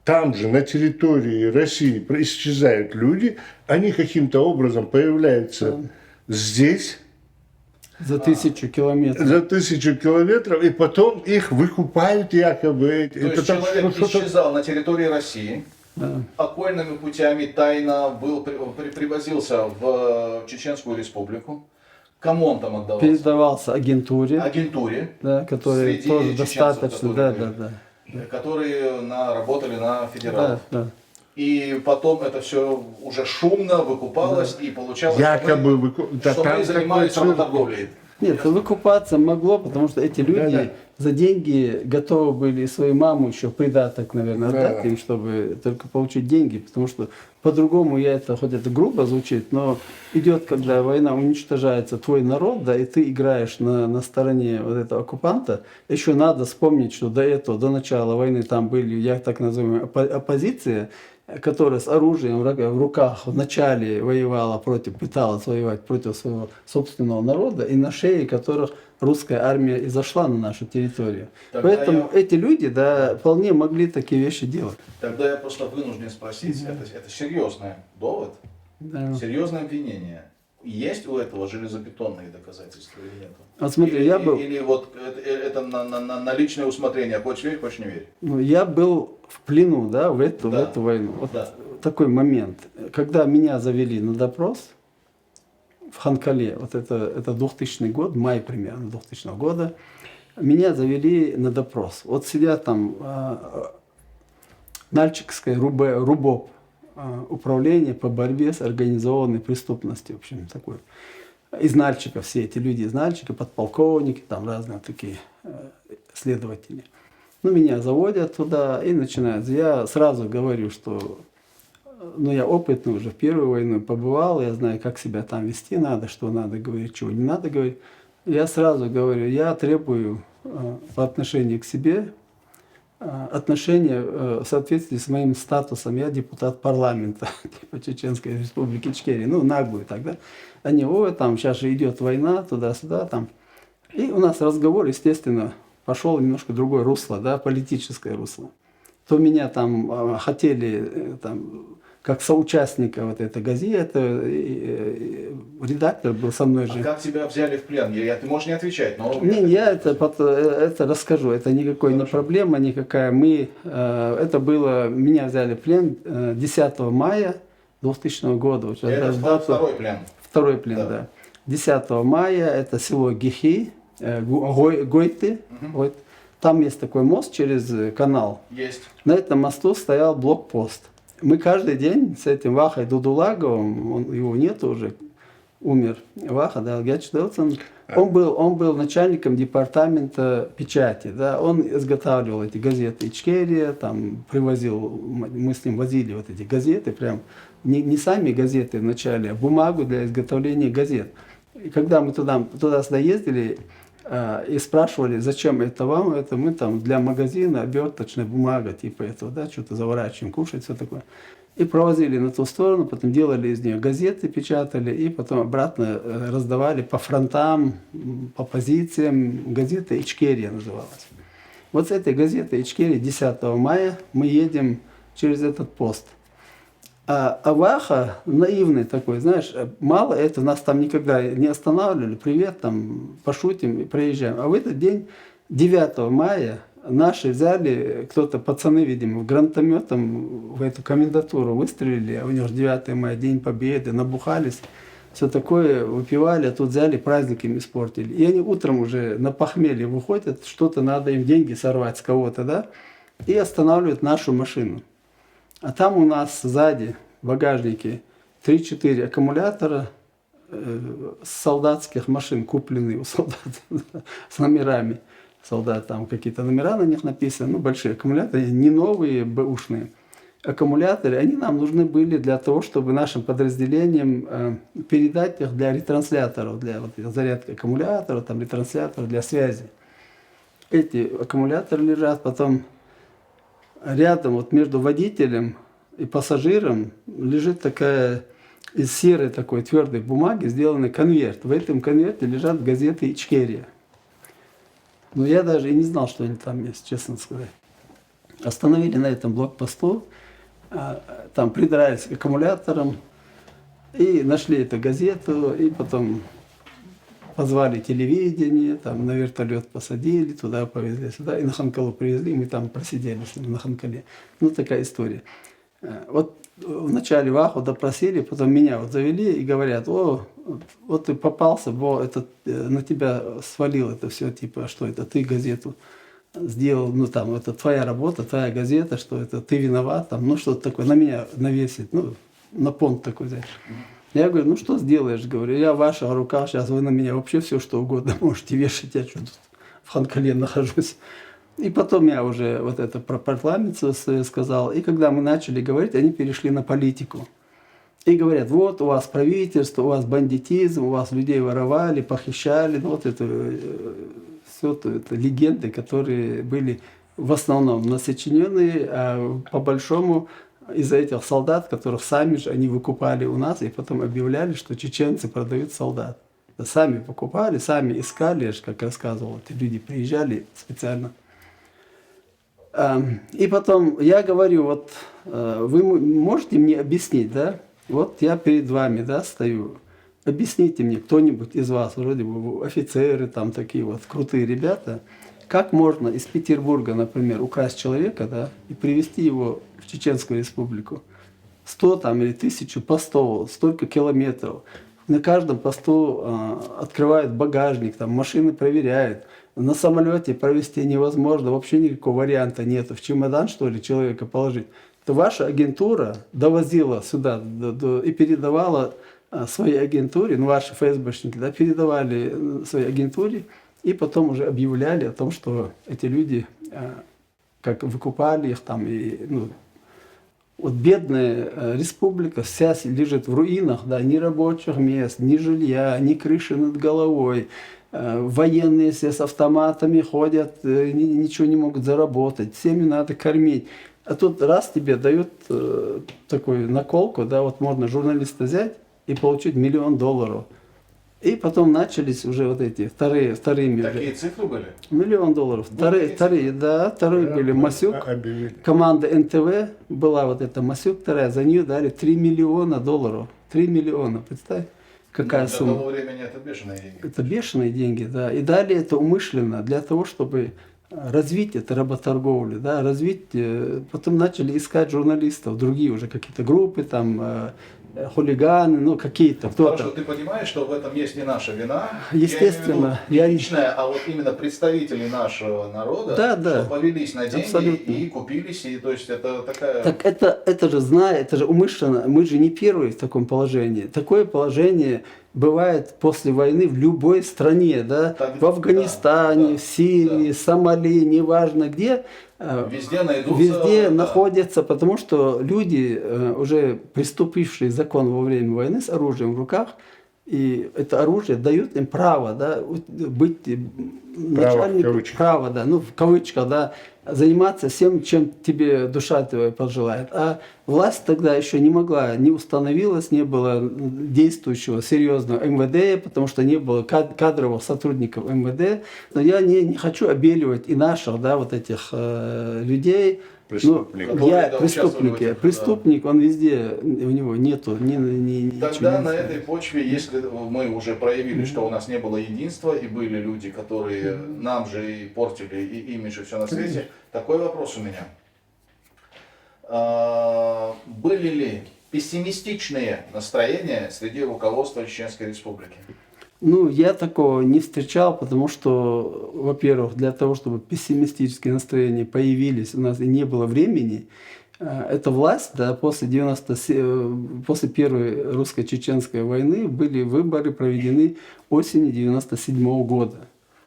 C: там же на территории России исчезают люди, они каким-то образом появляются здесь,
A: За 1000 километров.
C: за 1000 километров, и потом их выкупают якобы.
B: То есть человек исчезал на территории России, окольными путями тайно привозился в Чеченскую республику. Кому он там отдавался?
A: Передавался агентуре,
B: Агентуре,
A: да, которая
B: среди
A: тоже
B: чеченцев,
A: достаточно,
B: которые
A: да.
B: которые работали на федералов.
A: Да.
B: И потом это все уже шумно выкупалось и получалось,
C: Якобы
B: что мы занимались работорговлей.
A: Нет, выкупаться могло, потому что эти люди
C: Да.
A: за деньги готовы были свою маму еще в придаток, наверное,
C: Да.
A: отдать им, чтобы только получить деньги. Потому что по-другому хоть это грубо звучит, но идет, когда война уничтожается твой народ, да, и ты играешь на стороне вот этого оккупанта, еще надо вспомнить, что до этого, до начала войны там были, я так называемая оппозиция, которая с оружием в руках вначале пыталась воевать против своего собственного народа, и на шее которых русская армия и зашла на нашу территорию.
B: Тогда
A: Поэтому эти люди, да, вполне могли такие вещи делать.
B: Тогда я просто вынужден спросить, это серьезный довод,
A: Да.
B: серьезное обвинение. Есть у этого железобетонные доказательства или нет?
A: Вот смотри,
B: или,
A: я был-
B: или вот это на личное усмотрение, хочешь верь, хочешь не верь.
A: Ну, я был в плену, да, в эту войну. Вот
B: Да.
A: такой момент. Когда меня завели на допрос в Ханкале, вот это 2000 год, май примерно 2000 года, меня завели на допрос. Вот сидят там Нальчикское РУБОП, управление по борьбе с организованной преступностью, в общем, такой. Из Нальчика, все эти люди из Нальчика, подполковники, там разные такие следователи. Ну, меня заводят туда и начинают. Я сразу говорю, что я опытный уже в Первую войну побывал, я знаю, как себя там вести надо, что надо говорить, чего не надо говорить. Я сразу говорю, я требую по отношению к себе отношения в соответствии с моим статусом. Я депутат парламента типа Чеченской Республики Ичкерия. Ну, наглую тогда. Они, там сейчас же идет война, туда-сюда там. И у нас разговор, естественно, пошел немножко другое русло, да, политическое русло. То меня там хотели как соучастника вот этой газеты, редактор был со мной же.
B: А как тебя взяли в плен? Ты можешь не отвечать, но...
A: Я это расскажу, это никакой не проблема никакая. Это было, меня взяли в плен 10 мая 2000 года. Вот
B: Это второй плен.
A: Второй плен, да. 10 мая, это село Гихи, Гойты. Вот. Там есть такой мост через канал.
B: Есть.
A: На этом мосту стоял блокпост. Мы каждый день с этим Вахой Дудулаговым, его нет уже, умер, Ваха, да, он был начальником департамента печати, да, он изготавливал эти газеты Ичкерия, там привозил, мы с ним возили вот эти газеты, прям не сами газеты вначале, а бумагу для изготовления газет. И когда мы туда-сюда ездили, и спрашивали, зачем это вам, мы там для магазина оберточная бумага, типа этого, да, что-то заворачиваем, кушать, все такое. И провозили на ту сторону, потом делали из нее газеты, печатали, и потом обратно раздавали по фронтам, по позициям. Газета «Ичкерия» называлась. Вот с этой газетой «Ичкерия» 10 мая мы едем через этот пост. А Ваха наивный такой, знаешь, мало это, нас там никогда не останавливали, привет, там, пошутим и проезжаем. А в этот день, 9 мая, наши взяли, кто-то, пацаны, видимо, гранатометом в эту комендатуру выстрелили, а у них же 9 мая, День Победы, набухались, все такое, выпивали, а тут взяли, праздник им испортили. И они утром уже на похмелье выходят, что-то надо им деньги сорвать с кого-то, да, и останавливают нашу машину. А там у нас сзади в багажнике 3-4 аккумулятора с солдатских машин, купленные у солдат с номерами. Солдат, там какие-то номера на них написаны, ну, большие аккумуляторы, не новые, бэушные. Аккумуляторы, они нам нужны были для того, чтобы нашим подразделениям передать их для ретрансляторов, для вот, зарядки аккумуляторов, там, ретрансляторов для связи. Эти аккумуляторы лежат, потом рядом вот между водителем и пассажиром лежит такая из серой такой твердой бумаги сделанный конверт. В этом конверте лежат газеты «Ичкерия». Но я даже и не знал, что они там есть, честно сказать. Остановили на этом блокпосту, там придрались к аккумуляторам и нашли эту газету, и потом позвали телевидение, там на вертолет посадили, туда повезли, сюда, и на Ханкалу привезли, мы там просидели с ним на Ханкале. Ну, такая история. Вот вначале Ваху допросили, потом меня вот завели и говорят: о, вот ты попался, это, на тебя свалил это все, типа, что это ты газету сделал, ну там, это твоя работа, твоя газета, что это ты виноват, там, ну что-то такое, на меня навесить, ну, на понт такой взять. Я говорю: ну что сделаешь, говорю, я в ваших руках, сейчас вы на меня вообще все что угодно можете вешать, я что тут в Ханкале нахожусь. И потом я уже вот это про парламент сказал, и когда мы начали говорить, они перешли на политику. И говорят: вот у вас правительство, у вас бандитизм, у вас людей воровали, похищали, ну вот это все это легенды, которые были в основном насочиненные, а по большому из-за этих солдат, которых сами же они выкупали у нас и потом объявляли, что чеченцы продают солдат. Сами покупали, сами искали, как рассказывал, эти люди приезжали специально. И потом я говорю: вот вы можете мне объяснить, да? Вот я перед вами, да, стою. Объясните мне, кто-нибудь из вас, вроде бы офицеры, там такие вот крутые ребята, как можно из Петербурга, например, украсть человека, да, и привезти его в Чеченскую Республику? 100 там или 1000 постов, столько километров. На каждом посту открывают багажник, там машины проверяют. На самолете провести невозможно, вообще никакого варианта нет. В чемодан, что ли, человека положить. Это ваша агентура довозила сюда и передавала своей агентуре, ну ваши ФСБшники, да, передавали своей агентуре, и потом уже объявляли о том, что эти люди как выкупали их там. И, ну, вот бедная республика вся лежит в руинах, да, ни рабочих мест, ни жилья, ни крыши над головой. Военные все с автоматами ходят, ничего не могут заработать, семью надо кормить. А тут раз тебе дают такую наколку, да, вот можно журналиста взять и получить $1 миллион. И потом начались уже вот эти вторые
B: Такие цифры были?
A: $1 миллион. Вторые были Масюк. Команда НТВ была вот эта Масюк вторая, за нее дали $3 миллиона. 3 миллиона, представь. Какая сумма?
B: До того времени это бешеные деньги.
A: Это бешеные деньги, да. И дали это умышленно для того, чтобы развить это работорговлю, да, развить. Потом начали искать журналистов, другие уже какие-то группы, там, хулиганы, ну, какие-то, кто-то.
B: Потому что ты понимаешь, что в этом есть не наша вина.
A: Естественно.
B: Я не личная, а вот именно представители нашего народа, что повелись на деньги абсолютно. И купились, и то есть это такая...
A: Так это же это же умышленно, мы же не первые в таком положении. Такое положение бывает после войны в любой стране, да, так, в Афганистане, в Сирии, Сомали, неважно где.
B: Везде найдутся.
A: Везде находятся, потому что люди, уже приступившие закон во время войны с оружием в руках, и это оружие дает им право, да, быть начальник
C: кавычках.
A: права, да, ну в кавычках, да, заниматься всем, чем тебе душа твоя пожелает. А власть тогда еще не могла, не установилась, не было действующего серьезного МВД, потому что не было кадровых сотрудников МВД. Но я не хочу обеливать и наших, да, вот этих людей.
C: Преступников.
A: Ну, я
B: Которые, да,
A: преступник,
B: участвовали в этих,
A: преступник, он везде, у него нету
B: Тогда
A: ничего.
B: на этой почве, если мы уже проявили, что у нас не было единства, и были люди, которые нам же и портили и имидж, и все на свете, такой вопрос у меня. Были ли пессимистичные настроения среди руководства Чеченской Республики?
A: Ну, я такого не встречал, потому что, во-первых, для того, чтобы пессимистические настроения появились, у нас и не было времени. Эта власть, да, после Первой русско-чеченской войны были выборы проведены осенью 1997 года.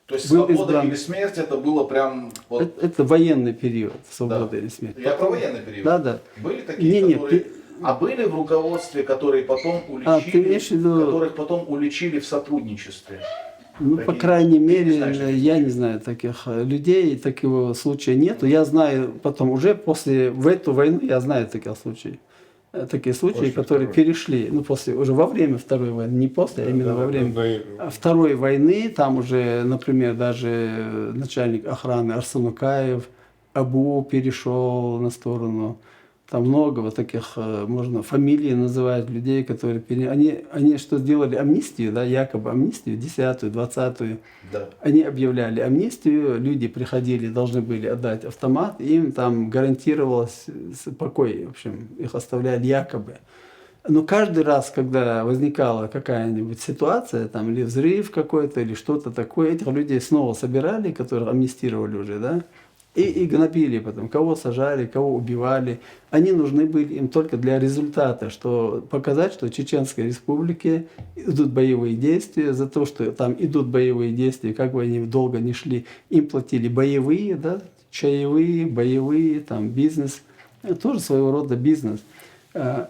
B: То есть
A: Был
B: свобода
A: избран-
B: или смерть, это было прям... Вот,
A: Это военный период, свобода
B: да.
A: или смерть.
B: Я про военный период.
A: Да, да.
B: Были такие,
A: Не,
B: которые... А были в руководстве, которые потом
A: ты имеешь в виду-
B: которых потом уличили в сотрудничестве?
A: Ну,
B: Такие-
A: по крайней
B: ты не
A: мере,
B: знаешь таких
A: я не знаю таких людей, такого случая нету. Я знаю потом уже в эту войну я знаю таких случаев. Такие случаи,
C: После
A: которые
C: второй.
A: перешли, ну, уже во время Второй войны, не после, а именно
C: Да,
A: во
C: да,
A: время
C: да,
A: Второй войны, там уже, например, даже начальник охраны Арсенукаев, Абу перешел на сторону. Там много вот таких, можно фамилии называть, людей, которые... Они что сделали? Амнистию, да, якобы амнистию, 10-ю, 20-ю.
B: Да.
A: Они объявляли амнистию, люди приходили, должны были отдать автомат, им там гарантировалось покой, в общем, их оставляли якобы. Но каждый раз, когда возникала какая-нибудь ситуация, там, или взрыв какой-то, или что-то такое, этих людей снова собирали, которых амнистировали уже, да, и гнобили потом, кого сажали, кого убивали. Они нужны были им только для результата, что показать, что в Чеченской Республике идут боевые действия, за то, что там идут боевые действия, как бы они долго не шли, им платили боевые, да, чаевые, боевые, там, бизнес. Это тоже своего рода бизнес.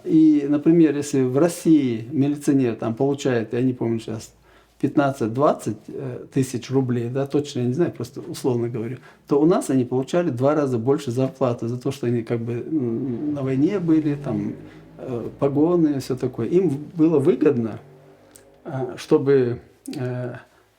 A: И, например, если в России милиционер там получает, я не помню сейчас, 15-20 тысяч рублей, да, точно я не знаю, просто условно говорю, то у нас они получали 2 раза больше зарплаты за то, что они как бы на войне были, там, погоны, все такое. Им было выгодно, чтобы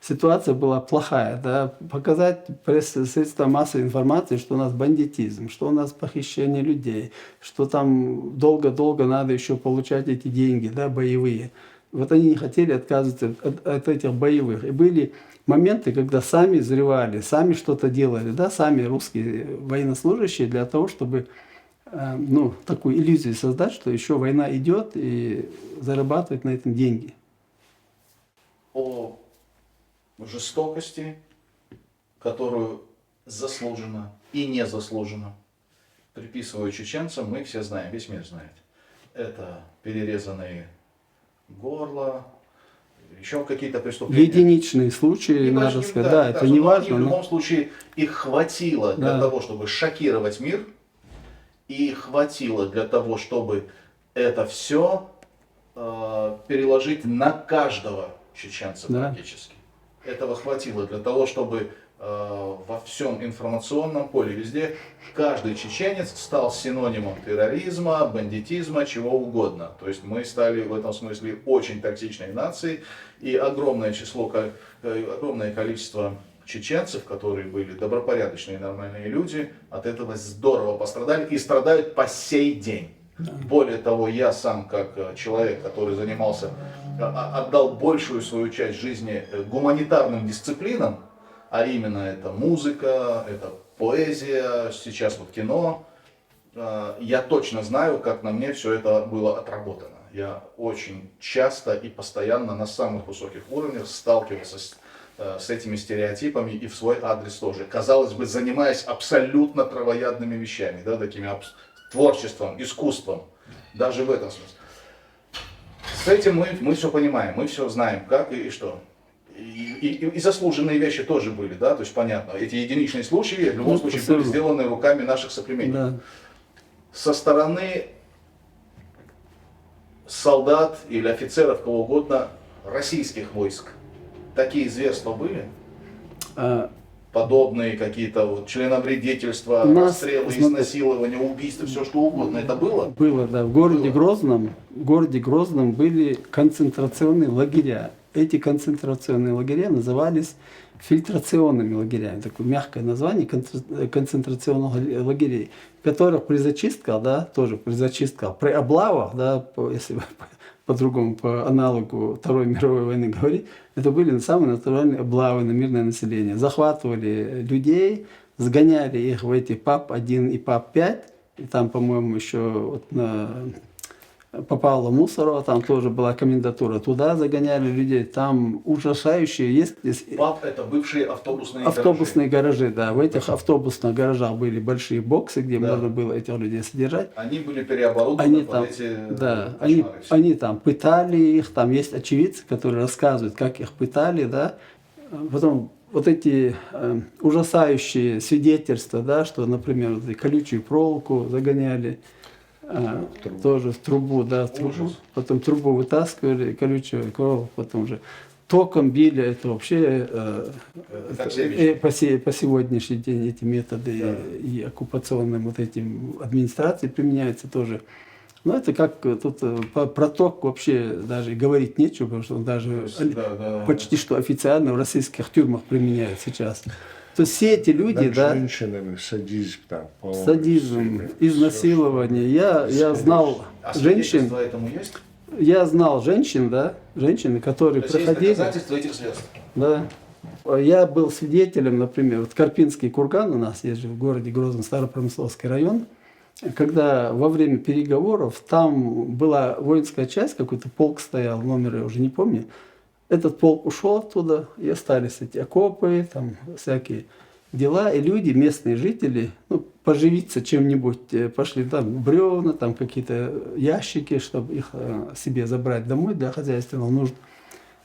A: ситуация была плохая, да, показать средствам массовой информации, что у нас бандитизм, что у нас похищение людей, что там долго-долго надо еще получать эти деньги, да, боевые. Вот они не хотели отказываться от этих боевых. И были моменты, когда сами взрывали, сами что-то делали, да, сами русские военнослужащие для того, чтобы ну, такую иллюзию создать, что еще война идет и зарабатывать на этом деньги.
B: О жестокости, которую заслуженно и незаслуженно приписывают чеченцам, мы все знаем, весь мир знает. Это перерезанные горла, еще какие-то преступления.
A: Единичные случаи,
B: Не
A: надо
B: важно,
A: сказать, да, это не
B: но
A: важно.
B: они в
A: но-
B: любом случае их хватило для
A: Да.
B: того, чтобы шокировать мир, и хватило для того, чтобы это все переложить на каждого чеченца
A: Да.
B: практически. Этого хватило для того, чтобы во всем информационном поле, везде, каждый чеченец стал синонимом терроризма, бандитизма, чего угодно. То есть мы стали в этом смысле очень токсичной нацией, и огромное количество чеченцев, которые были добропорядочные и нормальные люди, от этого здорово пострадали и страдают по сей день. Более того, я сам, как человек, который отдал большую свою часть жизни гуманитарным дисциплинам, а именно это музыка, это поэзия, сейчас вот кино, я точно знаю, как на мне все это было отработано. Я очень часто и постоянно на самых высоких уровнях сталкивался с этими стереотипами и в свой адрес тоже. Казалось бы, занимаясь абсолютно травоядными вещами, да, такими творчеством, искусством, даже в этом смысле. С этим мы все понимаем, мы все знаем, как и что. И заслуженные вещи тоже были, да, то есть понятно, эти единичные случаи в любом случае были сделаны руками наших соплеменников.
A: Да.
B: Со стороны солдат или офицеров, кого угодно, российских войск, такие зверства были? подобные какие-то вот членовредительства,
A: У нас,
B: расстрелы,
A: смотри,
B: изнасилования, убийства, все что угодно. Это было?
A: было, да. В городе
B: Было.
A: Грозном были концентрационные лагеря. Эти концентрационные лагеря назывались фильтрационными лагерями. Такое мягкое название концентрационных лагерей, в которых при зачистках, да, тоже при зачистках, при облавах, да, если по-другому, по аналогу Второй мировой войны говорить, это были самые натуральные облавы на мирное население. Захватывали людей, сгоняли их в эти ПАП-1 и ПАП-5, и там, по-моему, еще вот по Павла Мусорова, там тоже была комендатура, туда загоняли людей, там ужасающие есть.
B: ПАП — это бывшие автобусные
A: Автобусные гаражи, да. В этих автобусных гаражах были большие боксы, где
B: Да.
A: можно было этих людей содержать.
B: Они были переоборудованы
A: Они
B: под
A: там,
B: эти
A: да,
B: кошмары все.
A: они там пытали их, там есть очевидцы, которые рассказывают, как их пытали, да. Потом вот эти ужасающие свидетельства, да, что, например, вот эти колючую проволоку загоняли, тоже в трубу, да, в трубу.
B: Ужас.
A: Потом трубу вытаскивали, колючую проволоку, потом уже током били, это вообще
B: как все
A: по сегодняшний день эти методы
B: Да.
A: и оккупационным вот этим администрации применяются тоже. Но это как тут про ток вообще даже и говорить нечего, потому что он даже
B: Да.
A: почти что официально в российских тюрьмах применяют сейчас. То есть все эти люди,
C: Над
A: да,
C: женщинами садизм там. полный,
A: садизм,
C: всеми,
A: изнасилование. Я знал
B: А
A: женщин,
B: свидетельства этому есть?
A: я знал женщин, да, женщины, которые
B: То есть есть
A: проходили.
B: доказательства этих следствий?
A: Да. Я был свидетелем, например, вот Карпинский курган у нас есть же в городе Грозном, Старопромысловский район, когда во время переговоров там была воинская часть, какой-то полк стоял, номер я уже не помню. Этот полк ушел оттуда, и остались эти окопы, там всякие дела, и люди, местные жители, ну, поживиться чем-нибудь, пошли там бревна, там какие-то ящики, чтобы их себе забрать домой для хозяйственных нужд.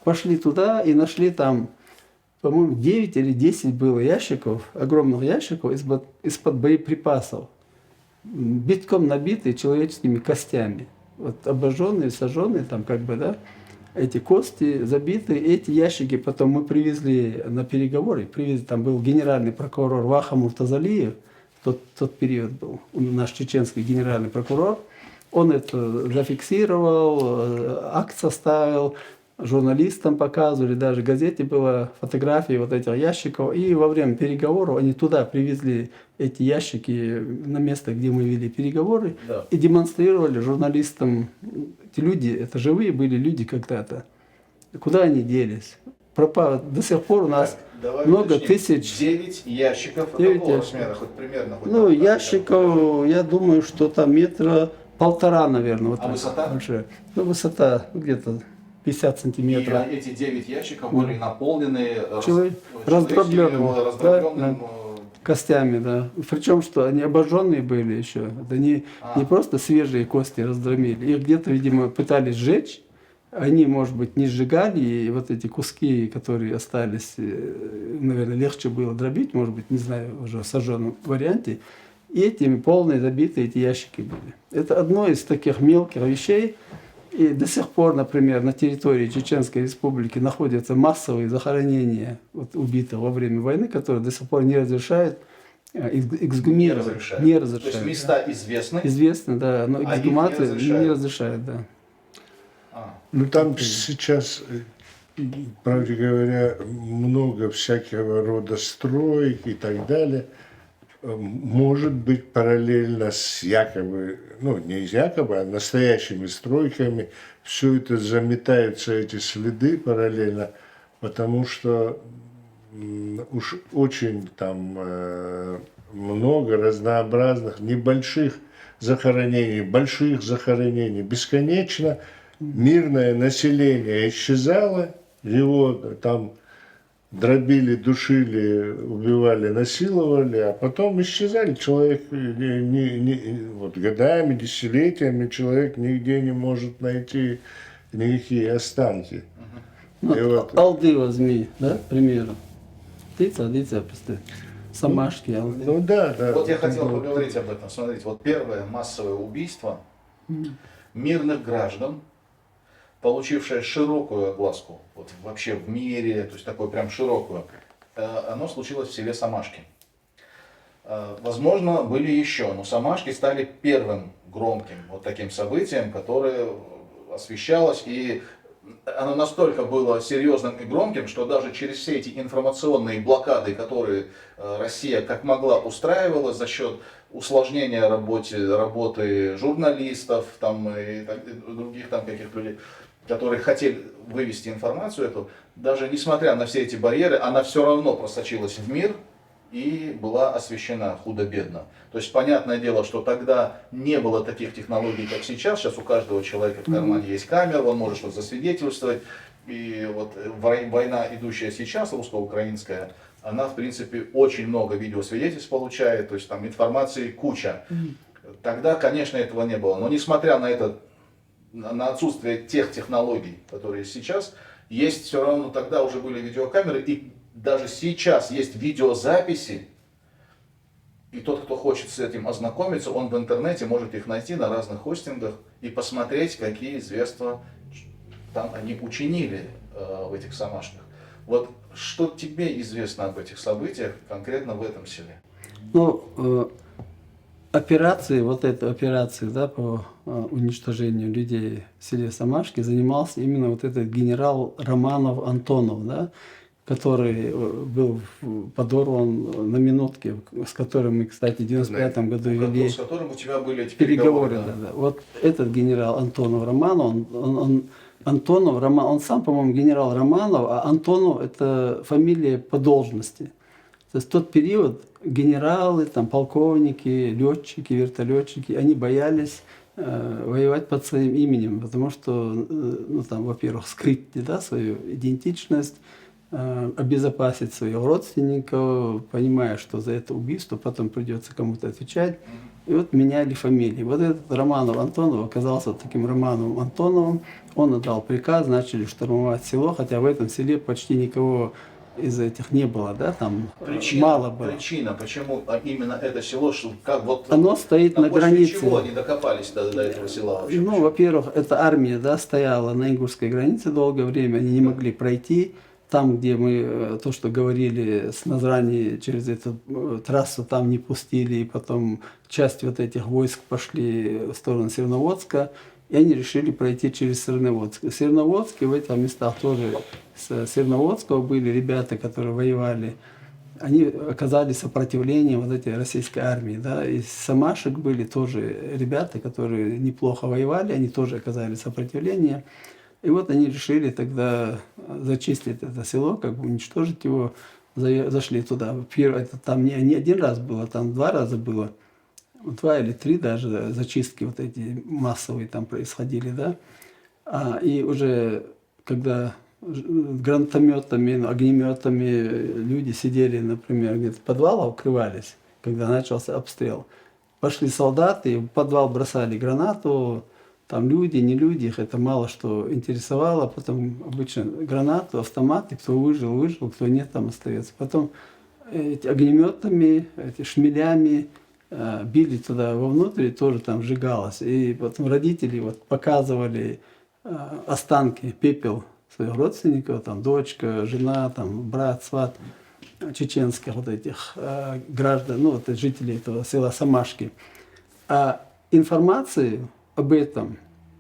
A: Пошли туда и нашли там, по-моему, 9 или 10 было ящиков, огромных ящиков из-под боеприпасов, битком набитые человеческими костями. Вот обожженные, сожженные, там как бы, да, эти кости забиты, эти ящики потом мы привезли на переговоры, там был генеральный прокурор Ваха Муртазалиев, тот период был, наш чеченский генеральный прокурор, он это зафиксировал, акт составил, журналистам показывали, даже в газете была фотография вот этих ящиков, и во время переговоров они туда привезли эти ящики на место, где мы вели переговоры,
B: Да.
A: и демонстрировали журналистам. Эти люди, это живые были люди когда-то. Куда они делись? Пропало. До сих пор у нас
B: Давай
A: много
B: уточним.
A: тысяч.
B: 9 ящиков.
A: 9
B: Какого
A: ящиков.
B: размера? Хоть примерно. Хоть
A: Ну,
B: там,
A: ящиков, я думаю, что там 1,5 метра, наверное. Вот
B: А
A: так
B: высота?
A: большая. Ну, высота где-то 50
B: И
A: сантиметров.
B: эти 9 ящиков были наполнены
A: Раздроблённым.
B: раздробленным
A: Костями, да. Причем, что они обожженные были еще. Это не просто свежие кости раздробили. Их где-то, видимо, пытались сжечь. Они, может быть, не сжигали, и вот эти куски, которые остались, наверное, легче было дробить, может быть, не знаю, уже в сожженном варианте. И этими полные забитые эти ящики были. Это одно из таких мелких вещей. И до сих пор, например, на территории Чеченской Республики находятся массовые захоронения вот, убитых во время войны, которые до сих пор не разрешают эксгумировать. Не разрешают.
B: То есть места известны.
A: Известно, да, но
B: А их не
A: эксгумацию
B: разрешают.
A: не разрешают, да.
C: Ну там сейчас, правде говоря, много всякого рода строек и так далее. Может быть, параллельно с якобы, ну не якобы, а настоящими стройками, все это заметаются, эти следы параллельно, потому что уж очень там много разнообразных небольших захоронений, больших захоронений, бесконечно мирное население исчезало, его там дробили, душили, убивали, насиловали, а потом исчезали. Человек вот годами, десятилетиями человек нигде не может найти никакие останки.
A: Ну,
C: И вот-
A: Алды возьми, да, к примеру. Птица, просто самашки, алды.
C: Ну да.
B: Вот я хотел поговорить об этом. Смотрите, вот первое массовое убийство мирных граждан, получившее широкую огласку вот вообще в мире, то есть такую прям широкую. оно случилось в селе Самашки. Возможно, были еще, но Самашки стали первым громким вот таким событием, которое освещалось, и оно настолько было серьезным и громким, что даже через все эти информационные блокады, которые Россия как могла устраивала за счет усложнения работы журналистов там, и других там каких людей, которые хотели вывести информацию эту, даже несмотря на все эти барьеры, она все равно просочилась в мир и была освещена худо-бедно. То есть понятное дело, что тогда не было таких технологий, как сейчас. Сейчас у каждого человека в кармане есть камера, он может что-то засвидетельствовать. И вот война, идущая сейчас, русско-украинская, она, в принципе, очень много видеосвидетельств получает, то есть там информации куча. Тогда, конечно, этого не было. Но несмотря на это, на отсутствие тех технологий, которые сейчас, есть все равно, тогда уже были видеокамеры, и даже сейчас есть видеозаписи, и тот, кто хочет с этим ознакомиться, он в интернете может их найти на разных хостингах и посмотреть, какие зверства там они учинили в этих Самашках. Вот что тебе известно об этих событиях конкретно в этом селе?
A: Ну, операции, вот этой операции, да, по уничтожению людей в селе Самашки занимался именно вот этот генерал Романов Антонов, да, который был подорван на минутке, с которым мы, кстати, в 1995 году вели
B: С которым у тебя были эти
A: переговоры.
B: переговоры,
A: Да. Вот этот генерал Антонов Романов, Антонов Роман, он сам, по-моему, генерал Романов, а Антонов это фамилия по должности. То есть в тот период генералы, там, полковники, летчики, вертолетчики, они боялись воевать под своим именем, потому что, ну, там, во-первых, скрыть, да, свою идентичность, обезопасить своих родственников, понимая, что за это убийство потом придется кому-то отвечать. И вот меняли фамилии. Вот этот Романов Антонов оказался таким Романовым Антоновым. Он отдал приказ, начали штурмовать село, хотя в этом селе почти никого из этих не было, да, там мало было.
B: Причина, почему именно это село, что как вот
A: Оно стоит на границе.
B: Чего они докопались до этого села вообще?
A: Ну, во-первых, эта армия, да, стояла на ингушской границе долгое время, они не могли пройти. Там, где мы, то, что говорили, с Назрани через эту трассу там не пустили, и потом часть вот этих войск пошли в сторону Серноводска, и они решили пройти через Серноводск. В Серноводске, в этих местах тоже с Серноводского были ребята, которые воевали, они оказали сопротивление вот этой российской армии. Да? Из Самашек были тоже ребята, которые неплохо воевали, они тоже оказали сопротивление. И вот они решили тогда зачистить это село, как бы уничтожить его, зашли туда. Это там не один раз было, там 2 раза было, 2 или 3 даже зачистки вот эти массовые там происходили, да. И уже когда гранатометами, огнеметами люди сидели, например, где-то в подвалах укрывались, когда начался обстрел, пошли солдаты, и в подвал бросали гранату. Там люди, не люди, их это мало что интересовало. Потом обычно гранату, автоматы, кто выжил, выжил, кто нет, там остается. Потом эти огнеметами, эти шмелями били туда вовнутрь, и тоже там сжигалось. И потом родители вот показывали останки, пепел своих родственников, там дочка, жена, там брат, сват чеченских вот этих граждан, ну вот жителей этого села Самашки. А информацию об этом,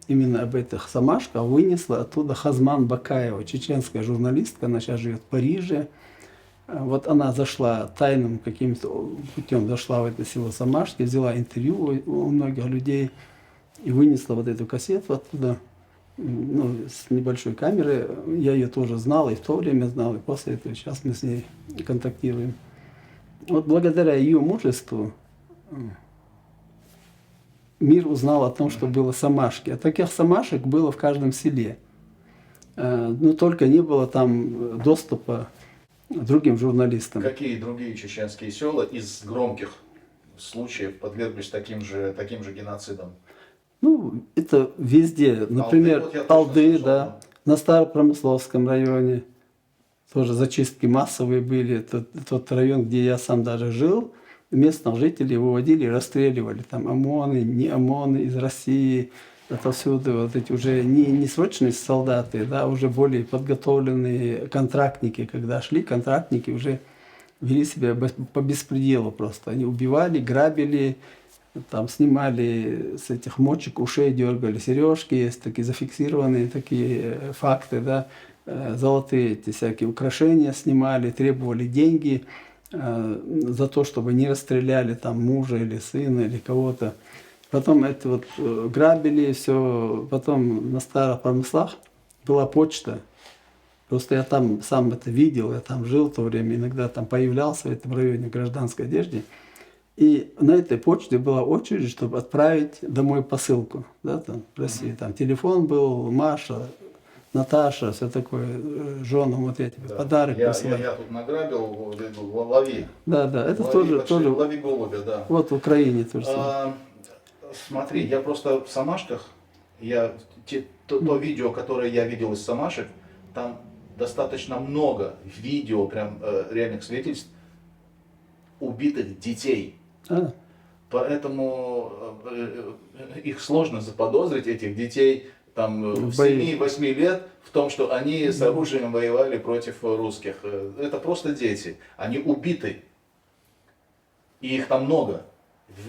A: именно об этих Самашках, вынесла оттуда Хазман Бакаева, чеченская журналистка, она сейчас живет в Париже. Вот она зашла тайным каким-то путем, зашла в это село Самашки, взяла интервью у многих людей и вынесла вот эту кассету оттуда, ну, с небольшой камеры. Я ее тоже знал, и в то время знал, и после этого сейчас мы с ней контактируем. Вот благодаря ее мужеству мир узнал о том, что было Самашки. А таких Самашек было в каждом селе. Но только не было там доступа другим журналистам.
B: Какие другие чеченские села из громких случаев подверглись таким же геноцидам?
A: Ну, это везде. Например, Алды, да, на Старопромысловском районе. Тоже зачистки массовые были. Это тот район, где я сам даже жил. Местных жителей выводили и расстреливали. Там ОМОНы, не ОМОНы из России. отовсюду вот эти уже не срочные солдаты, да, а уже более подготовленные контрактники, когда шли, контрактники уже вели себя по беспределу просто. Они убивали, грабили, там снимали с этих мочек, ушей дергали, сережки, есть такие зафиксированные такие факты, да, золотые эти всякие украшения снимали, требовали деньги за то, чтобы не расстреляли там мужа или сына или кого-то. Потом это вот грабили, все. Потом на старых промыслах была почта. Просто я там сам это видел, я там жил в то время, иногда там появлялся в этом районе в гражданской одежде. И на этой почте была очередь, чтобы отправить домой посылку, да, там, в России. Там телефон был, Маша, Наташа, все такое, женам вот эти подарок посылали.
B: Я тут награбил, лови.
A: Да, это
B: Лови,
A: тоже
B: лови голубя, да.
A: вот в Украине тоже.
B: Смотри, я просто в Самашках, то видео, которое я видел из Самашек, там достаточно много видео, прям реальных свидетельств убитых детей. Поэтому их сложно заподозрить, этих детей там, 7-8 лет, в том, что они с оружием воевали против русских. Это просто дети. Они убиты. И их там много.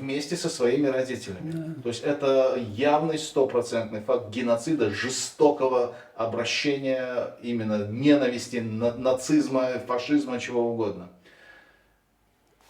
B: Вместе со своими родителями. То есть это явный стопроцентный факт геноцида, жестокого обращения, именно ненависти, нацизма, фашизма, чего угодно.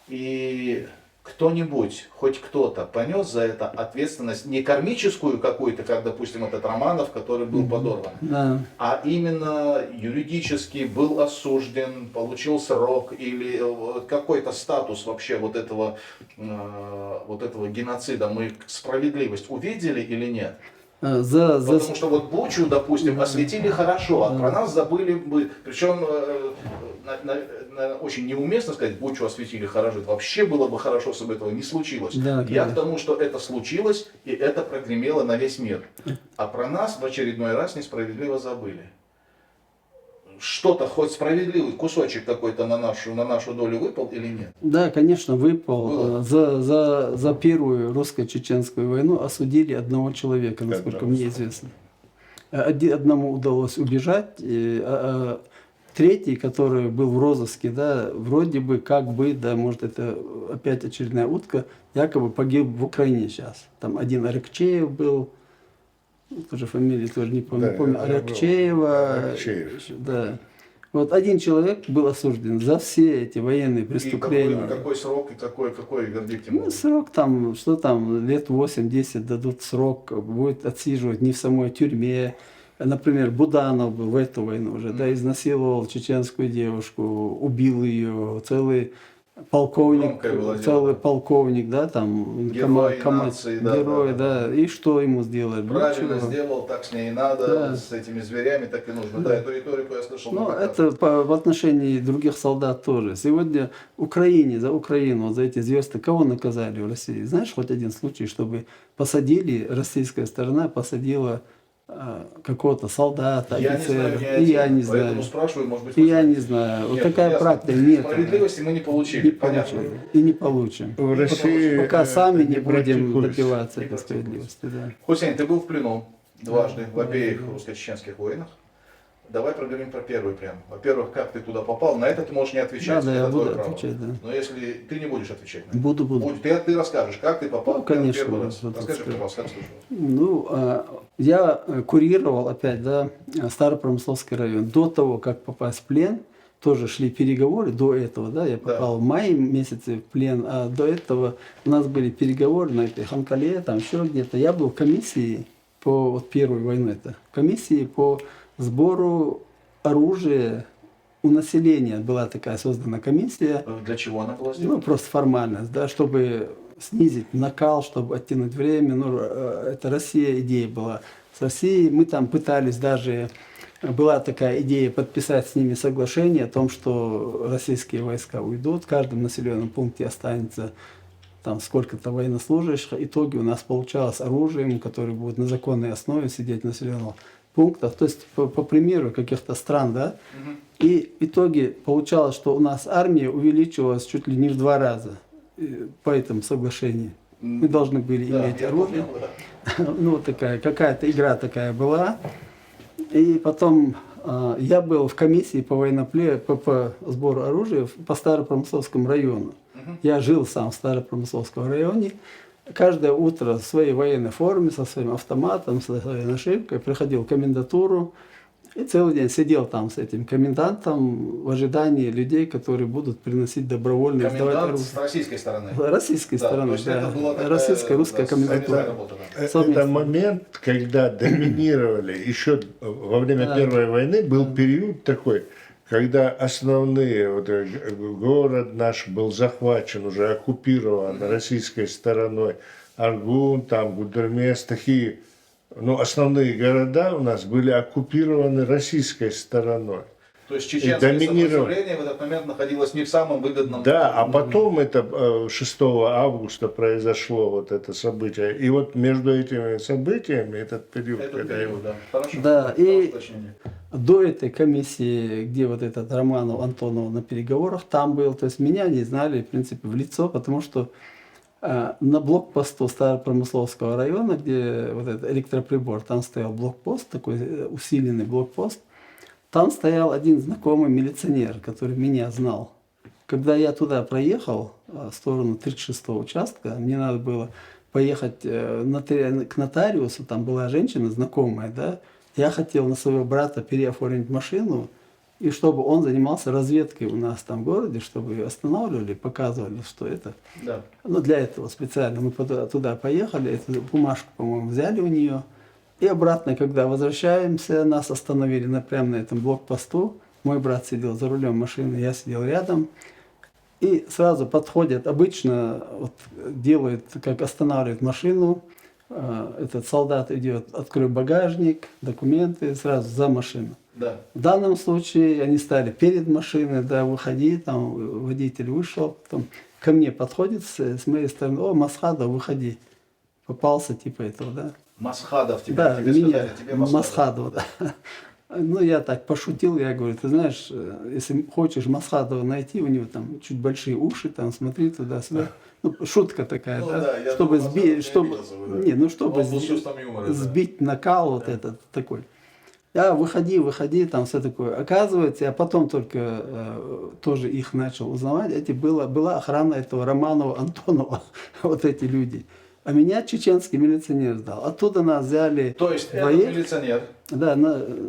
B: И кто-нибудь, хоть кто-то понес за это ответственность не кармическую какую-то, как, допустим, этот Романов, который был подорван, а именно юридически был осужден, получил срок или какой-то статус вообще вот этого геноцида. Мы справедливость увидели или нет? Потому что вот Бучу, допустим, осветили хорошо, а про нас забыли бы. Причем очень неуместно сказать, Бучу осветили хорошо. Это вообще было бы хорошо, чтобы этого не случилось.
A: Да,
B: я к тому, что это случилось, и это прогремело на весь мир. А про нас в очередной раз несправедливо забыли. Что-то, хоть справедливый кусочек какой-то на нашу долю выпал или нет?
A: Да, конечно, выпал. За первую русско-чеченскую войну осудили одного человека, насколько мне известно. Одному удалось убежать, а третий, который был в розыске, да, вроде бы, да, может, это опять очередная утка, якобы погиб в Украине сейчас. Там один Аракчеев был, тоже фамилию тоже не помню, Аракчеева. Да. Вот один человек был осужден за все эти военные преступления.
B: И какой срок, и какой вердикт ему?
A: Срок там, лет 8-10 дадут срок, будет отсиживать не в самой тюрьме. Например, Буданов был в эту войну уже, да, изнасиловал чеченскую девушку, убил ее, целый полковник, да, там,
B: герой нации,
A: герой, да. И что ему сделали?
B: Правильно сделал, так с ней и надо, с этими зверями так и нужно. Да, эту риторику я слышал.
A: Ну, это в отношении других солдат тоже. Сегодня за Украину, за эти зверства, кого наказали в России? Знаешь, хоть один случай, чтобы российская сторона посадила какого-то солдата, офицера.
B: Я не знаю. Поэтому спрашиваю, может быть,
A: я не знаю. Вот такая практика нет.
B: Справедливости мы не получили.
A: И не получим.
C: В России
A: пока сами не будем добиваться этой справедливости. Да.
B: Хусейн, ты был в плену дважды в обеих русско-чеченских войнах. Давай проговорим про первый прям. Во-первых, как ты туда попал? На это ты можешь не отвечать.
A: Да, я буду отвечать, да.
B: Но если ты не будешь отвечать на это.
A: Буду.
B: Ты расскажешь, как ты попал
A: конечно,
B: в первый раз. Расскажи, пожалуйста, как случилось.
A: Ну, я курировал опять, да, Старопромысловский район. До того, как попасть в плен, тоже шли переговоры, до этого, да, я попал в мае месяце в плен, а до этого у нас были переговоры на этой Ханкале, там еще где-то. Я был в комиссии по первой войне, комиссии по сбору оружия у населения. Была такая создана комиссия.
B: Для чего она была сделана?
A: Ну, просто формальность, да, чтобы снизить накал, чтобы оттянуть время. Ну, это идея была. С Россией мы там пытались даже, была такая идея подписать с ними соглашение о том, что российские войска уйдут, в каждом населенном пункте останется там сколько-то военнослужащих. В итоге у нас получалось оружием, которое будет на законной основе сидеть в населенном пунктах, то есть по примеру каких-то стран, да, и в итоге получалось, что у нас армия увеличивалась чуть ли не в 2 раза по этому соглашению. Мы должны были
B: Да,
A: иметь
B: я
A: оружие.
B: понял, да.
A: Ну, вот такая, какая-то игра такая была. И потом я был в комиссии по по сбору оружия по Старопромысловскому району. Я жил сам в Старопромысловском районе. Каждое утро в своей военной форме, со своим автоматом, со своей нашивкой приходил в комендатуру. И целый день сидел там с этим комендантом в ожидании людей, которые будут приносить добровольно, сдавать
B: Комендант
A: оружие.
B: с российской стороны.
A: Российской
B: Да, то
A: стороны,
B: есть
A: да.
B: это была такая,
A: Российская, русская
B: да, совместная
A: комендатура.
B: работа, да.
A: Совместно.
C: Это момент, когда доминировали, еще во время Первой войны был период такой, когда основные, город наш был захвачен, уже оккупирован российской стороной, Аргун, там, Гудермес, такие, основные города у нас были оккупированы российской стороной.
B: То есть чеченское
C: доминировал.
B: сопротивление в этот момент находилось не в самом выгодном.
C: Да, а потом это 6 августа произошло вот это событие. И вот между этими событиями этот период,
B: Этот
C: когда
B: период, да. Хорошо.
A: Да,
B: Хорошо
A: и
B: уточнение.
A: до этой комиссии, где вот этот Романов, Антонов на переговорах, там был, то есть меня не знали, в принципе, в лицо, потому что на блокпосту Старопромысловского района, где вот этот электроприбор, там стоял блокпост, такой усиленный блокпост, там стоял один знакомый милиционер, который меня знал. Когда я туда проехал, в сторону 36-го участка, мне надо было поехать к нотариусу, там была женщина знакомая, да, я хотел на своего брата переоформить машину, и чтобы он занимался разведкой у нас там в городе, чтобы ее останавливали, показывали, что это.
B: Да.
A: Ну, для этого специально мы туда поехали, эту бумажку, по-моему, взяли у нее. И обратно, когда возвращаемся, нас остановили прямо на этом блокпосту. Мой брат сидел за рулем машины, я сидел рядом. И сразу подходят, обычно вот, делают, как останавливают машину. Этот солдат идет, открой багажник, документы, сразу за машину.
B: Да.
A: В данном случае они стали перед машиной, да, выходи, там водитель вышел, потом ко мне подходит с моей стороны, о, Масхадов, выходи. Попался типа этого, да.
B: Масхадов тебе,
A: Да,
B: тебе
A: меня,
B: сказали, тебе
A: Масхадов, да. Ну, я так пошутил, я говорю, ты знаешь, если хочешь Масхадова найти, у него там чуть большие уши, там, смотри туда-сюда. Ну, шутка такая,
B: Ну
A: да,
B: да, я
A: чтобы
B: думаю,
A: сбить,
B: Масхадов
A: чтобы,
B: не обиделся бы, да.
A: не, ну, чтобы
B: Он был с чувством юмора, да.
A: сбить накал вот этот такой. Выходи, там все такое. Оказывается, я потом только тоже их начал узнавать. Была охрана этого Романова, Антонова, вот эти люди. А меня чеченский милиционер сдал. Оттуда нас взяли.
B: То есть этот
A: военных.
B: милиционер
A: Да,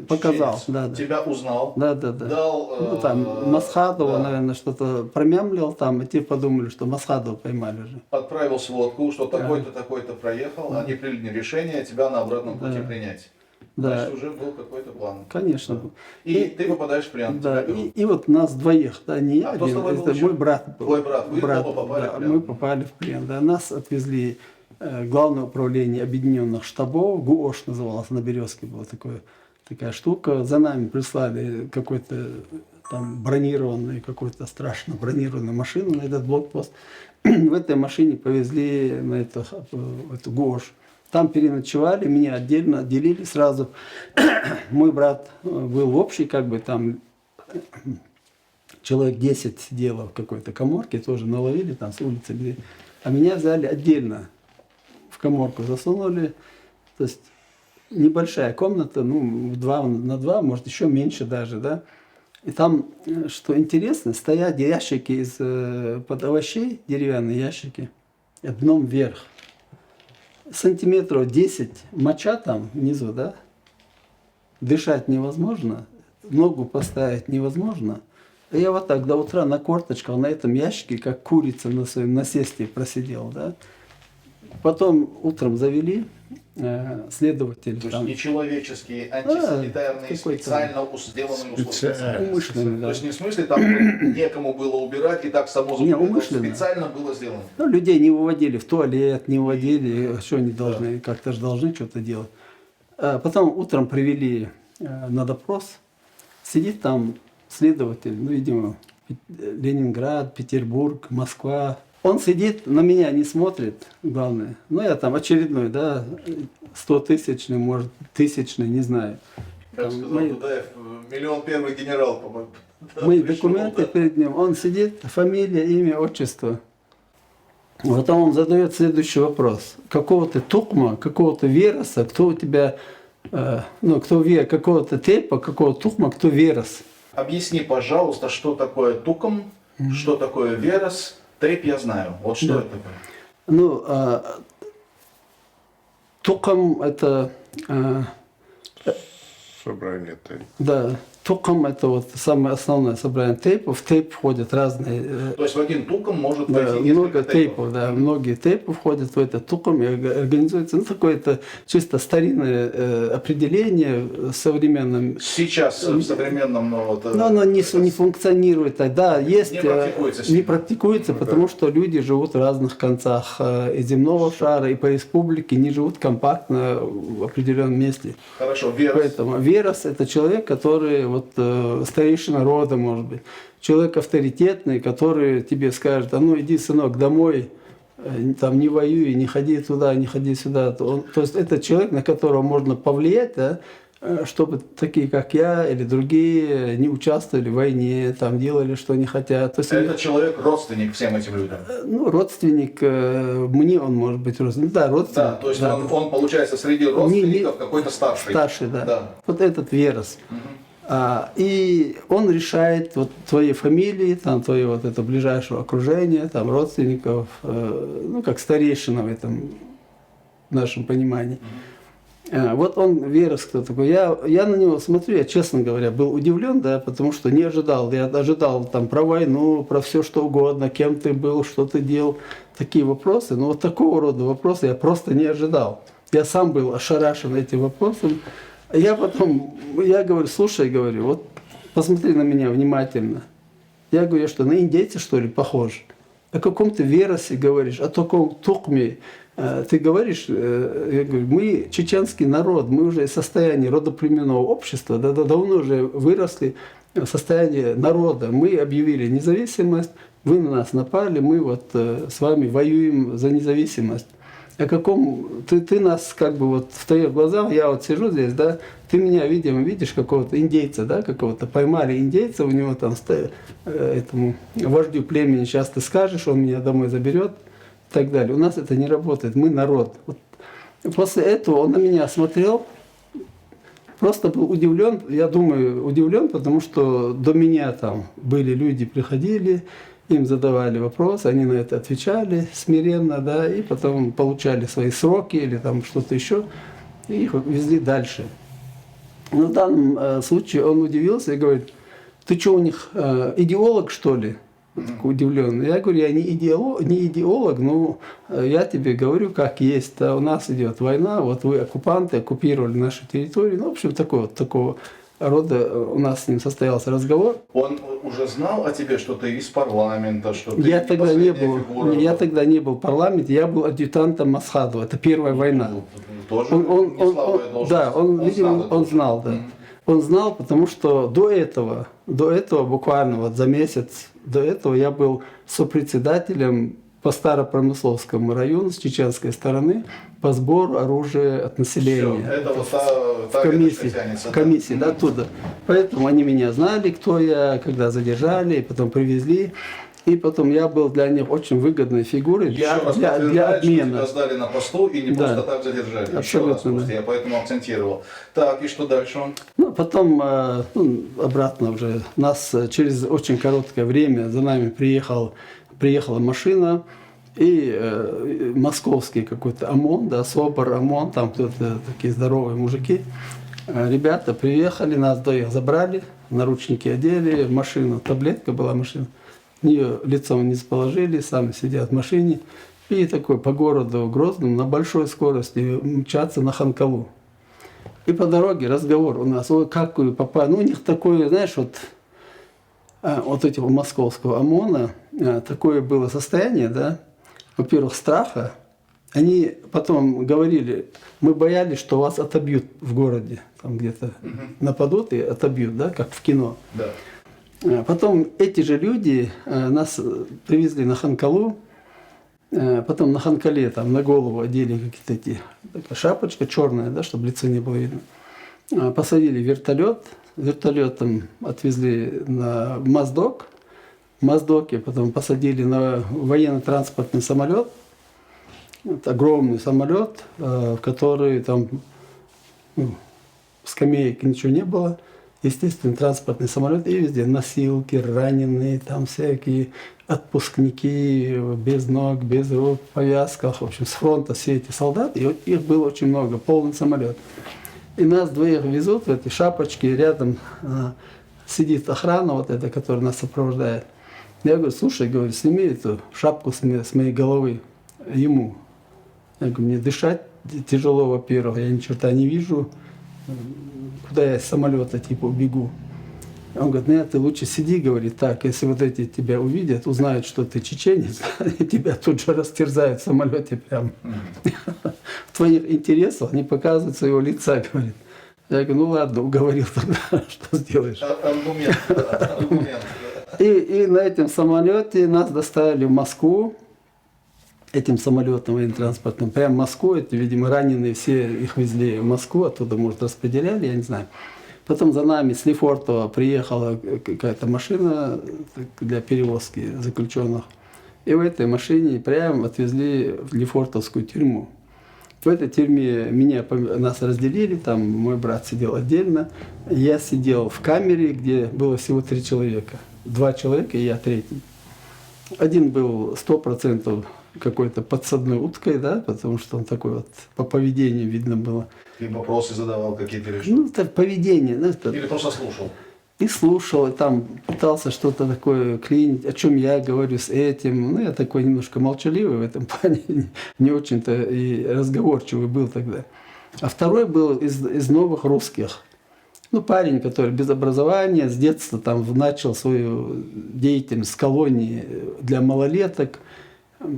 A: показал.
B: чеченец,
A: Да, да.
B: тебя узнал,
A: Да.
B: дал...
A: Ну, там Масхадова,
B: да,
A: наверное, что-то промямлил там, и те подумали, что Масхадова поймали уже.
B: отправил сводку, что такой-то, такой-то проехал, они приняли решение тебя на обратном пути принять.
A: Да,
B: Значит, уже был какой-то план.
A: конечно.
B: И ты попадаешь в плен.
A: Да,
B: тебя берут.
A: и вот нас двоих, да, не я
B: А кто с
A: один,
B: тобой был
A: это
B: еще?
A: мой брат был.
B: Твой брат. Вы оба попали
A: да,
B: в плен.
A: мы попали в плен. Да, нас отвезли Главное управление объединенных штабов, ГУОШ называлось, на Березке была такая штука. За нами прислали какой-то там бронированную, какую-то страшно бронированную машину на этот блокпост. В этой машине повезли на эту ГУОШ. Там переночевали, меня отдельно отделили сразу. Мой брат был в общей, там человек 10 сидело в какой-то каморке, тоже наловили там с улицы. А меня взяли отдельно, в каморку засунули. То есть небольшая комната, 2 на 2, может еще меньше даже, да. И там, что интересно, стоят ящики из-под овощей, деревянные ящики, дном вверх. Сантиметров 10 моча там внизу, да, дышать невозможно, ногу поставить невозможно. И я вот так до утра на корточках на этом ящике, как курица на своем насесте просидел, да. Потом утром завели следователь.
B: То есть
A: там,
B: нечеловеческие, антисанитарные,
A: какой-то
B: специально сделанные условия.
C: Специально.
A: умышленно,
B: То
A: да.
B: есть не в смысле там некому было убирать и так само
A: Не,
B: это
A: умышленно.
B: специально было сделано.
A: Ну, людей не выводили в туалет, не выводили, что они должны, как-то же должны что-то делать. А потом утром привели на допрос, сидит там следователь, видимо, Ленинград, Петербург, Москва. Он сидит, на меня не смотрит, главное. Я там очередной, да, 100-тысячный, может, 1000-ный, не знаю.
B: Как
A: Там
B: сказал
A: мои-
B: Дудаев, миллион первый генерал, по-моему. Да,
A: Мои
B: пришел,
A: документы
B: да.
A: перед ним, он сидит, фамилия, имя, отчество. Потом он задает следующий вопрос. Какого ты тукма, какого-то вероса, кто у тебя, какого-то тейпа, какого тухма, кто верос?
B: Объясни, пожалуйста, что такое туком, что такое верос. Тейп я знаю. Вот что
A: Да.
B: это такое?
A: Тукам это,
C: Собрание тейп.
A: да, тукам это вот самое основное собрание тейпов. В тейп входят разные,
B: То есть в один туком может
A: да,
B: войти
A: много
B: несколько
A: тейпов, да, многие тейпы входят в этот тукам и организуется, такое это чисто старинное определение в современном.
B: Сейчас в современном, но вот,
A: Но оно не функционирует тогда. Есть,
B: Не практикуется
A: не
B: сильно.
A: практикуется, потому что люди живут в разных концах и земного шара, и по республике, не живут компактно в определенном месте.
B: Хорошо, верос.
A: Поэтому верос – это человек, который старейшина рода, может быть. Человек авторитетный, который тебе скажет: а ну иди, сынок, домой, там не воюй, не ходи туда, не ходи сюда. То есть это человек, на которого можно повлиять, да, чтобы такие, как я или другие, не участвовали в войне, там делали, что не хотят. То есть,
B: Этот человек родственник всем этим людям.
A: родственник, мне он может быть родственник. Да, родственник.
B: Да, то есть
A: да.
B: Он получается среди родственников какой-то старший.
A: Старший, да.
B: Да.
A: Вот этот верос. И он решает вот твои фамилии, там, твое вот это ближайшее окружение, там, родственников, как старейшина в этом нашем понимании. Вот он, верос, кто такой. Я на него смотрю, я, честно говоря, был удивлен, да, потому что не ожидал. Я ожидал там про войну, про все что угодно, кем ты был, что ты делал, такие вопросы. Но вот такого рода вопросы я просто не ожидал. Я сам был ошарашен этим вопросом. Я говорю: слушай, говорю, вот посмотри на меня внимательно. Я говорю: что на индейца, что ли, похож? О каком ты веросе говоришь, о таком тукме ты говоришь? Я говорю: мы чеченский народ, мы уже из состояния родоплеменного общества, давно уже выросли в состоянии народа. Мы объявили независимость, вы на нас напали, мы вот с вами воюем за независимость. О каком ты нас как бы вот в твоих глазах, я вот сижу здесь, да, ты меня, видимо, видишь какого-то индейца, да, какого-то поймали индейца, у него там этому вождю племени сейчас ты скажешь, он меня домой заберет и так далее. У нас это не работает, мы народ. Вот. После этого он на меня смотрел, просто был удивлен, я думаю, удивлен, потому что до меня там были люди, приходили, им задавали вопросы, они на это отвечали смиренно, да, и потом получали свои сроки или там что-то еще, и их везли дальше. Но в данном случае он удивился и говорит: ты что, у них идеолог, что ли? Такой удивленный. Я говорю: я не идеолог, но я тебе говорю, как есть. Да, у нас идет война, вот вы оккупанты, оккупировали нашу территорию. Ну, в общем, такого рода у нас с ним состоялся разговор.
B: Он уже знал о тебе, что ты из парламента, что ты
A: Я тогда не
B: последняя фигура.
A: я тогда не был в парламенте, я был адъютантом Масхадова. Это первая война.
B: Тоже не слабая должность.
A: Да, видимо,
B: знал
A: он
B: это.
A: знал, да. Он знал, потому что до этого буквально вот за месяц до этого я был сопредседателем по Старопромысловскому району с чеченской стороны по сбору оружия от населения.
B: Всё, это вот
A: в
B: та
A: комиссии,
B: веточка тянется,
A: в комиссии, да, оттуда. Поэтому они меня знали, кто я, когда задержали, и потом привезли. И потом я был для них очень выгодной фигурой
B: Еще раз
A: для
B: подтверждает, что
A: обмена.
B: тебя сдали на посту и не
A: Да.
B: просто так задержали. Еще раз
A: Абсолютно,
B: просто,
A: да.
B: я поэтому акцентировал. Так, и что дальше он?
A: Потом обратно уже нас через очень короткое время за нами приехала машина, и московский какой-то ОМОН, да, СОБР, ОМОН, там кто-то такие здоровые мужики. Ребята приехали, нас до их забрали, наручники одели, в машину, таблетка была машина. В нее лицом не положили, сами сидят в машине. И такой по городу Грозному на большой скорости мчаться на Ханкалу. И по дороге разговор у нас: ой, как вы попали. У них такое, знаешь, вот этого московского ОМОНа, такое было состояние, да, во-первых, страха. Они потом говорили: мы боялись, что вас отобьют в городе, там где-то нападут и отобьют, да, как в кино.
B: Да.
A: Потом эти же люди нас привезли на Ханкалу, потом на Ханкале там на голову одели какие-то такая шапочка черная, да, чтобы лицо не было видно. Посадили в вертолет, вертолетом отвезли на Моздок, Моздоке, потом посадили на военно-транспортный самолет. Это огромный самолет, в который там скамеек ничего не было. Естественно, транспортный самолет, и везде носилки, раненые, там всякие отпускники без ног, без рук, в повязках. В общем, с фронта все эти солдаты, и их было очень много, полный самолет. И нас двоих везут в эти шапочки, рядом сидит охрана вот эта, которая нас сопровождает. Я говорю, слушай, говорю, сними эту шапку с моей головы ему. Я говорю, мне дышать тяжело, во-первых, я ни черта не вижу, куда я из самолета типа убегу. Он говорит, нет, ты лучше сиди, говорит, так, если вот эти тебя увидят, узнают, что ты чеченец, и тебя тут же растерзают в самолете прям. В твоих интересах не показывают своего лица, говорит. Я говорю, ну ладно, уговорил тогда, что сделаешь.
B: Аргумент.
A: И на этом самолете нас доставили в Москву, этим самолетом военно-транспортным, прямо в Москву, это, видимо, раненые все их везли в Москву, оттуда, может, распределяли, я не знаю. Потом за нами с Лефортово приехала какая-то машина для перевозки заключенных. И в этой машине прямо отвезли в Лефортовскую тюрьму. В этой тюрьме нас разделили, там мой брат сидел отдельно. Я сидел в камере, где было всего 3 человека. 2 человека и я третий. Один был 100% какой-то подсадной уткой, да, потому что он такой вот по поведению видно было.
B: Ты вопросы задавал какие-то или что?
A: Ну, это поведение. Ну, это...
B: Или просто слушал?
A: И слушал, и там пытался что-то такое клинить, о чем я говорю с этим. Ну, я такой немножко молчаливый в этом плане, не очень-то и разговорчивый был тогда. А второй был из новых русских. Ну, парень, который без образования, с детства там начал свою деятельность с колонии для малолеток,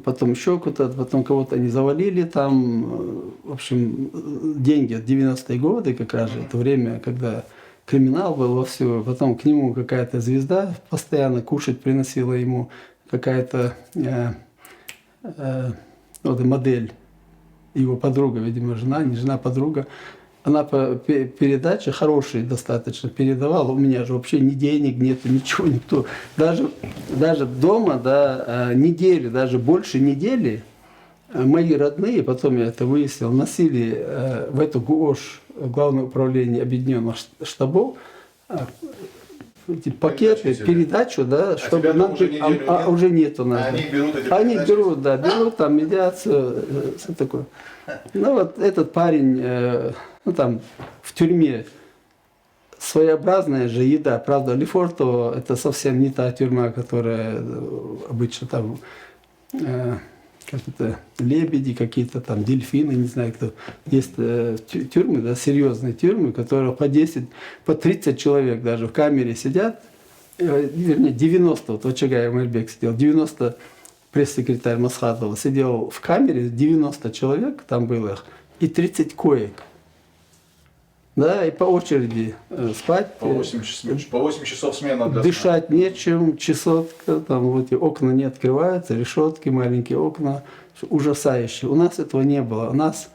A: потом еще куда-то, потом кого-то они завалили там. В общем, деньги от 90-е годы, как раз же, это время, когда криминал был вовсю. Потом к нему какая-то звезда постоянно кушать приносила ему, какая-то вот, модель, его подруга, видимо, жена, не жена, подруга. Она по передаче хорошие достаточно передавала. У меня же вообще ни денег нет, ничего, никто. Даже дома, да, недели, даже больше недели, мои родные, потом я это выяснил, носили в эту ГУОШ, Главное управление объединенных штабов, эти пакеты, передачу, да, чтобы нам, уже нет у нас.
B: Они берут эти
A: Они
B: передачи?
A: берут, да, берут там медиацию, все такое. Ну вот этот парень, ну там в тюрьме своеобразная же еда, правда, Лефортово это совсем не та тюрьма, которая обычно там как это, лебеди какие-то там, дельфины, не знаю кто. Есть тюрьмы, да, серьезные тюрьмы, которые по 10, по 30 человек даже в камере сидят. Вернее, 90, вот Чагай Мальбек сидел, 90 пресс-секретарь Масхадова сидел в камере, 90 человек там было их, и 30 коек. Да, и по очереди спать.
B: По 8 часов смена для
A: дышать нечем, чесотка, там вот эти окна не открываются, решетки, маленькие окна, ужасающие. У нас этого не было. У нас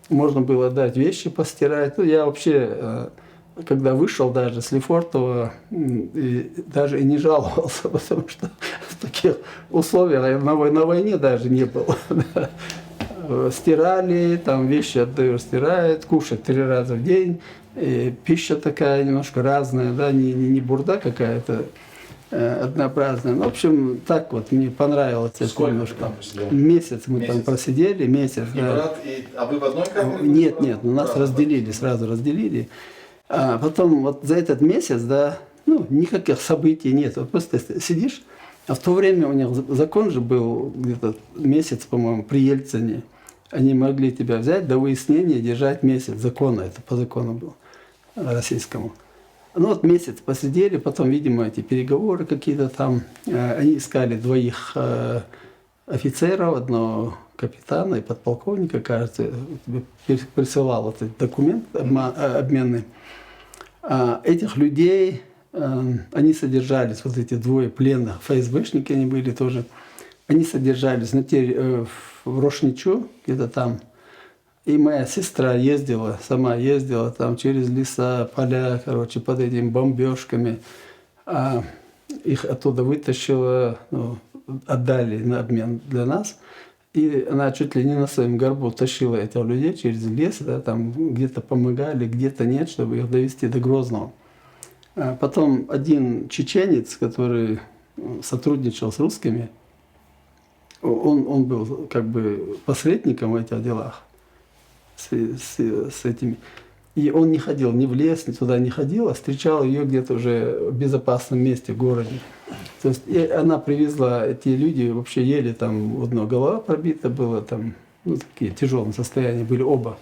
A: можно было дать вещи постирать. Ну, я вообще, когда вышел даже с Лефортово, даже и не жаловался, потому что в таких условиях я на войне даже не был. Стирали, там вещи отдаешь, стирают, кушать 3 раза в день, и пища такая немножко разная, да, не бурда какая-то однообразная. Ну, в общем, так вот, мне понравилось это немножко.
B: Там посидел?
A: Месяц мы там просидели, месяц.
B: И
A: Да.
B: брат, а вы в одной камере?
A: Нет, нас разделили, сразу разделили. А потом вот за этот месяц, да, ну, никаких событий нет, вот просто сидишь. А в то время у них закон же был где-то месяц, по-моему, при Ельцине. Они могли тебя взять до выяснения, держать месяц. Закона, это по закону было российскому. Ну вот месяц посидели, потом, видимо, эти переговоры какие-то там. Они искали 2 офицеров, одного капитана и подполковника, кажется. Присылал этот документ обменный. Этих людей... Они содержались, вот эти 2 пленных, ФСБшники они были тоже, они содержались в Рошничу, где-то там. И моя сестра ездила, сама ездила там через леса, поля, короче, под этими бомбежками. их оттуда вытащила, ну, отдали на обмен для нас. И она чуть ли не на своем горбу тащила этих людей через лес, да, там где-то помогали, где-то нет, чтобы их довести до Грозного. А потом один чеченец, который сотрудничал с русскими, он был как бы посредником в этих делах с этими. И он не ходил ни в лес, ни туда не ходил, а встречал ее где-то уже в безопасном месте в городе. То есть и она привезла, эти люди вообще ели, там у одной голова пробита была, там, ну, такие в тяжелом состоянии были оба,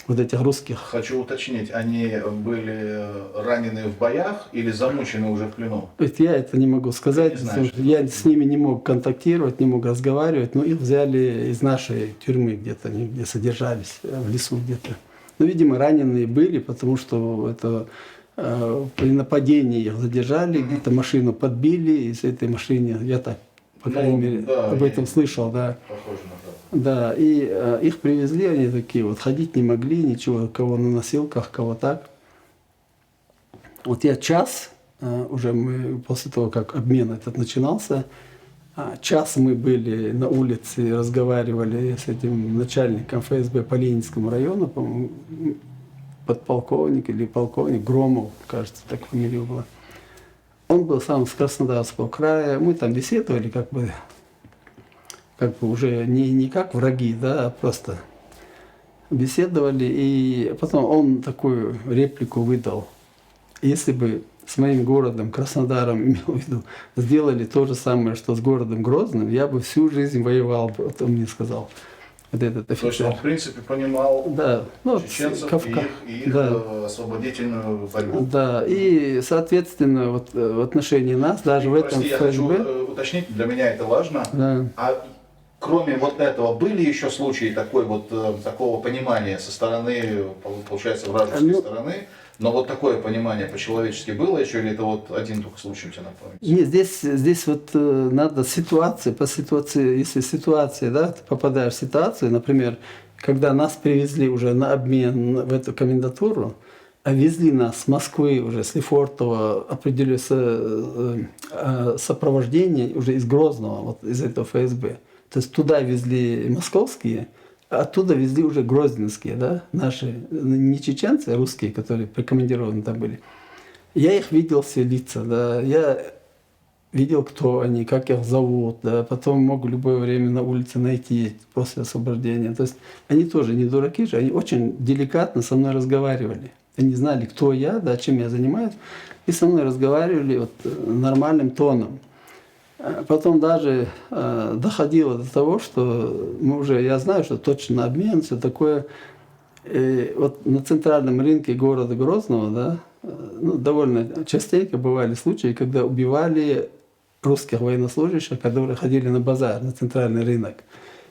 A: вот этих русских.
B: Хочу уточнить, они были ранены в боях или замучены уже в плену?
A: То есть я это не могу сказать,
B: Ты не знаешь,
A: потому что я с ними не мог контактировать, не мог разговаривать, но их взяли из нашей тюрьмы где-то, они где содержались, в лесу где-то. Ну, видимо, раненые были, потому что это при нападении их задержали, где-то машину подбили, и с этой машины, я так, по крайней мере,
B: да,
A: об этом слышал, да.
B: Похоже на правду.
A: Да, и их привезли, они такие вот, ходить не могли, ничего, кого на носилках, кого так. Вот я час, уже мы, после того, как обмен этот начинался, час мы были на улице, разговаривали с этим начальником ФСБ по Ленинскому району, по-моему, подполковник или полковник Громов, кажется, так фамилия была. Он был сам с Краснодарского края, мы там беседовали как бы уже не как враги, да, а просто беседовали, и потом он такую реплику выдал. Если бы с моим городом, Краснодаром, имел в виду, сделали то же самое, что с городом Грозным, я бы всю жизнь воевал, вот он мне сказал. Вот этот офицер.
B: То есть он, в принципе, понимал
A: Да, ну,
B: чеченцев и их
A: да.
B: освободительную борьбу.
A: Да, и, соответственно, вот в отношении нас, даже в этом
B: Прости, я
A: ФСБ...
B: хочу уточнить, для меня это важно.
A: Да.
B: А кроме вот этого, были еще случаи такого понимания со стороны, получается, вражеской стороны? Но вот такое понимание по-человечески было еще, или это вот один только случай у тебя на памяти?
A: Нет, здесь вот надо ситуация по ситуации, если ситуация, да, ты попадаешь в ситуацию, например, когда нас привезли уже на обмен в эту комендатуру, а везли нас с Москвы уже, с Лефортово, определили сопровождение уже из Грозного, вот из этого ФСБ. То есть туда везли московские, а оттуда везли уже грозненские, да, наши, не чеченцы, а русские, которые прикомандированы там были. Я их видел все лица, да, я видел, кто они, как их зовут, да, потом мог в любое время на улице найти после освобождения. То есть они тоже не дураки же, они очень деликатно со мной разговаривали. Они знали, кто я, да, чем я занимаюсь, и со мной разговаривали вот нормальным тоном. Потом даже доходило до того, что я знаю, что точно обмен, все такое. И вот на центральном рынке города Грозного, да, ну, довольно частенько бывали случаи, когда убивали русских военнослужащих, которые ходили на базар, на центральный рынок.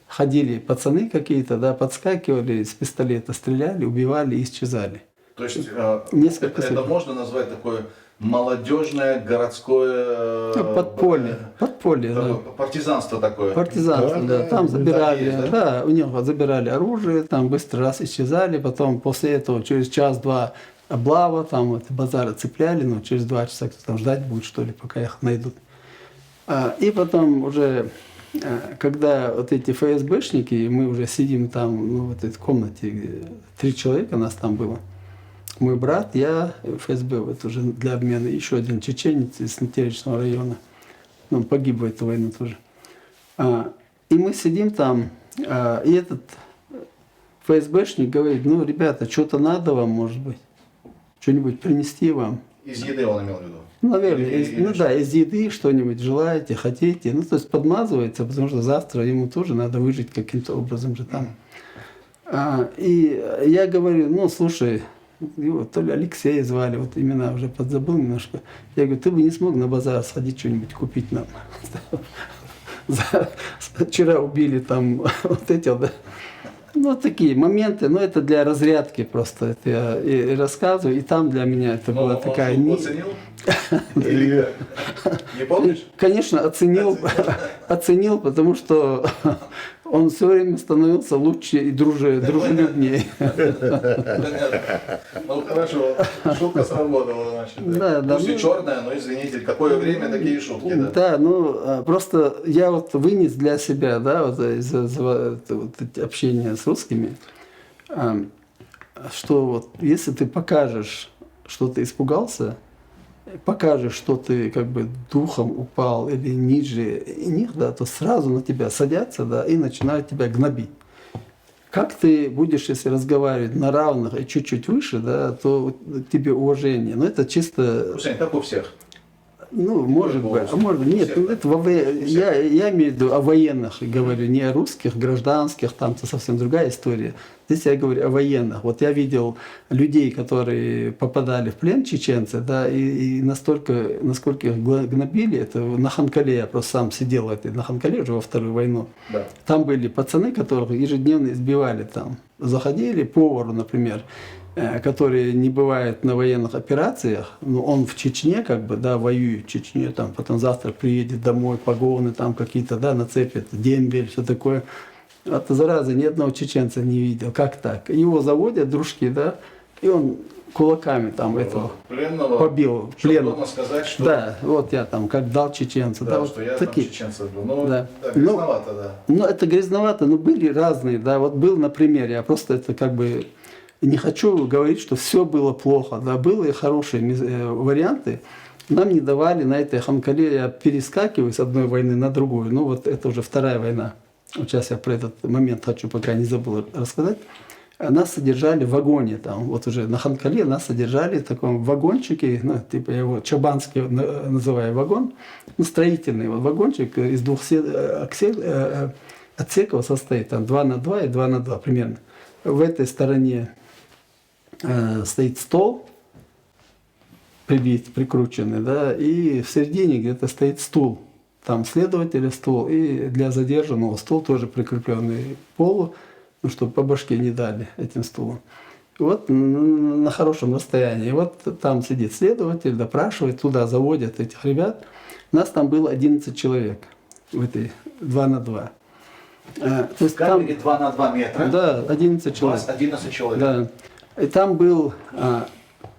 A: Ходили пацаны какие-то, да, подскакивали, с пистолета стреляли, убивали и исчезали.
B: То есть
A: Несколько
B: можно назвать такое молодежное городское
A: подполье, да.
B: Партизанство такое.
A: Партизанство, да. Там забирали,
B: есть,
A: да, у них забирали оружие, там быстро раз исчезали, потом после этого через час-два облава, там вот базары цепляли, но через 2 часа кто там ждать будет, что ли, пока их найдут. И потом уже, когда вот эти ФСБшники, мы уже сидим там, ну, в этой комнате, где 3 человека нас там было, мой брат, я, ФСБ, вот уже для обмена, еще один чеченец из Натеречного района. Он погиб в эту войну тоже. И мы сидим там, и этот ФСБшник говорит: ну, ребята, что-то надо вам, может быть, что-нибудь принести вам.
B: Из еды он имел в виду?
A: Ну, наверное, из еды что-нибудь желаете, хотите. Ну, то есть подмазывается, потому что завтра ему тоже надо выжить каким-то образом же там. И я говорю: ну, слушай, его то ли Алексея звали, вот имена уже подзабыл немножко. Я говорю: ты бы не смог на базар сходить что-нибудь купить нам? Вчера убили там вот эти, да. Ну, такие моменты, но это для разрядки просто. Это я и рассказываю, и там для меня это была такая...
B: Он оценил? Или как? Не помнишь?
A: Конечно, оценил, потому что он все время становился лучше и дружелюбнее.
B: Понятно. Ну хорошо, шутка сработала, значит.
A: Да, да,
B: Пусть и
A: ну-
B: черная, но извините, какое время такие шутки, да?
A: Да, ну просто я вот вынес для себя, да, вот вот эти общения с русскими, что вот если ты покажешь, что ты испугался, покажешь, что ты как бы духом упал или ниже них, да, то сразу на тебя садятся, да, и начинают тебя гнобить. Как ты будешь, если разговаривать на равных и чуть-чуть выше, да, то к тебе уважение. Но это чисто,
B: Хусейн, как у всех.
A: ну, может быть, а может быть, нет,
B: Всех, да.
A: это я имею в виду о военных, говорю, не о русских, гражданских, там это совсем другая история. Здесь я говорю о военных. Вот я видел людей, которые попадали в плен, чеченцы, да, и настолько, насколько их гнобили, это на Ханкале, я просто сам сидел на Ханкале уже во Вторую войну.
B: Да.
A: Там были пацаны, которых ежедневно избивали там. Заходили повару, например, который не бывает на военных операциях, но он в Чечне, как бы, да, воюет в Чечне, там, потом завтра приедет домой, погоны там какие-то, да, нацепит, дембель, все такое. А то, зараза, ни одного чеченца не видел. Как так? Его заводят, дружки, да, и он кулаками там этого
B: Пленного,
A: побил.
B: чтобы
A: Пленного.
B: дома сказать, что,
A: Да, вот я там как дал чеченцу.
B: да,
A: вот
B: что я
A: такие.
B: там чеченцев был. Ну,
A: Да.
B: да, грязновато, да.
A: Ну, это грязновато, но были разные, да. Вот был, например, я просто это как бы не хочу говорить, что все было плохо, да, были хорошие варианты. Нам не давали на этой Ханкале, я перескакиваю с одной войны на другую, ну вот это уже вторая война. Вот сейчас я про этот момент хочу, пока не забыл рассказать. Нас содержали в вагоне, там, вот уже на Ханкале нас содержали в таком вагончике, ну, типа я его Чабанский называю вагон, ну, строительный вот вагончик из двух отсеков состоит, там 2 на 2 и 2 на 2 примерно. В этой стороне стоит стол, прикрученный, да, и в середине где-то стоит стул. Там следователя стул, и для задержанного стул тоже прикрепленный к полу, ну, чтобы по башке не дали этим стулом. И вот на хорошем расстоянии. И вот там сидит следователь, допрашивает, туда заводят этих ребят. Нас там было 11 человек в этой 2 на 2. То есть
B: В камере 2 на 2 метра.
A: да, 11 человек.
B: Вас 11 человек.
A: Да. И там был,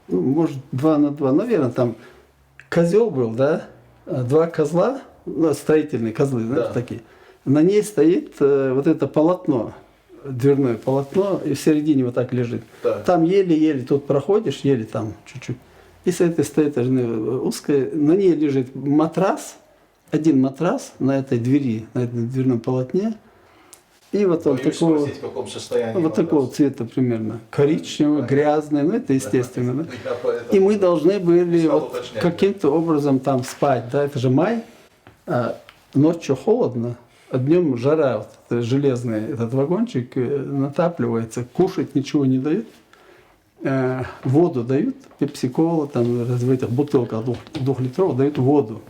A: ну, может, 2 на 2, наверное, там козел был, да, 2 козла, ну, строительные козлы, знаешь,
B: Да.
A: такие. На ней стоит вот это полотно, дверное полотно, и в середине вот так лежит.
B: Так.
A: Там еле-еле тут проходишь, еле там чуть-чуть. И с этой стороны узкая, на ней лежит матрас, один матрас на этой двери, на этом дверном полотне. И вот он
B: Боюсь
A: такого,
B: спросить, в каком состоянии
A: вот
B: матрас.
A: такого цвета примерно, коричневый, грязный, ну это естественно. Да?
B: Я поэтому
A: И мы должны были
B: стал
A: вот
B: уточнять,
A: каким-то образом там спать, да, это же май, ночью холодно, а днем жара, вот, это железный этот вагончик натапливается, кушать ничего не дают, воду дают, пепси-кола, там в этих бутылках двухлитровых дают воду.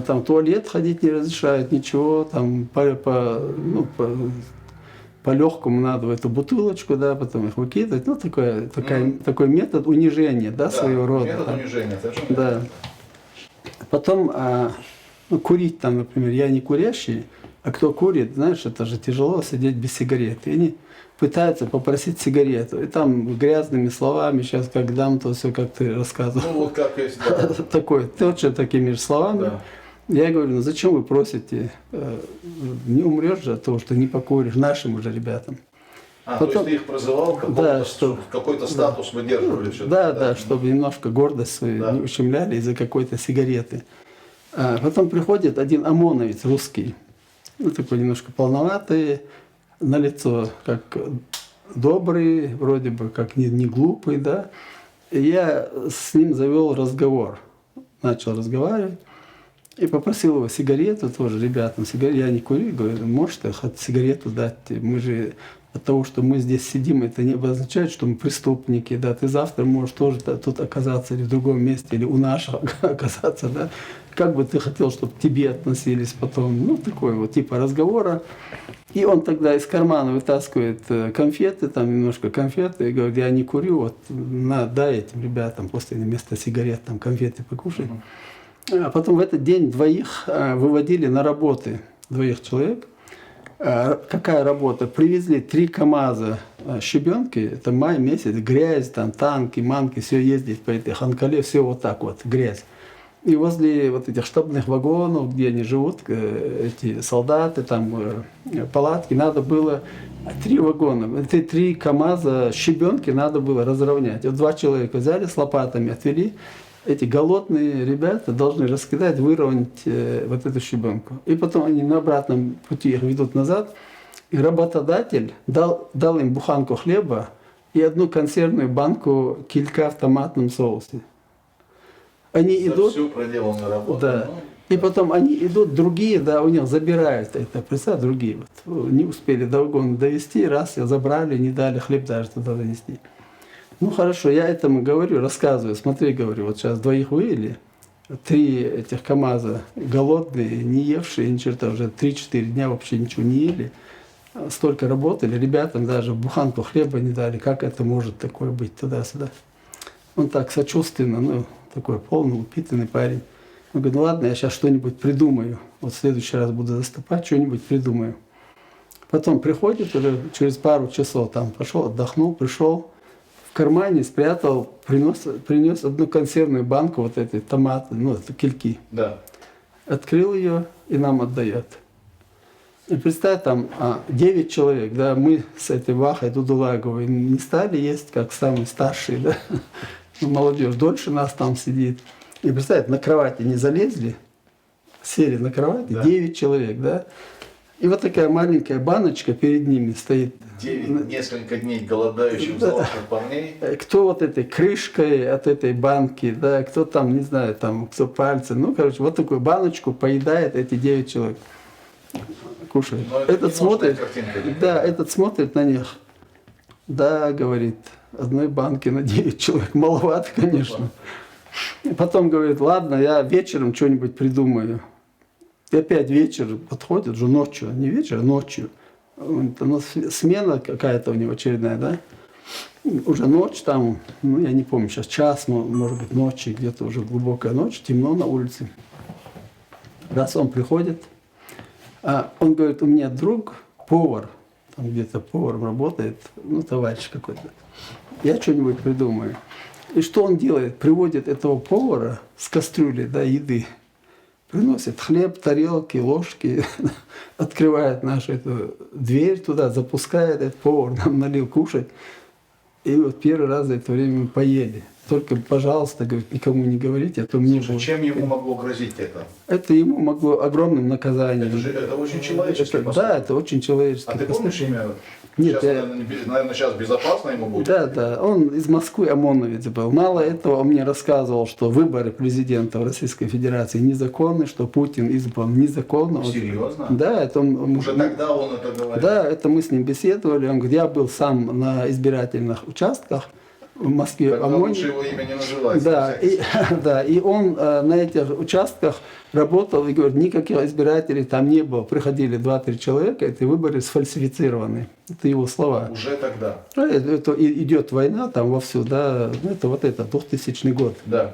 A: Там в туалет ходить не разрешают, ничего, там по легкому надо в эту бутылочку, да, потом их выкидывать. Ну, такой метод унижения, да, своего рода.
B: Метод
A: да.
B: унижения, совершенно
A: Да.
B: верно.
A: Потом ну, курить там, например, я не курящий, а кто курит, знаешь, это же тяжело сидеть без сигареты. И они пытаются попросить сигарету. И там грязными словами, сейчас как дам, то все, как ты рассказывал.
B: Ну вот как есть, да.
A: Такой, точно такими же словами.
B: Да.
A: Я говорю, ну зачем вы просите? Не умрешь же от того, что не покуришь нашим уже ребятам.
B: То
A: Потом-
B: есть ты их прозывал,
A: Да, что-
B: какой-то статус выдерживали все-таки.
A: Да, чтобы немножко гордость свою
B: Да.
A: не ущемляли из-за какой-то сигареты. Потом приходит один ОМОНовец русский, ну такой немножко полноватый, на лицо как добрый, вроде бы как не глупый, да. И я с ним завел разговор, начал разговаривать. И попросил его сигарету тоже, ребятам, я не курю, говорю, можете хоть сигарету дать, мы же от того, что мы здесь сидим, это не означает, что мы преступники, да, ты завтра можешь тоже тут оказаться или в другом месте, или у наших оказаться, да, как бы ты хотел, чтобы к тебе относились потом, ну, такой вот типа разговора. И он тогда из кармана вытаскивает конфеты, там немножко конфеты, и говорит, я не курю, вот дай этим ребятам после вместо сигарет там конфеты покушать. А потом в этот день двоих выводили на работы, 2 человек. Какая работа? Привезли 3 КАМАЗа щебенки, это май месяц, грязь, там танки, манки, все ездить по этой Ханкале, все вот так вот, грязь. И возле вот этих штабных вагонов, где они живут, эти солдаты, там палатки, надо было 3 вагона, эти 3 КАМАЗа щебенки надо было разровнять. Вот 2 человека взяли с лопатами, отвели. Эти голодные ребята должны раскидать, выровнять вот эту щебенку. И потом они на обратном пути их ведут назад. И работодатель дал им буханку хлеба и 1 консервную банку килька в томатном соусе. Они
B: За
A: идут,
B: всю проделанную работу.
A: да, и потом они идут, другие, да, у них забирают это, представь, другие вот, не успели до вагона довести, раз, забрали, не дали хлеб даже туда донести. Ну хорошо, я этому говорю, рассказываю, смотри, говорю, вот сейчас 2 вывели, 3 этих КАМАЗа голодные, не евшие, ни черта, уже 3-4 дня вообще ничего не ели, столько работали, ребятам даже буханку хлеба не дали, как это может такое быть, туда-сюда. Он так сочувственно, ну, такой полный, упитанный парень. Он говорит, ну ладно, я сейчас что-нибудь придумаю, вот в следующий раз буду заступать, что-нибудь придумаю. Потом приходит уже через пару часов, там пошел, отдохнул, пришел, в кармане спрятал, принес 1 консервную банку вот этой томаты, ну, это кильки.
B: Да.
A: Открыл ее и нам отдает. И представь, там 9 человек, да, мы с этой Вахой Дудулаговой не стали есть, как самые старшие, да, ну, молодежь дольше нас там сидит. И представь, на кровати не залезли, сели на кровати,
B: Да.
A: 9 человек, да, и вот такая маленькая баночка перед ними стоит.
B: 9 несколько дней голодающих взрослых парней.
A: Кто вот этой крышкой от этой банки, да, кто там, не знаю, там, кто пальцы, ну, короче, вот такую баночку поедает эти 9 человек. Кушает.
B: Но это
A: Этот
B: киношная
A: смотрит,
B: картинка.
A: да, этот смотрит на них. Да, говорит, 1 банки на 9 человек, маловато, конечно. И потом говорит, ладно, я вечером что-нибудь придумаю. И опять вечер подходит, уже ночью, не вечер, а ночью. Смена какая-то у него очередная, да? Уже ночь там, ну я не помню, сейчас час, может быть, ночи, где-то уже глубокая ночь, темно на улице. Раз он приходит, он говорит, у меня друг, повар, там где-то поваром работает, ну товарищ какой-то. Я что-нибудь придумаю. И что он делает? Приводит этого повара с кастрюли, да, еды. Приносит хлеб, тарелки, ложки, открывает нашу эту дверь туда, запускает, этот повар нам налил кушать. И вот первый раз за это время мы поели. Только, пожалуйста, говорит, никому не говорите, а то мне
B: Слушай,
A: будет...
B: чем ему могло грозить это?
A: Это ему могло огромным наказанием.
B: Это очень человеческий
A: Это-
B: поступок.
A: Да, это очень человеческий
B: А ты помнишь имя?
A: Нет,
B: Сейчас,
A: я-
B: наверное, сейчас безопасно ему будет?
A: Да, да. Он из Москвы, ОМОНовец был. Мало этого, он мне рассказывал, что выборы президента в Российской Федерации незаконны, что Путин избран незаконно.
B: Серьезно?
A: Да, это он...
B: Уже тогда он это говорил?
A: Да, это мы с ним беседовали. Он говорит, я был сам на избирательных участках в Москве,
B: Тогда
A: ОМОНе.
B: лучше его имя не называть.
A: Да,
B: на всякий
A: и, да, и он на этих участках работал и говорит, никаких избирателей там не было. Приходили 2-3 человека, эти выборы сфальсифицированы. Это его слова.
B: Уже тогда.
A: Это идет война там вовсю, да, ну, это вот это, 2000 год.
B: Да.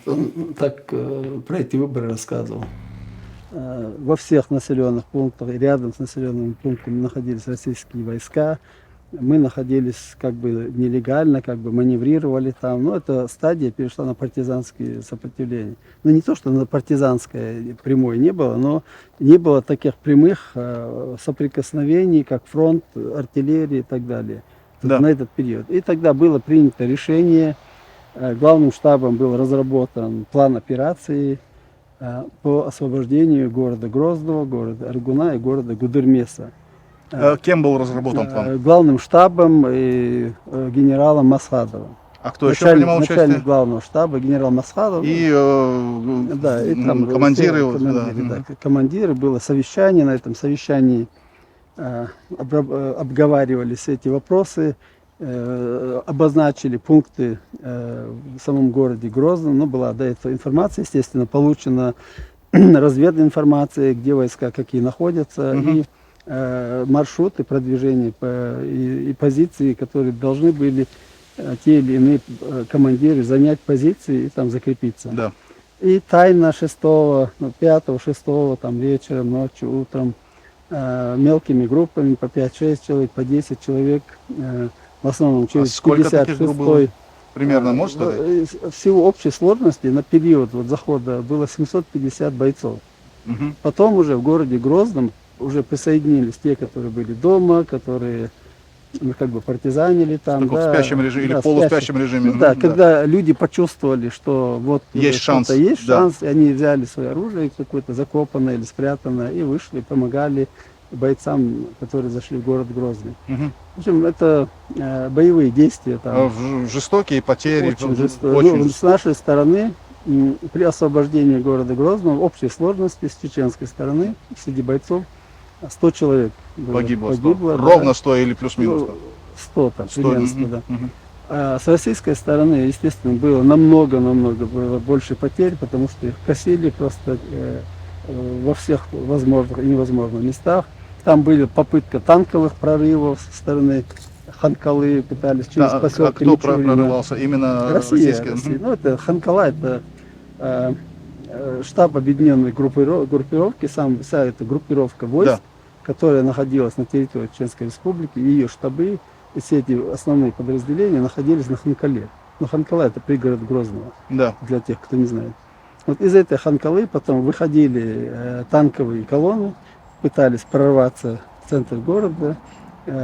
A: Он так про эти выборы рассказывал. Во всех населенных пунктах и рядом с населенными пунктами находились российские войска. Мы находились как бы нелегально, как бы маневрировали там. Но эта стадия перешла на партизанские сопротивления. Ну не то, что на партизанское прямой не было, но не было таких прямых соприкосновений, как фронт, артиллерии и так далее.
B: Да.
A: На этот период. И тогда было принято решение, главным штабом был разработан план операции по освобождению города Грозного, города Аргуна и города Гудермеса.
D: Кем был разработан план?
A: Главным штабом и генералом Масхадовым.
D: А кто еще принимал
A: Начальник
D: участие?
A: главного штаба, генерал Масхадов.
D: И
A: Да, и там
D: командиры.
A: все командиры, да, командиры, было совещание, на этом совещании обговаривались эти вопросы, обозначили пункты в самом городе Грозном, но была до этого информация, естественно, получена развединформация, где войска какие находятся, и маршруты продвижения и позиции, которые должны были те или иные командиры занять позиции и там закрепиться.
D: Да.
A: И тайно 5-6 там вечером, ночью, утром мелкими группами по 5-6 человек, по 10 человек, в основном через
D: сколько таких групп было?
A: 56-й.
D: Примерно, может сказать?
A: Всего общей сложности на период вот захода было 750 бойцов.
D: Мгм.
A: Потом уже в городе Грозном уже присоединились те, которые были дома, которые как бы партизанили там.
D: В таком спящем режиме или
A: да,
D: в полуспящем режиме.
A: Ну, да, когда люди почувствовали, что вот
D: Есть
A: что-то
D: шанс,
A: есть
D: да.
A: шанс, и они взяли свое оружие какое-то закопанное или спрятанное и вышли, помогали бойцам, которые зашли в город Грозный.
D: Мгм.
A: В общем, это боевые действия там.
D: Жестокие потери.
A: Очень жестоко.
D: очень
A: Ну, с нашей стороны, при освобождении города Грозного, в общей сложности с чеченской стороны, среди бойцов 100 человек
D: погибло.
A: да.
D: Ровно 100 или плюс-минус?
A: Ну, 100 там,
D: 100,
A: примерно 100, да. А с российской стороны, естественно, было намного было больше потерь, потому что их косили просто во всех возможных и невозможных местах. Там были попытка танковых прорывов со стороны Ханкалы, пытались через
D: Да,
A: поселки
D: кто
A: Мичурина.
D: прорывался? Именно
A: Россия.
D: российские?
A: Ну, это Ханкала, это штаб объединенной группировки, вся эта группировка войск,
D: Да.
A: которая находилась на территории Чеченской Республики, и ее штабы, и все эти основные подразделения находились на Ханкале. Но Ханкала это пригород Грозного,
D: Да.
A: для тех, кто не знает. Вот из этой Ханкалы потом выходили танковые колонны, пытались прорваться в центр города,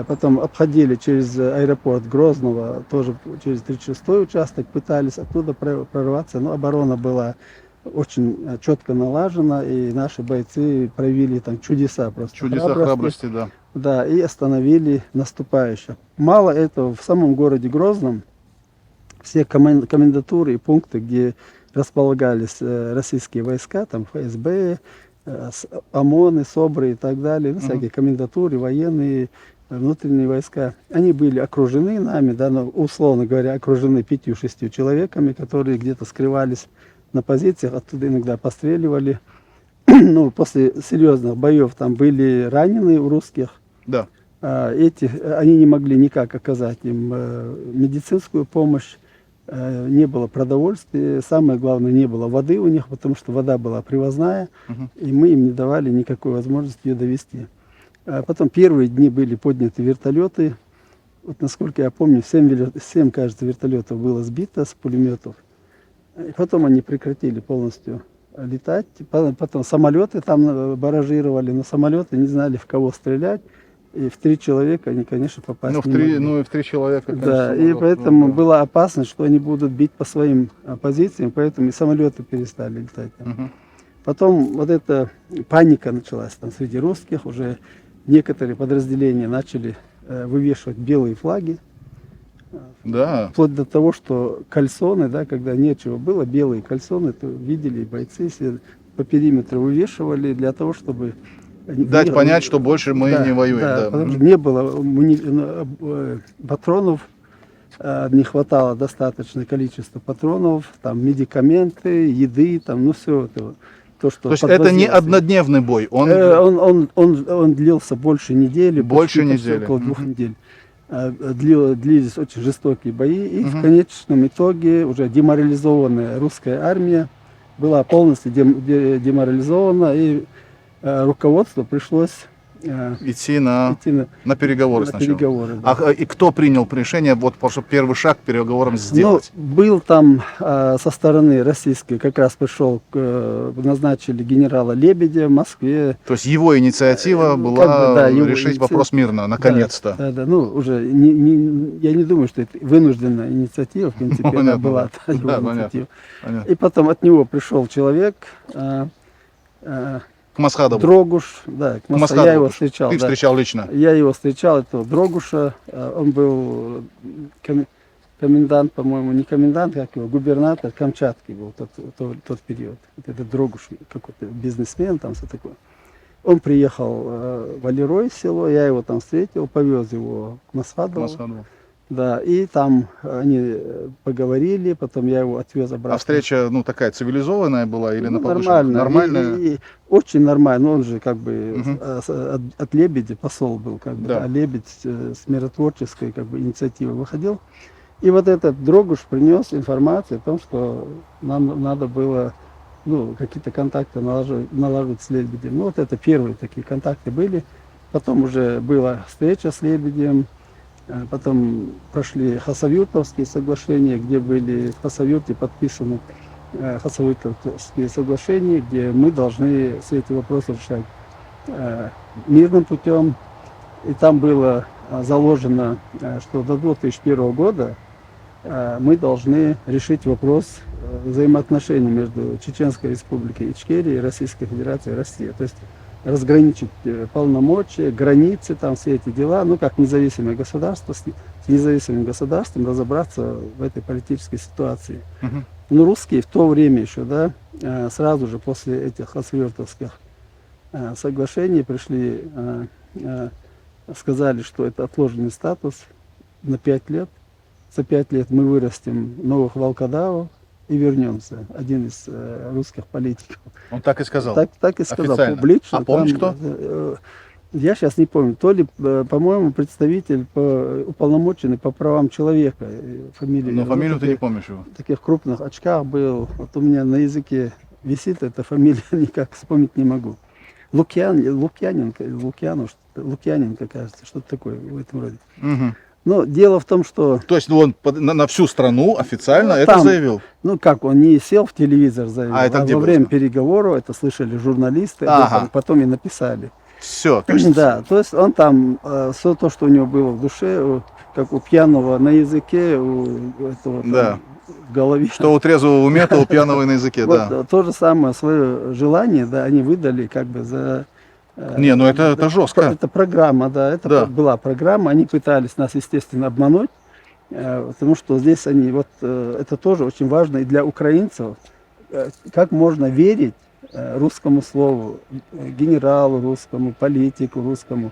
A: потом обходили через аэропорт Грозного, тоже через 36-й участок, пытались оттуда прорваться, но оборона была очень четко налажена, и наши бойцы проявили там чудеса просто.
D: Чудеса храбрости, да.
A: Да, и остановили наступающих. Мало этого, в самом городе Грозном все комендатуры и пункты, где располагались российские войска, там ФСБ, ОМОНы, СОБРы и так далее, ну, всякие комендатуры, военные, внутренние войска, они были окружены нами, да, ну, условно говоря, окружены 5-6 человеками, которые где-то скрывались на позициях, оттуда иногда постреливали. Ну, после серьезных боев там были раненые у русских.
D: Да.
A: Они не могли никак оказать им медицинскую помощь, не было продовольствия, самое главное, не было воды у них, потому что вода была привозная, и мы им не давали никакой возможности ее довести. Потом первые дни были подняты вертолеты. Вот, насколько я помню, 7, кажется, вертолетов было сбито с пулеметов. И потом они прекратили полностью летать. Потом самолеты там баражировали, но самолеты не знали, в кого стрелять. И в 3 человека они, конечно, попасть не могли.
D: Ну и в 3 человека, конечно.
A: Да, и поэтому была опасность, что они будут бить по своим позициям, поэтому и самолеты перестали летать. Потом вот эта паника началась там среди русских, уже некоторые подразделения начали вывешивать белые флаги.
D: Да.
A: Вплоть до того, что кальсоны, да, когда нечего было, белые кальсоны, это видели бойцы, все по периметру вывешивали для того, чтобы
D: Дать понять, что больше мы не воюем. Да.
A: Потому что не было патронов, не хватало достаточное количество патронов, там медикаменты, еды, там, ну все это. То есть
D: это не однодневный бой?
A: Он длился больше недели.
D: Больше недели.
A: Около 2 недель. Длились очень жестокие бои, и в конечном итоге уже деморализованная русская армия была полностью деморализована, и руководству пришлось
D: идти на переговоры сначала.
A: Переговоры, да.
D: И кто принял решение, вот потому что первый шаг к переговорам сделать?
A: Ну, был там со стороны российской, как раз пришел, назначили генерала Лебедя в Москве.
D: То есть его инициатива была решить вопрос мирно, наконец-то.
A: Да, ну уже я не думаю, что это вынужденная инициатива, в принципе, она была его инициатива. И потом от него пришел человек,
D: к Масхадову.
A: Дрогуш, да, к Масхадову. Я его встречал.
D: Ты встречал лично?
A: Я его встречал, этого Дрогуша. Он был комендант, по-моему, не комендант, как его, губернатор Камчатки был тот период. Это Дрогуш, какой-то бизнесмен, там все такое. Он приехал в Алерой село, я его там встретил, повез его к Масхадову. Да, и там они поговорили, потом я его отвез обратно.
D: А встреча, ну, такая цивилизованная была или на
A: повышенном? Нормальная. И очень нормально, он же как бы от Лебедя посол был, как бы, а Лебедь с миротворческой как бы инициативой выходил. И вот этот Дрогуш принес информацию о том, что нам надо было ну, какие-то контакты налаживать с Лебедем. Ну, вот это первые такие контакты были. Потом уже была встреча с Лебедем, потом прошли Хасавюртовские соглашения, где были в Хасавюрте подписаны Хасавюртовские соглашения, где мы должны все эти вопросы решать мирным путем. И там было заложено, что до 2001 года мы должны решить вопрос взаимоотношений между Чеченской Республикой Ичкерия и Российской Федерацией Россия. То есть разграничить полномочия, границы, там все эти дела, ну как независимое государство, с независимым государством разобраться в этой политической ситуации. Ну, русские в то время еще, да, сразу же после этих хасавюртовских соглашений пришли, сказали, что это отложенный статус на 5 лет. За 5 лет мы вырастим новых волкодавов и вернемся. Один из русских политиков.
D: Он так и сказал?
A: Так и сказал,
D: официально.
A: публично.
D: А помнишь,
A: там,
D: кто?
A: Я сейчас не помню. То ли, по-моему, представитель уполномоченный по правам человека. Фамилию,
D: Но фамилию ты не
A: таких,
D: помнишь его?
A: в таких крупных очках был. Вот у меня на языке висит эта фамилия, никак вспомнить не могу. Лукьяненко, кажется, что-то такое в этом роде.
D: Угу.
A: Но дело в том, что...
D: То есть он на всю страну официально это
A: там,
D: заявил?
A: Ну как, он не сел в телевизор, заявил,
D: это где
A: во
D: было?
A: время переговоров это слышали журналисты,
D: Ага.
A: потом и написали.
D: Все. То есть...
A: Да, то есть он там, все то, что у него было в душе, как у пьяного на языке, у этого
D: Да.
A: в голове.
D: Что у трезвого в уме, то у пьяного на языке,
A: Вот,
D: да.
A: то же самое свое желание, да, они выдали как бы за...
D: Не, ну это жестко.
A: Это программа, да, это
D: Да.
A: была программа, они пытались нас, естественно, обмануть, потому что здесь они, вот это тоже очень важно и для украинцев, как можно верить русскому слову, генералу русскому, политику русскому.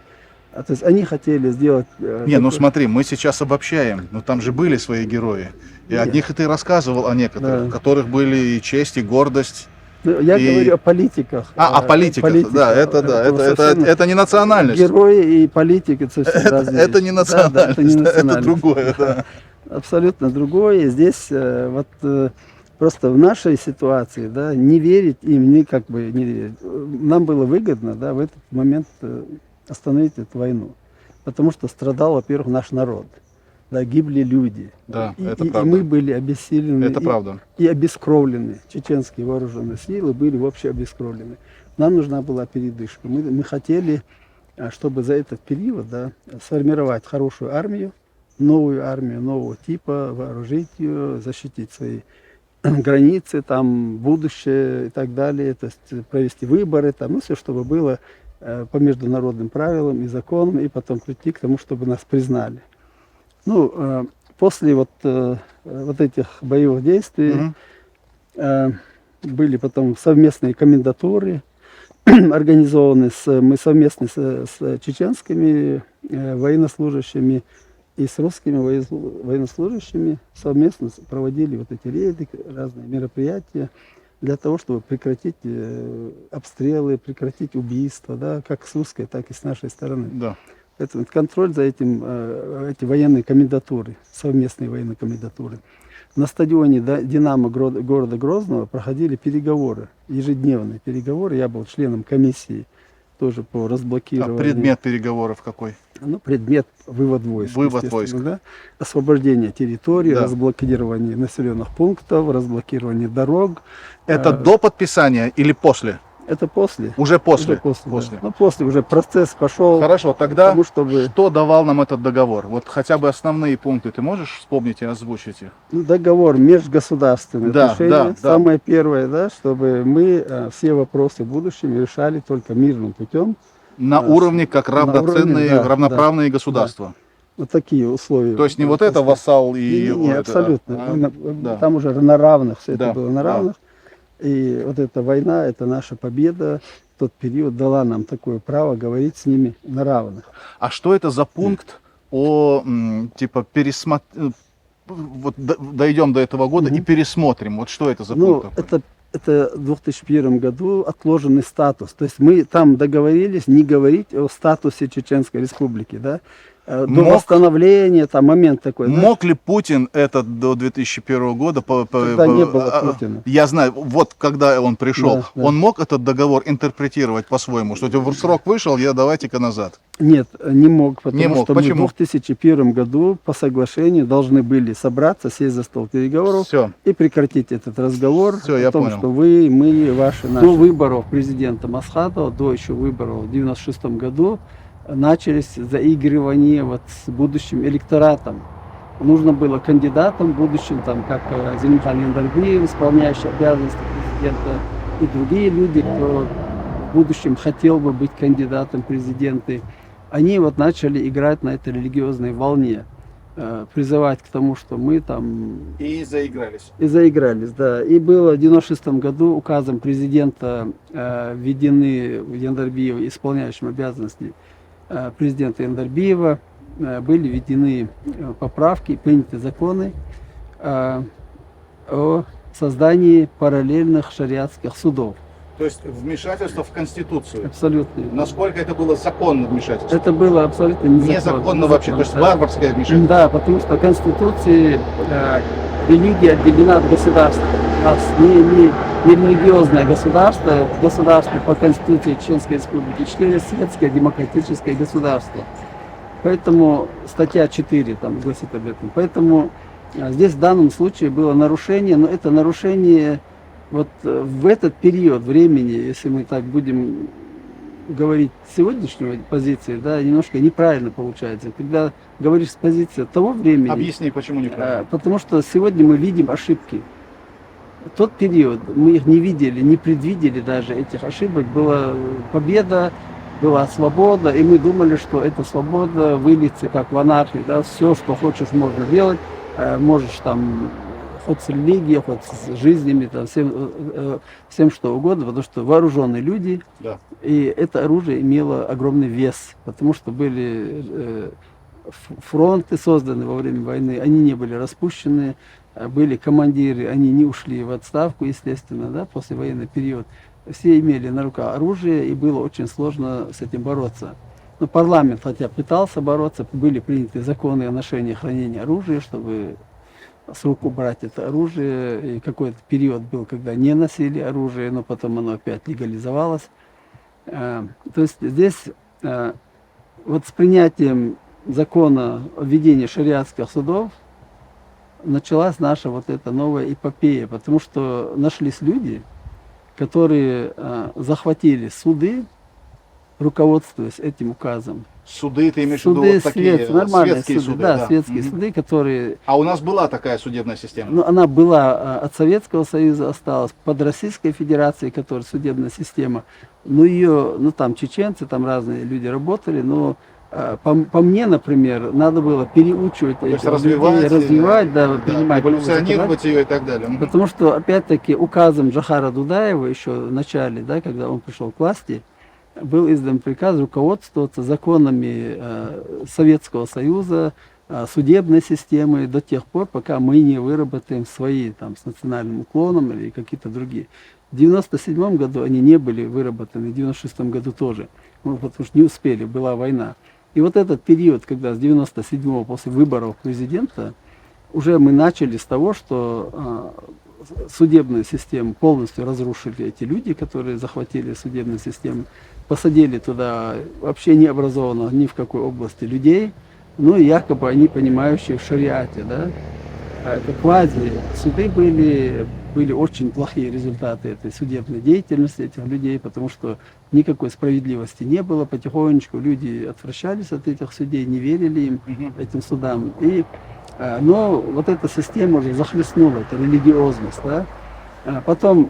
A: То есть они хотели сделать...
D: Не, ну смотри, мы сейчас обобщаем, но там же были свои герои. И о них ты рассказывал, о некоторых,
A: Да.
D: у которых были и честь, и гордость.
A: Я
D: И-
A: говорю о политиках.
D: О политиках, да, это не национальность.
A: Герои и политики совсем разные.
D: Это не
A: Да,
D: национальность,
A: это не
D: это
A: национальность.
D: другое, да.
A: Абсолютно другое. Здесь просто в нашей ситуации, да, не верить им, ни как бы не верить. Нам было выгодно, да, в этот момент остановить эту войну, потому что страдал, во-первых, наш народ, да, гибли люди,
D: Да,
A: и,
D: это
A: и
D: правда.
A: мы были обессилены,
D: Это правда.
A: и обескровлены. Чеченские вооруженные силы были вообще обескровлены. Нам нужна была передышка. Мы хотели, чтобы за этот период, да, сформировать хорошую армию, нового типа, вооружить ее, защитить свои границы, там, будущее и так далее, то есть провести выборы, там, ну, все, чтобы было по международным правилам и законам, и потом прийти к тому, чтобы нас признали. Ну, после вот этих боевых действий были потом совместные комендатуры, организованы мы совместно с чеченскими военнослужащими и с русскими военнослужащими совместно проводили вот эти рейды, разные мероприятия для того, чтобы прекратить обстрелы, прекратить убийства, да, как с русской, так и с нашей стороны.
D: Да.
A: Это контроль за этим, эти военные комендатуры, совместные военные комендатуры. На стадионе «Динамо» города Грозного проходили переговоры, ежедневные переговоры. Я был членом комиссии тоже по разблокированию.
D: А предмет переговоров какой?
A: Ну, предмет вывод войск.
D: Вывод
A: естественно,
D: войск.
A: Да? Освобождение территории,
D: Да.
A: разблокирование населенных пунктов, разблокирование дорог.
D: Это до подписания или после?
A: Это после.
D: Уже после.
A: Уже после.
D: После.
A: Да. Ну, после уже процесс пошел.
D: Хорошо, тогда
A: Потому чтобы
D: что давал нам этот договор? Вот хотя бы основные пункты ты можешь вспомнить и озвучить их?
A: договор межгосударственные
D: Да,
A: отношения.
D: да, да.
A: Самое первое, да, чтобы мы все вопросы в будущем решали только мирным путем.
D: На
A: Да,
D: уровне как
A: на уровне,
D: равноценные,
A: да,
D: равноправные государства.
A: Вот такие условия.
D: То есть не вот это вассал и...
A: Не,
D: вот это,
A: абсолютно.
D: а, да.
A: Там уже на равных, все
D: Да,
A: это было на
D: да.
A: равных. И вот эта война, это наша победа в тот период дала нам такое право говорить с ними на равных.
D: А что это за пункт о, типа, вот дойдем до этого года и пересмотрим? Вот что это за
A: Ну,
D: пункт такой?
A: это в 2001 году отложенный статус. То есть мы там договорились не говорить о статусе Чеченской Республики, да. До
D: Мог-
A: восстановления, там момент такой. знаешь,
D: Мог ли Путин это до 2001 года?
A: Когда не было Путина.
D: Я знаю, вот когда он пришел,
A: Да, да.
D: он мог этот договор интерпретировать по-своему, что срок вышел, давайте-ка назад.
A: Нет, не мог, потому
D: Не мог.
A: что
D: Почему?
A: мы в 2001 году по соглашению должны были собраться, сесть за стол переговоров
D: Все.
A: и прекратить этот разговор
D: Всё,
A: о
D: я
A: том,
D: понял.
A: что вы, мы, ваши, наши. До выборов президента Масхадова, до еще выборов в 1996 году начались заигрывания вот с будущим электоратом. Нужно было кандидатам будущим, там, как Зелимхан Яндарбиев, исполняющий обязанности президента, и другие люди, кто в будущем хотел бы быть кандидатом в президенты, они вот начали играть на этой религиозной волне, призывать к тому, что мы там
B: И заигрались.
A: и заигрались, да. И было в 1996 году указом президента введены в Яндарбиева, исполняющим обязанности президента Яндарбиева, были введены поправки, приняты законы о создании параллельных шариатских судов.
B: То есть вмешательство в Конституцию.
A: Абсолютно.
B: Насколько это было законно вмешательство?
A: Это было абсолютно незаконно.
B: Незаконно вообще, то есть
A: Да.
B: варварское вмешательство.
A: Да, потому что в Конституции религия отделена от государства. У нас не религиозное государство, государство по Конституции Чеченской Республики 4 светское демократическое государство. Поэтому статья 4 там гласит об этом. Поэтому здесь в данном случае было нарушение, но это нарушение вот в этот период времени, если мы так будем говорить с сегодняшней позиции, да, немножко неправильно получается. Когда говоришь с позиции того времени,
B: Объясни, почему неправильно.
A: потому что сегодня мы видим ошибки. Тот период мы их не видели, не предвидели даже этих ошибок. Была победа, была свобода, и мы думали, что эта свобода выльется как в анархию. Да? Все, что хочешь, можно делать. Можешь там хоть с религией, хоть с жизнями, там, всем что угодно, потому что вооруженные люди,
B: Да.
A: и это оружие имело огромный вес, потому что были фронты созданы во время войны, они не были распущены, были командиры, они не ушли в отставку, естественно, да, послевоенный период. Все имели на руках оружие, и было очень сложно с этим бороться. Но парламент, хотя пытался бороться, были приняты законы о ношении и хранении оружия, чтобы с рук убрать это оружие. И какой-то период был, когда не носили оружие, но потом оно опять легализовалось. То есть здесь вот с принятием закона о введении шариатских судов началась наша вот эта новая эпопея, потому что нашлись люди, которые захватили суды, руководствуясь этим указом.
B: Суды, ты имеешь в виду
A: Суды,
B: вот такие
A: нормальные
B: светские
A: суды,
B: суды?
A: да, светские
B: Мгм.
A: суды, которые,
B: А у нас была такая судебная система?
A: ну, она была от Советского Союза, осталась под Российской Федерацией, которая судебная система, но ее, ну, там чеченцы, там разные люди работали, но по мне, например, надо было переучивать
B: То есть
A: этих
B: развивать,
A: людей, развивать, да, принимать новые
B: эволюционировать ее и так далее. Мгм.
A: Потому что, опять-таки, указом Джохара Дудаева еще в начале, да, когда он пришел к власти, был издан приказ руководствоваться законами Советского Союза, судебной системой до тех пор, пока мы не выработаем свои там, с национальным уклоном или какие-то другие. В 1997 году они не были выработаны, в 1996 году тоже, ну, потому что не успели, была война. И вот этот период, когда с 1997 после выборов президента, уже мы начали с того, что судебную систему полностью разрушили эти люди, которые захватили судебную систему, посадили туда вообще не образованных ни в какой области людей, ну и якобы они понимающие в шариате, да. Это квази. Суды были очень плохие результаты этой судебной деятельности этих людей, потому что никакой справедливости не было. Потихонечку люди отвращались от этих судей, не верили им, этим судам. Но вот эта система уже захлестнула, это религиозность. Да? Потом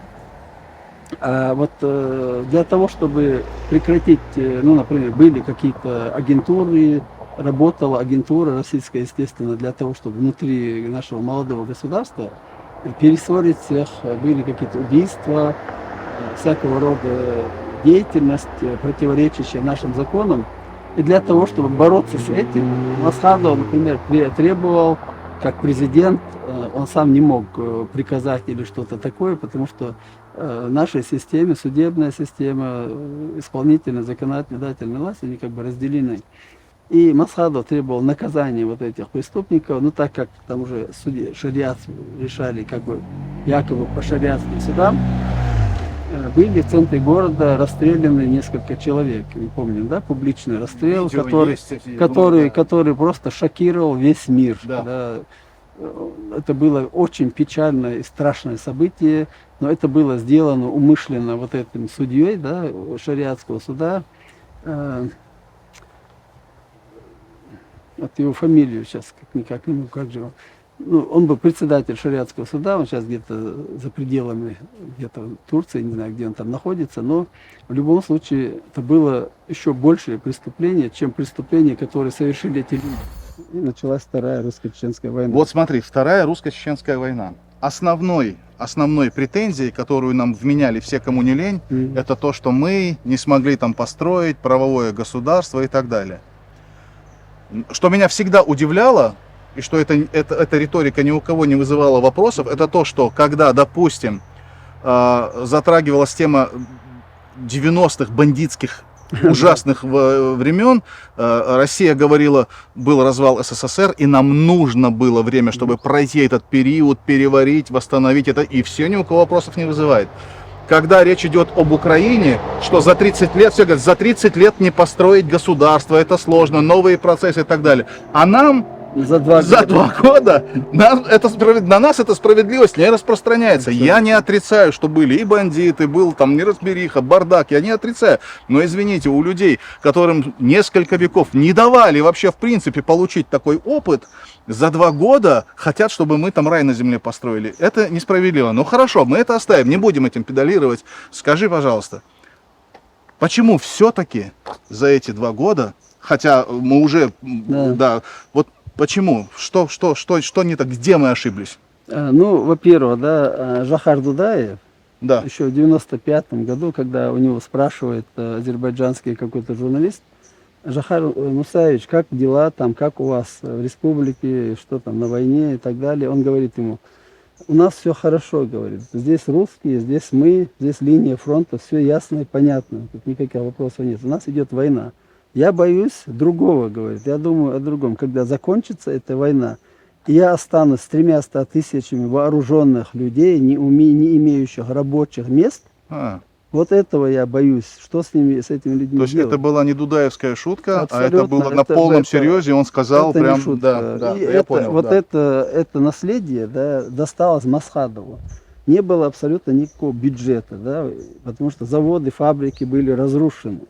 A: вот для того, чтобы прекратить, ну, например, были какие-то агентуры, работала агентура российская, естественно, для того, чтобы внутри нашего молодого государства перессорить всех, были какие-то убийства, всякого рода деятельность, противоречащая нашим законам. И для того, чтобы бороться с этим, Масхадов, например, требовал, как президент, он сам не мог приказать или что-то такое, потому что в нашей системе, судебная система, исполнительная, законодательная, власть, они как бы разделены. И Масхадов требовал наказания вот этих преступников, но так как там уже судьи шариат решали как бы якобы по шариатским судам, были в центре города расстреляны несколько человек, не помню, да, публичный расстрел,
D: Видео
A: который,
D: есть, я
A: который,
D: думаю, да.
A: который просто шокировал весь мир.
D: Да.
A: Да. Это было очень печальное и страшное событие, но это было сделано умышленно вот этим судьей, да, шариатского суда. Вот его фамилию сейчас никак не могу, как же он. Ну, он был председатель шариатского суда, он сейчас где-то за пределами где-то Турции, не знаю, где он там находится, но в любом случае это было еще большее преступление, чем преступление, которое совершили эти люди. И началась Вторая русско-чеченская война.
D: Вот смотри, Вторая русско-чеченская война. Основной претензией, которую нам вменяли все, кому не лень, это то, что мы не смогли там построить правовое государство и так далее. Что меня всегда удивляло, и что эта риторика ни у кого не вызывала вопросов, это то, что когда, допустим, затрагивалась тема 90-х бандитских ужасных времен, Россия говорила, был развал СССР, и нам нужно было время, чтобы пройти этот период, переварить, восстановить это, и все, ни у кого вопросов не вызывает. Когда речь идет об Украине, что за 30 лет, все говорят, за 30 лет не построить государство, это сложно, новые процессы и так далее. А нам
A: За 2
D: года на нас эта справедливость не распространяется. Я не отрицаю, что были и бандиты, был там неразбериха, бардак, я не отрицаю. Но извините, у людей, которым несколько веков не давали вообще в принципе получить такой опыт, за 2 года хотят, чтобы мы там рай на земле построили. Это несправедливо. Ну хорошо, мы это оставим, не будем этим педалировать. Скажи, пожалуйста, почему все-таки за эти 2 года, хотя мы уже, да, вот почему? Что не так? Где мы ошиблись?
A: Ну, во-первых, да, Жахар Дудаев,
D: Да.
A: еще в 95-м году, когда у него спрашивает азербайджанский какой-то журналист, Жахар Мусаевич, как дела там, как у вас в республике, что там на войне и так далее, он говорит ему, у нас все хорошо, говорит, здесь русские, здесь мы, здесь линия фронта, все ясно и понятно, тут никаких вопросов нет, у нас идет война. Я боюсь другого, говорит, я думаю о другом. Когда закончится эта война, я останусь с 300 тысячами вооруженных людей, не имеющих рабочих мест. Вот этого я боюсь. Что с ними, с этими людьми
D: То есть
A: делать?
D: это была не дудаевская шутка,
A: Абсолютно.
D: а это было на полном серьезе, он сказал
A: это
D: прям,
A: не шутка.
D: да,
A: И
D: я
A: это,
D: понял.
A: вот
D: да.
A: это наследие, да, досталось Масхадову. Не было абсолютно никакого бюджета, да, потому что заводы, фабрики были разрушены.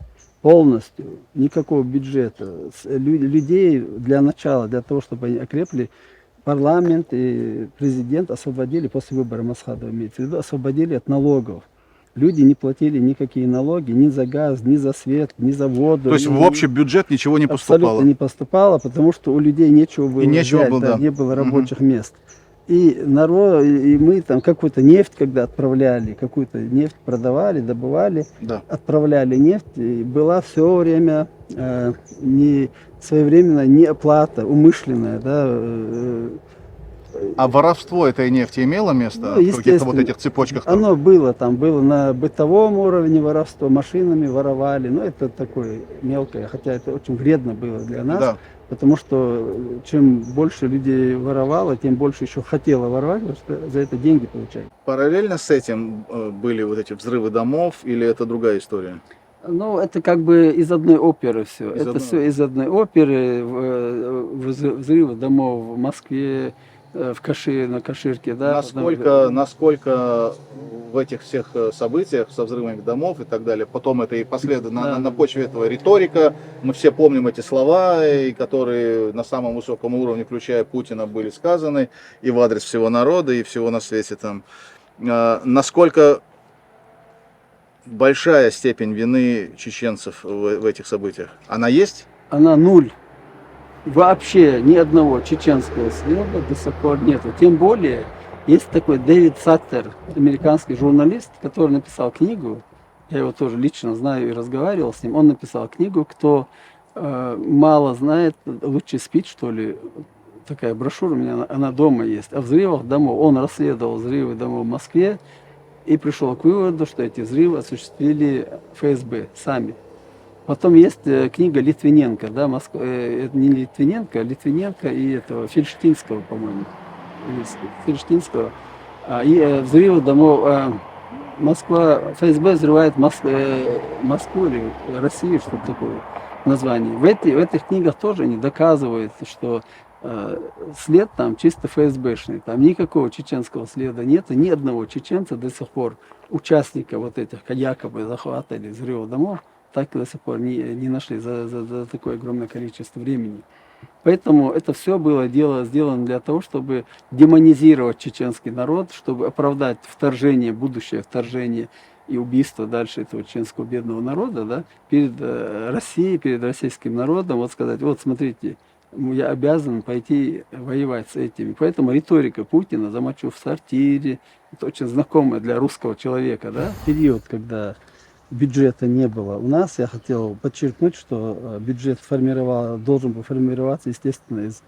A: Полностью, никакого бюджета. Людей для начала, для того, чтобы они окрепли, парламент и президент освободили, после выбора Масхадова, имеется в виду, освободили от налогов. Люди не платили никакие налоги ни за газ, ни за свет, ни за воду.
D: То есть в общий бюджет ничего не поступало?
A: Абсолютно не поступало, потому что у людей нечего было взять,
D: было, да.
A: не было рабочих мест. И народ, и мы там какую-то нефть, когда отправляли, какую-то нефть продавали, добывали,
D: Да.
A: отправляли нефть, и была все время не своевременная неоплата, умышленная, да.
D: А воровство этой нефти имело место
A: Ну,
D: в каких-то вот этих цепочках? Там?
A: Оно было там, было на бытовом уровне воровство, машинами воровали, но это такое мелкое, хотя это очень вредно было для нас.
D: Да.
A: Потому что чем больше людей воровало, тем больше еще хотело воровать, потому что за это деньги получать.
D: Параллельно с этим были вот эти взрывы домов или это другая история?
A: Ну, это как бы из одной оперы все.
D: Из
A: Это
D: одной.
A: все из одной оперы. Взрывы домов в Москве, на Каширке, да.
D: Насколько в этих всех событиях со взрывами домов и так далее, потом это и последовало на почве этого риторика, мы все помним эти слова, и которые на самом высоком уровне, включая Путина, были сказаны и в адрес всего народа, и всего на свете там. Насколько большая степень вины чеченцев в этих событиях? Она есть?
A: Она нуль. Вообще ни одного чеченского следа до сих пор нету. Тем более, есть такой Дэвид Саттер, американский журналист, который написал книгу, я его тоже лично знаю и разговаривал с ним, он написал книгу «Кто мало знает, лучше спит», что ли. Такая брошюра у меня, она дома есть, о взрывах домов. Он расследовал взрывы домов в Москве и пришел к выводу, что эти взрывы осуществили ФСБ сами. Потом есть книга Литвиненко, да, это не Литвиненко, а Литвиненко и этого Фельштинского, по-моему, или Фельштинского. Взрывы домов, Москва, ФСБ взрывает Москву или Россию, что-то такое название. В этих книгах тоже они доказывают, что след там чисто ФСБшный, там никакого чеченского следа нет, и ни одного чеченца до сих пор, участника вот этих якобы захвата или взрыва домов, так до сих пор не нашли за такое огромное количество времени. Поэтому это все было сделано для того, чтобы демонизировать чеченский народ, чтобы оправдать вторжение, будущее вторжение и убийство дальше этого чеченского бедного народа, да, перед Россией, перед российским народом, вот сказать, вот смотрите, я обязан пойти воевать с этими. Поэтому риторика Путина «замочу в сортире», это очень знакомая для русского человека, да, период, когда бюджета не было. У нас, я хотел подчеркнуть, что бюджет должен был формироваться, естественно, из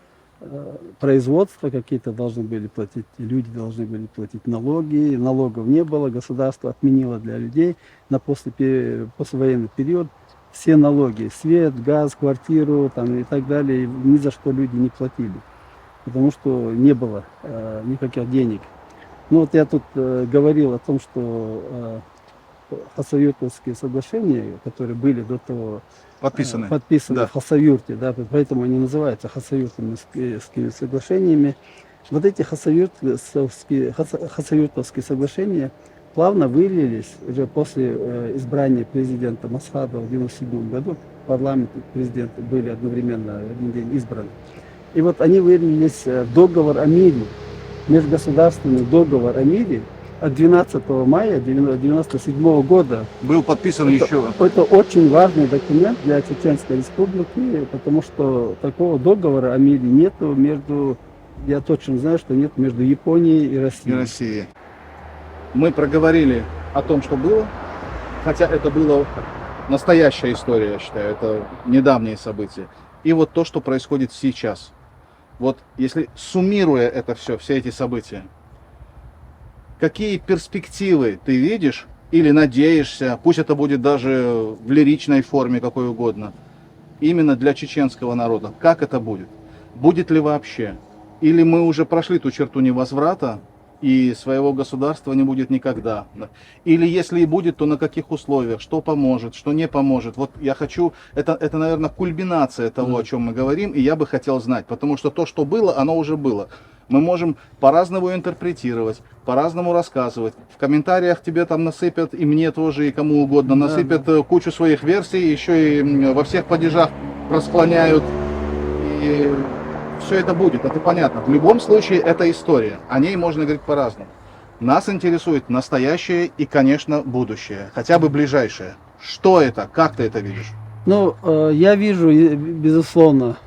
A: производства, какие-то должны были платить, люди должны были платить налоги, налогов не было, государство отменило для людей на послевоенный период все налоги, свет, газ, квартиру там, и так далее, и ни за что люди не платили, потому что не было никаких денег. Ну вот я тут говорил о том, что Хасавюртовские соглашения, которые были до того подписаны
D: Да.
A: в Хасавюрте, да, поэтому они называются Хасавюртовскими соглашениями. Вот эти Хасавюртовские соглашения плавно вылились уже после избрания президента Масхадова в 1997 году. Парламент и президент были одновременно в один день избраны. И вот они вылились в договор о мире, межгосударственный договор о мире от 12 мая 1997 года.
D: Был подписан еще.
A: Это очень важный документ для Чеченской Республики, потому что такого договора о мире нету между, я точно знаю, что нет между Японией и Россией.
D: И России. Мы проговорили о том, что было, хотя это была настоящая история, я считаю, это недавние события. И вот то, что происходит сейчас. Вот если суммируя это все эти события, какие перспективы ты видишь или надеешься, пусть это будет даже в лиричной форме, какой угодно, именно для чеченского народа? Как это будет? Будет ли вообще? Или мы уже прошли ту черту невозврата, и своего государства не будет никогда? Или если и будет, то на каких условиях? Что поможет, что не поможет? Вот я хочу, это наверное, кульминация того, о чем мы говорим, и я бы хотел знать, потому что то, что было, оно уже было. Мы можем по-разному интерпретировать, по-разному рассказывать. В комментариях тебе там насыпят, и мне тоже, и кому угодно, насыпят кучу своих версий, еще и во всех падежах расклоняют. И все это будет, это понятно. В любом случае, это история. О ней можно говорить по-разному. Нас интересует настоящее и, конечно, будущее. Хотя бы ближайшее. Что это? Как ты это видишь?
A: Ну, я вижу, безусловно,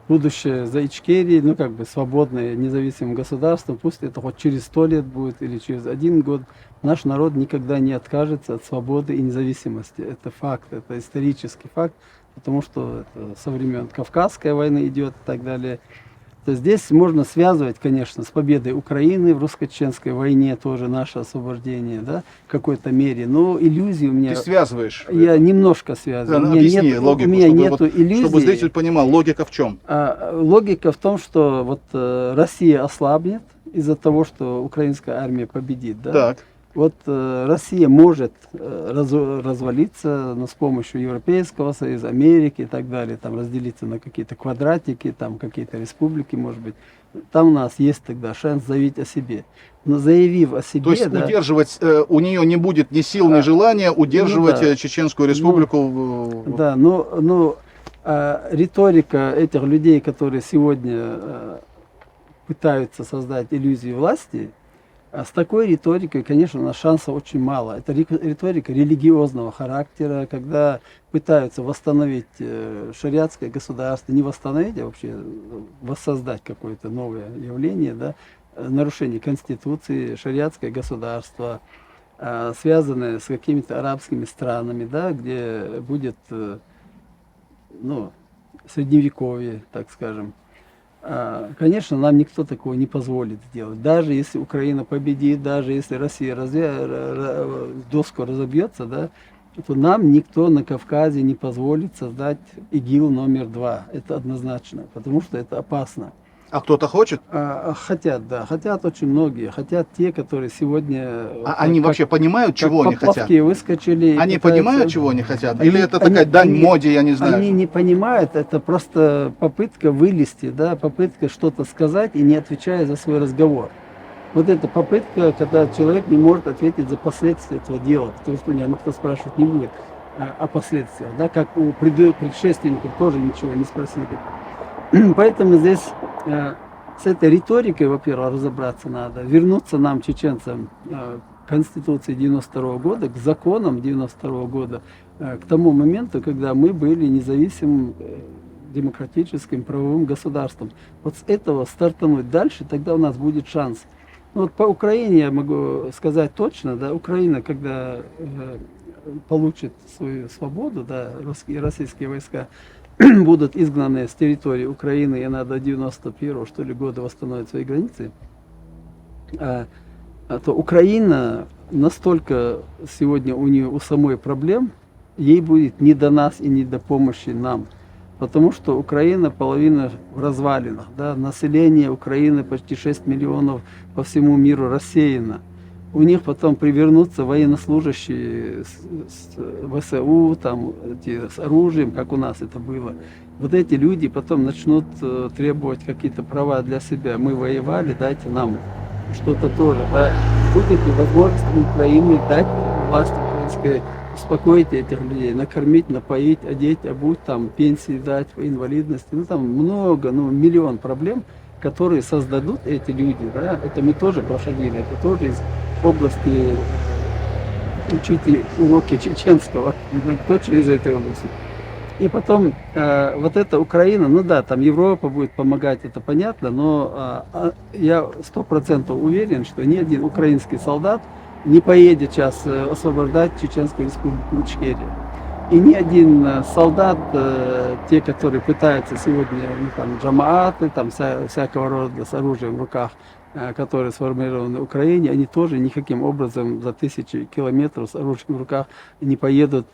A: будущее за Ичкерией, ну, как бы свободное, независимым государством. Пусть это хоть через 100 лет будет или через 1 год. Наш народ никогда не откажется от свободы и независимости. Это факт, это исторический факт, потому что это со времен Кавказской войны идет и так далее. То здесь можно связывать, конечно, с победой Украины в русско-чеченской войне, тоже наше освобождение, да, в какой-то мере. Но иллюзии у меня...
D: Ты связываешь?
A: Я немножко связываю.
D: Да, объясни логику,
A: у меня
D: чтобы,
A: нету иллюзий.
D: Чтобы зритель понимал, логика в чем?
A: Логика в том, что вот Россия ослабнет из-за того, что украинская армия победит. Да?
D: Так.
A: Вот Россия может развалиться, но с помощью Европейского Союза, Америки и так далее, там разделиться на какие-то квадратики, там какие-то республики, может быть. Там у нас есть тогда шанс заявить о себе. Но заявив о себе...
D: То есть
A: да,
D: удерживать, у нее не будет ни сил, ни желания удерживать Чеченскую Республику.
A: Да, но риторика этих людей, которые сегодня пытаются создать иллюзию власти, с такой риторикой, конечно, у нас шансов очень мало. Это риторика религиозного характера, когда пытаются восстановить шариатское государство, не восстановить, а вообще воссоздать какое-то новое явление, да, нарушение конституции, шариатское государство, связанное с какими-то арабскими странами, да, где будет, ну, средневековье, так скажем. Конечно, нам никто такого не позволит сделать. Даже если Украина победит, даже если Россия доску разобьется, да, то нам никто на Кавказе не позволит создать ИГИЛ номер 2. Это однозначно, потому что это опасно.
D: А кто-то хочет?
A: Хотят, да, хотят очень многие. Хотят те, которые сегодня...
D: Они вообще понимают, чего они хотят?
A: Поплавки выскочили.
D: Они
A: пытаются...
D: понимают, чего они хотят? Или это такая дань моде, я не знаю?
A: Они не понимают, это просто попытка вылезти, да, попытка что-то сказать и не отвечая за свой разговор. Вот эта попытка, когда человек не может ответить за последствия этого дела, потому что никто спрашивать не будет о последствиях, да, как у предшественников тоже ничего не спросили. Поэтому здесь с этой риторикой, во-первых, разобраться надо, вернуться нам, чеченцам, к Конституции 92 года, к законам 92 года, к тому моменту, когда мы были независимым демократическим правовым государством. Вот с этого стартануть дальше, тогда у нас будет шанс. Ну, вот по Украине я могу сказать точно, да, Украина, когда получит свою свободу, да, российские войска будут изгнаны с территории Украины, и она до 91-го, что ли, года восстановит свои границы, то Украина настолько сегодня у самой проблем, ей будет не до нас и не до помощи нам. Потому что Украина половина в развалинах, да, население Украины почти 6 миллионов по всему миру рассеяно. У них потом привернутся военнослужащие с ВСУ, там, с оружием, как у нас это было. Вот эти люди потом начнут требовать какие-то права для себя. Мы воевали, дайте нам что-то тоже. Да. Будет ли возможность Украины дать власти украинской, успокоить этих людей, накормить, напоить, одеть, обуть, там, пенсии дать, по инвалидности. Ну, там много, миллион проблем, которые создадут эти люди. Да. Это мы тоже проходили, это тоже из области учить уроки чеченского, точно из этой области. И потом вот эта Украина, ну да, там Европа будет помогать, это понятно, но я 100% уверен, что ни один украинский солдат не поедет сейчас освобождать Чеченскую республику Ичкерия. И ни один солдат, те, которые пытаются сегодня, ну, там, джамааты, там, всякого рода с оружием в руках, которые сформированы в Украине, они тоже никаким образом за 1000 километров с оружием в руках не поедут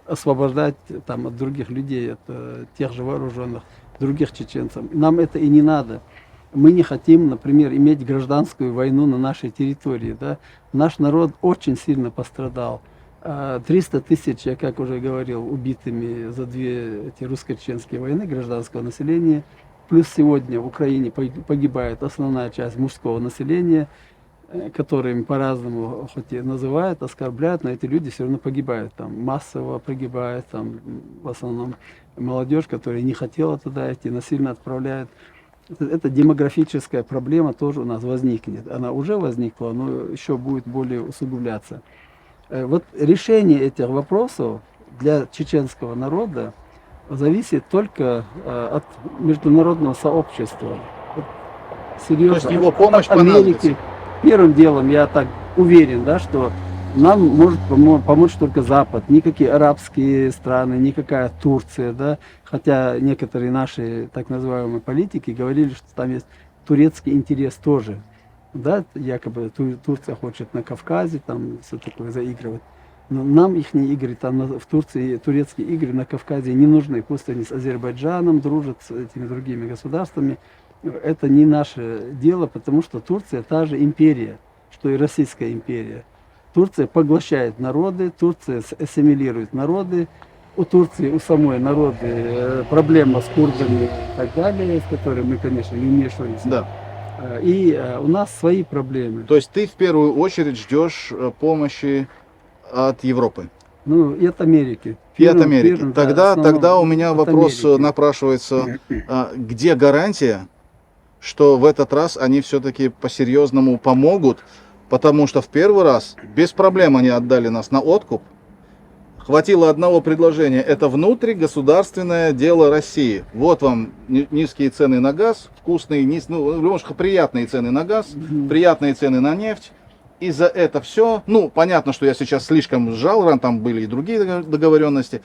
A: освобождать там, от других людей, от тех же вооруженных, других чеченцев. Нам это и не надо. Мы не хотим, например, иметь гражданскую войну на нашей территории. Да? Наш народ очень сильно пострадал. 300 тысяч, я как уже говорил, убитыми за две эти русско-чеченские войны гражданского населения. Плюс сегодня в Украине погибает основная часть мужского населения, которым по-разному хоть и называют, оскорбляют, но эти люди все равно погибают. Там, массово погибают, там, в основном молодежь, которая не хотела туда идти, насильно отправляют. Эта демографическая проблема тоже у нас возникнет. Она уже возникла, но еще будет более усугубляться. Вот решение этих вопросов для чеченского народа зависит только от международного сообщества. Вот, серьезно,
D: то есть его помощь
A: от Америки. Первым делом я так уверен, да, что нам может помочь только Запад, никакие арабские страны, никакая Турция, да, хотя некоторые наши так называемые политики говорили, что там есть турецкий интерес тоже, да, якобы Турция хочет на Кавказе там все такое заигрывать. Но нам их игры там в Турции, турецкие игры на Кавказе не нужны. Пусть они с Азербайджаном дружат, с этими другими государствами. Это не наше дело, потому что Турция та же империя, что и Российская империя. Турция поглощает народы, Турция ассимилирует народы. У Турции, у самой народы проблема с курдами и так далее, с которыми мы, конечно, не вмешиваемся.
D: Да.
A: И у нас свои проблемы.
D: То есть ты в первую очередь ждешь помощи от Европы?
A: Ну, и от Америки.
D: И от Америки. Тогда у меня вопрос
A: Америки
D: напрашивается, где гарантия, что в этот раз они все-таки по-серьезному помогут, потому что в первый раз без проблем они отдали нас на откуп. Хватило одного предложения, это внутригосударственное дело России. Вот вам низкие цены на газ, вкусные, немножко приятные цены на газ, приятные цены на нефть. И за это все, ну, понятно, что я сейчас слишком сжал, там были и другие договоренности.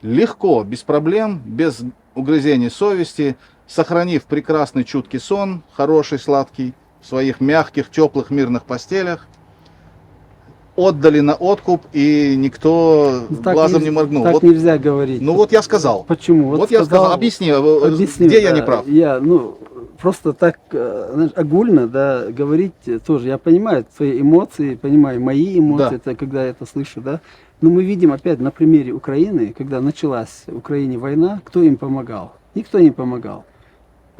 D: Легко, без проблем, без угрызений совести, сохранив прекрасный чуткий сон, хороший, сладкий, в своих мягких, теплых, мирных постелях, отдали на откуп, и никто
A: Ну, так
D: глазом
A: нельзя-
D: не моргнул.
A: Так
D: Вот,
A: нельзя говорить.
D: ну вот я сказал.
A: Почему?
D: Вот я сказал, объясни, где я не прав?
A: Я, просто так, знаешь, огульно, да, говорить тоже. Я понимаю твои эмоции, понимаю мои эмоции,
D: Да.
A: это когда я это слышу, да. Но мы видим опять на примере Украины, когда началась в Украине война, кто им помогал? Никто не помогал.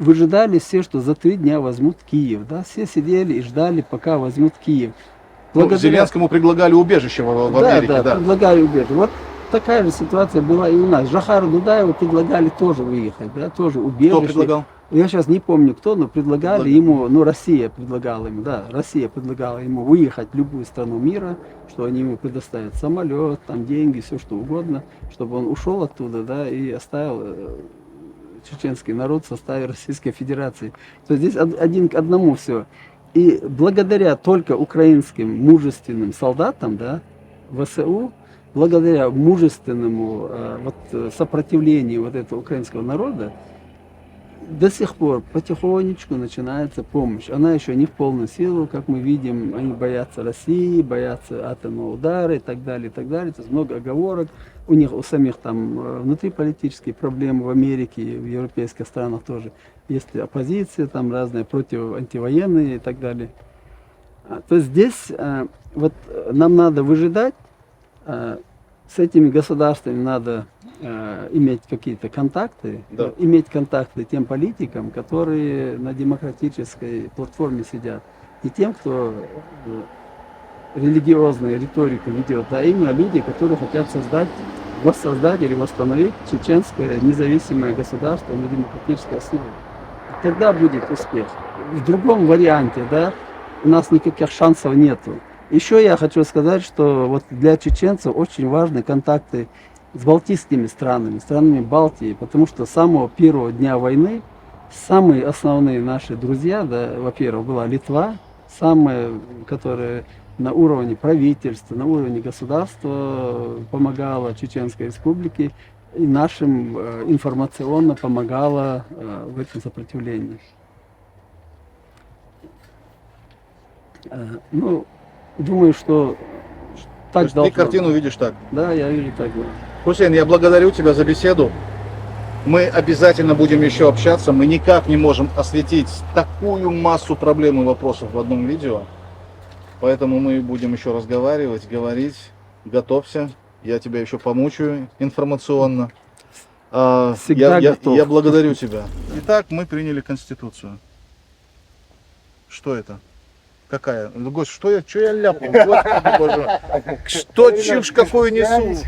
A: Выжидали все, что за 3 дня возьмут Киев, да. Все сидели и ждали, пока возьмут Киев.
D: Ну, Зеленскому предлагали убежище в Америке, да.
A: предлагали убежище. Вот такая же ситуация была и у нас. Жахару Дудаеву предлагали тоже выехать, да, тоже убежище.
D: Кто предлагал?
A: Я сейчас не помню кто, но предлагали ему, Россия предлагала ему, да, Россия предлагала ему выехать в любую страну мира, что они ему предоставят самолет, там деньги, все что угодно, чтобы он ушел оттуда, да, и оставил чеченский народ в составе Российской Федерации. То есть здесь один к одному все. И благодаря только украинским мужественным солдатам, да, ВСУ, благодаря мужественному сопротивлению вот этого украинского народа, до сих пор потихонечку начинается помощь. Она еще не в полную силу, как мы видим, они боятся России, боятся атомного удара и так далее, и так далее. То есть много оговорок. У них у самих там внутриполитические проблемы в Америке, в европейских странах тоже. Есть оппозиция, там разные антивоенные и так далее. То есть здесь вот нам надо выжидать, с этими государствами надо иметь какие-то контакты,
D: Да.
A: иметь контакты тем политикам, которые на демократической платформе сидят, и тем, кто религиозную риторику ведет, а именно люди, которые хотят воссоздать или восстановить чеченское независимое государство на демократической основе. Тогда будет успех. В другом варианте, да, у нас никаких шансов нету. Еще я хочу сказать, что вот для чеченцев очень важны контакты с балтийскими странами, странами Балтии, потому что с самого первого дня войны самые основные наши друзья, да, во-первых, была Литва, самая, которая на уровне правительства, на уровне государства помогала Чеченской Республике и нашим информационно помогала в этом сопротивлении. Думаю, что
D: То
A: так
D: есть
A: должно
D: ты картину
A: быть.
D: видишь так.
A: Да, я вижу так. Да.
D: Хусейн, я благодарю тебя за беседу. Мы обязательно будем еще общаться. Мы никак не можем осветить такую массу проблем и вопросов в одном видео. Поэтому мы будем еще разговаривать, говорить. Готовься. Я тебя еще помучаю информационно.
A: Всегда готов.
D: Я благодарю тебя. Итак, мы приняли Конституцию. Что это? Какая? Гость, что я ляпнул? Господи, боже. Что чушь какую несу?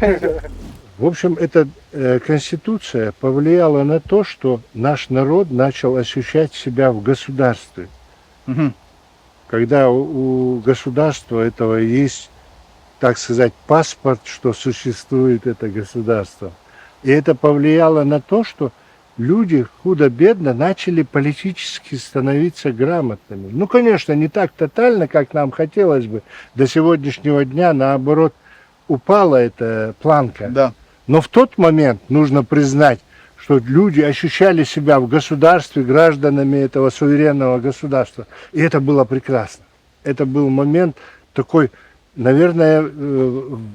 C: В общем, эта конституция повлияла на то, что наш народ начал ощущать себя в государстве.
D: Угу.
C: Когда у государства этого есть, так сказать, паспорт, что существует это государство. И это повлияло на то, что люди худо-бедно начали политически становиться грамотными. Ну, конечно, не так тотально, как нам хотелось бы. До сегодняшнего дня, наоборот, упала эта планка.
D: Да.
C: Но в тот момент нужно признать, что люди ощущали себя в государстве гражданами этого суверенного государства. И это было прекрасно. Это был момент такой, наверное,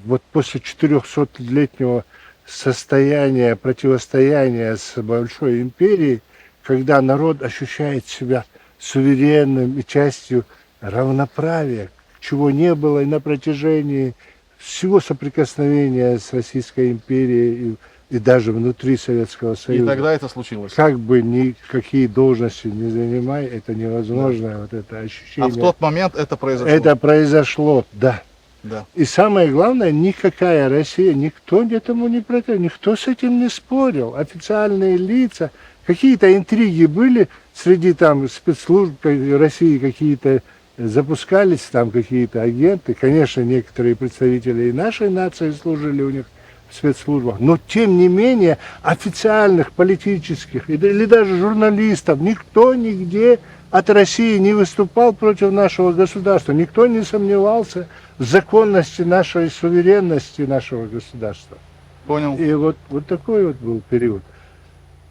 C: вот после 400-летнего состояния противостояния с большой империей, когда народ ощущает себя суверенным и частью равноправия, чего не было и на протяжении всего соприкосновения с Российской империей и даже внутри Советского Союза.
D: И тогда это случилось.
C: Как бы никакие должности не занимай, это невозможно, вот это ощущение.
D: А в тот момент это произошло.
C: Это произошло, да.
D: Да.
C: И самое главное, никакая Россия, никто этому не против, никто с этим не спорил. Официальные лица, какие-то интриги были среди там спецслужб России, какие-то запускались там какие-то агенты. Конечно, некоторые представители и нашей нации служили у них в спецслужбах, но тем не менее официальных политических или даже журналистов никто нигде от России не выступал против нашего государства. Никто не сомневался в законности нашей суверенности нашего государства.
D: Понял.
C: И вот такой вот был период.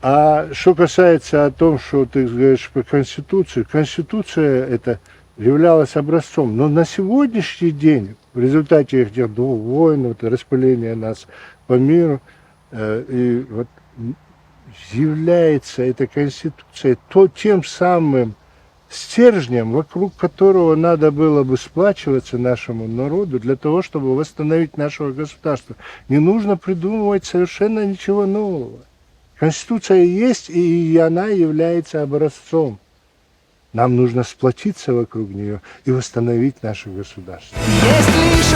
C: А что касается о том, что ты говоришь про Конституцию, Конституция это являлась образцом. Но на сегодняшний день, в результате этих двух войн, вот, распыления нас по миру, и вот является эта Конституция тем самым стержнем, вокруг которого надо было бы сплачиваться нашему народу для того, чтобы восстановить нашего государства. Не нужно придумывать совершенно ничего нового. Конституция есть, и она является образцом. Нам нужно сплотиться вокруг нее и восстановить наше государство.
E: Есть лишь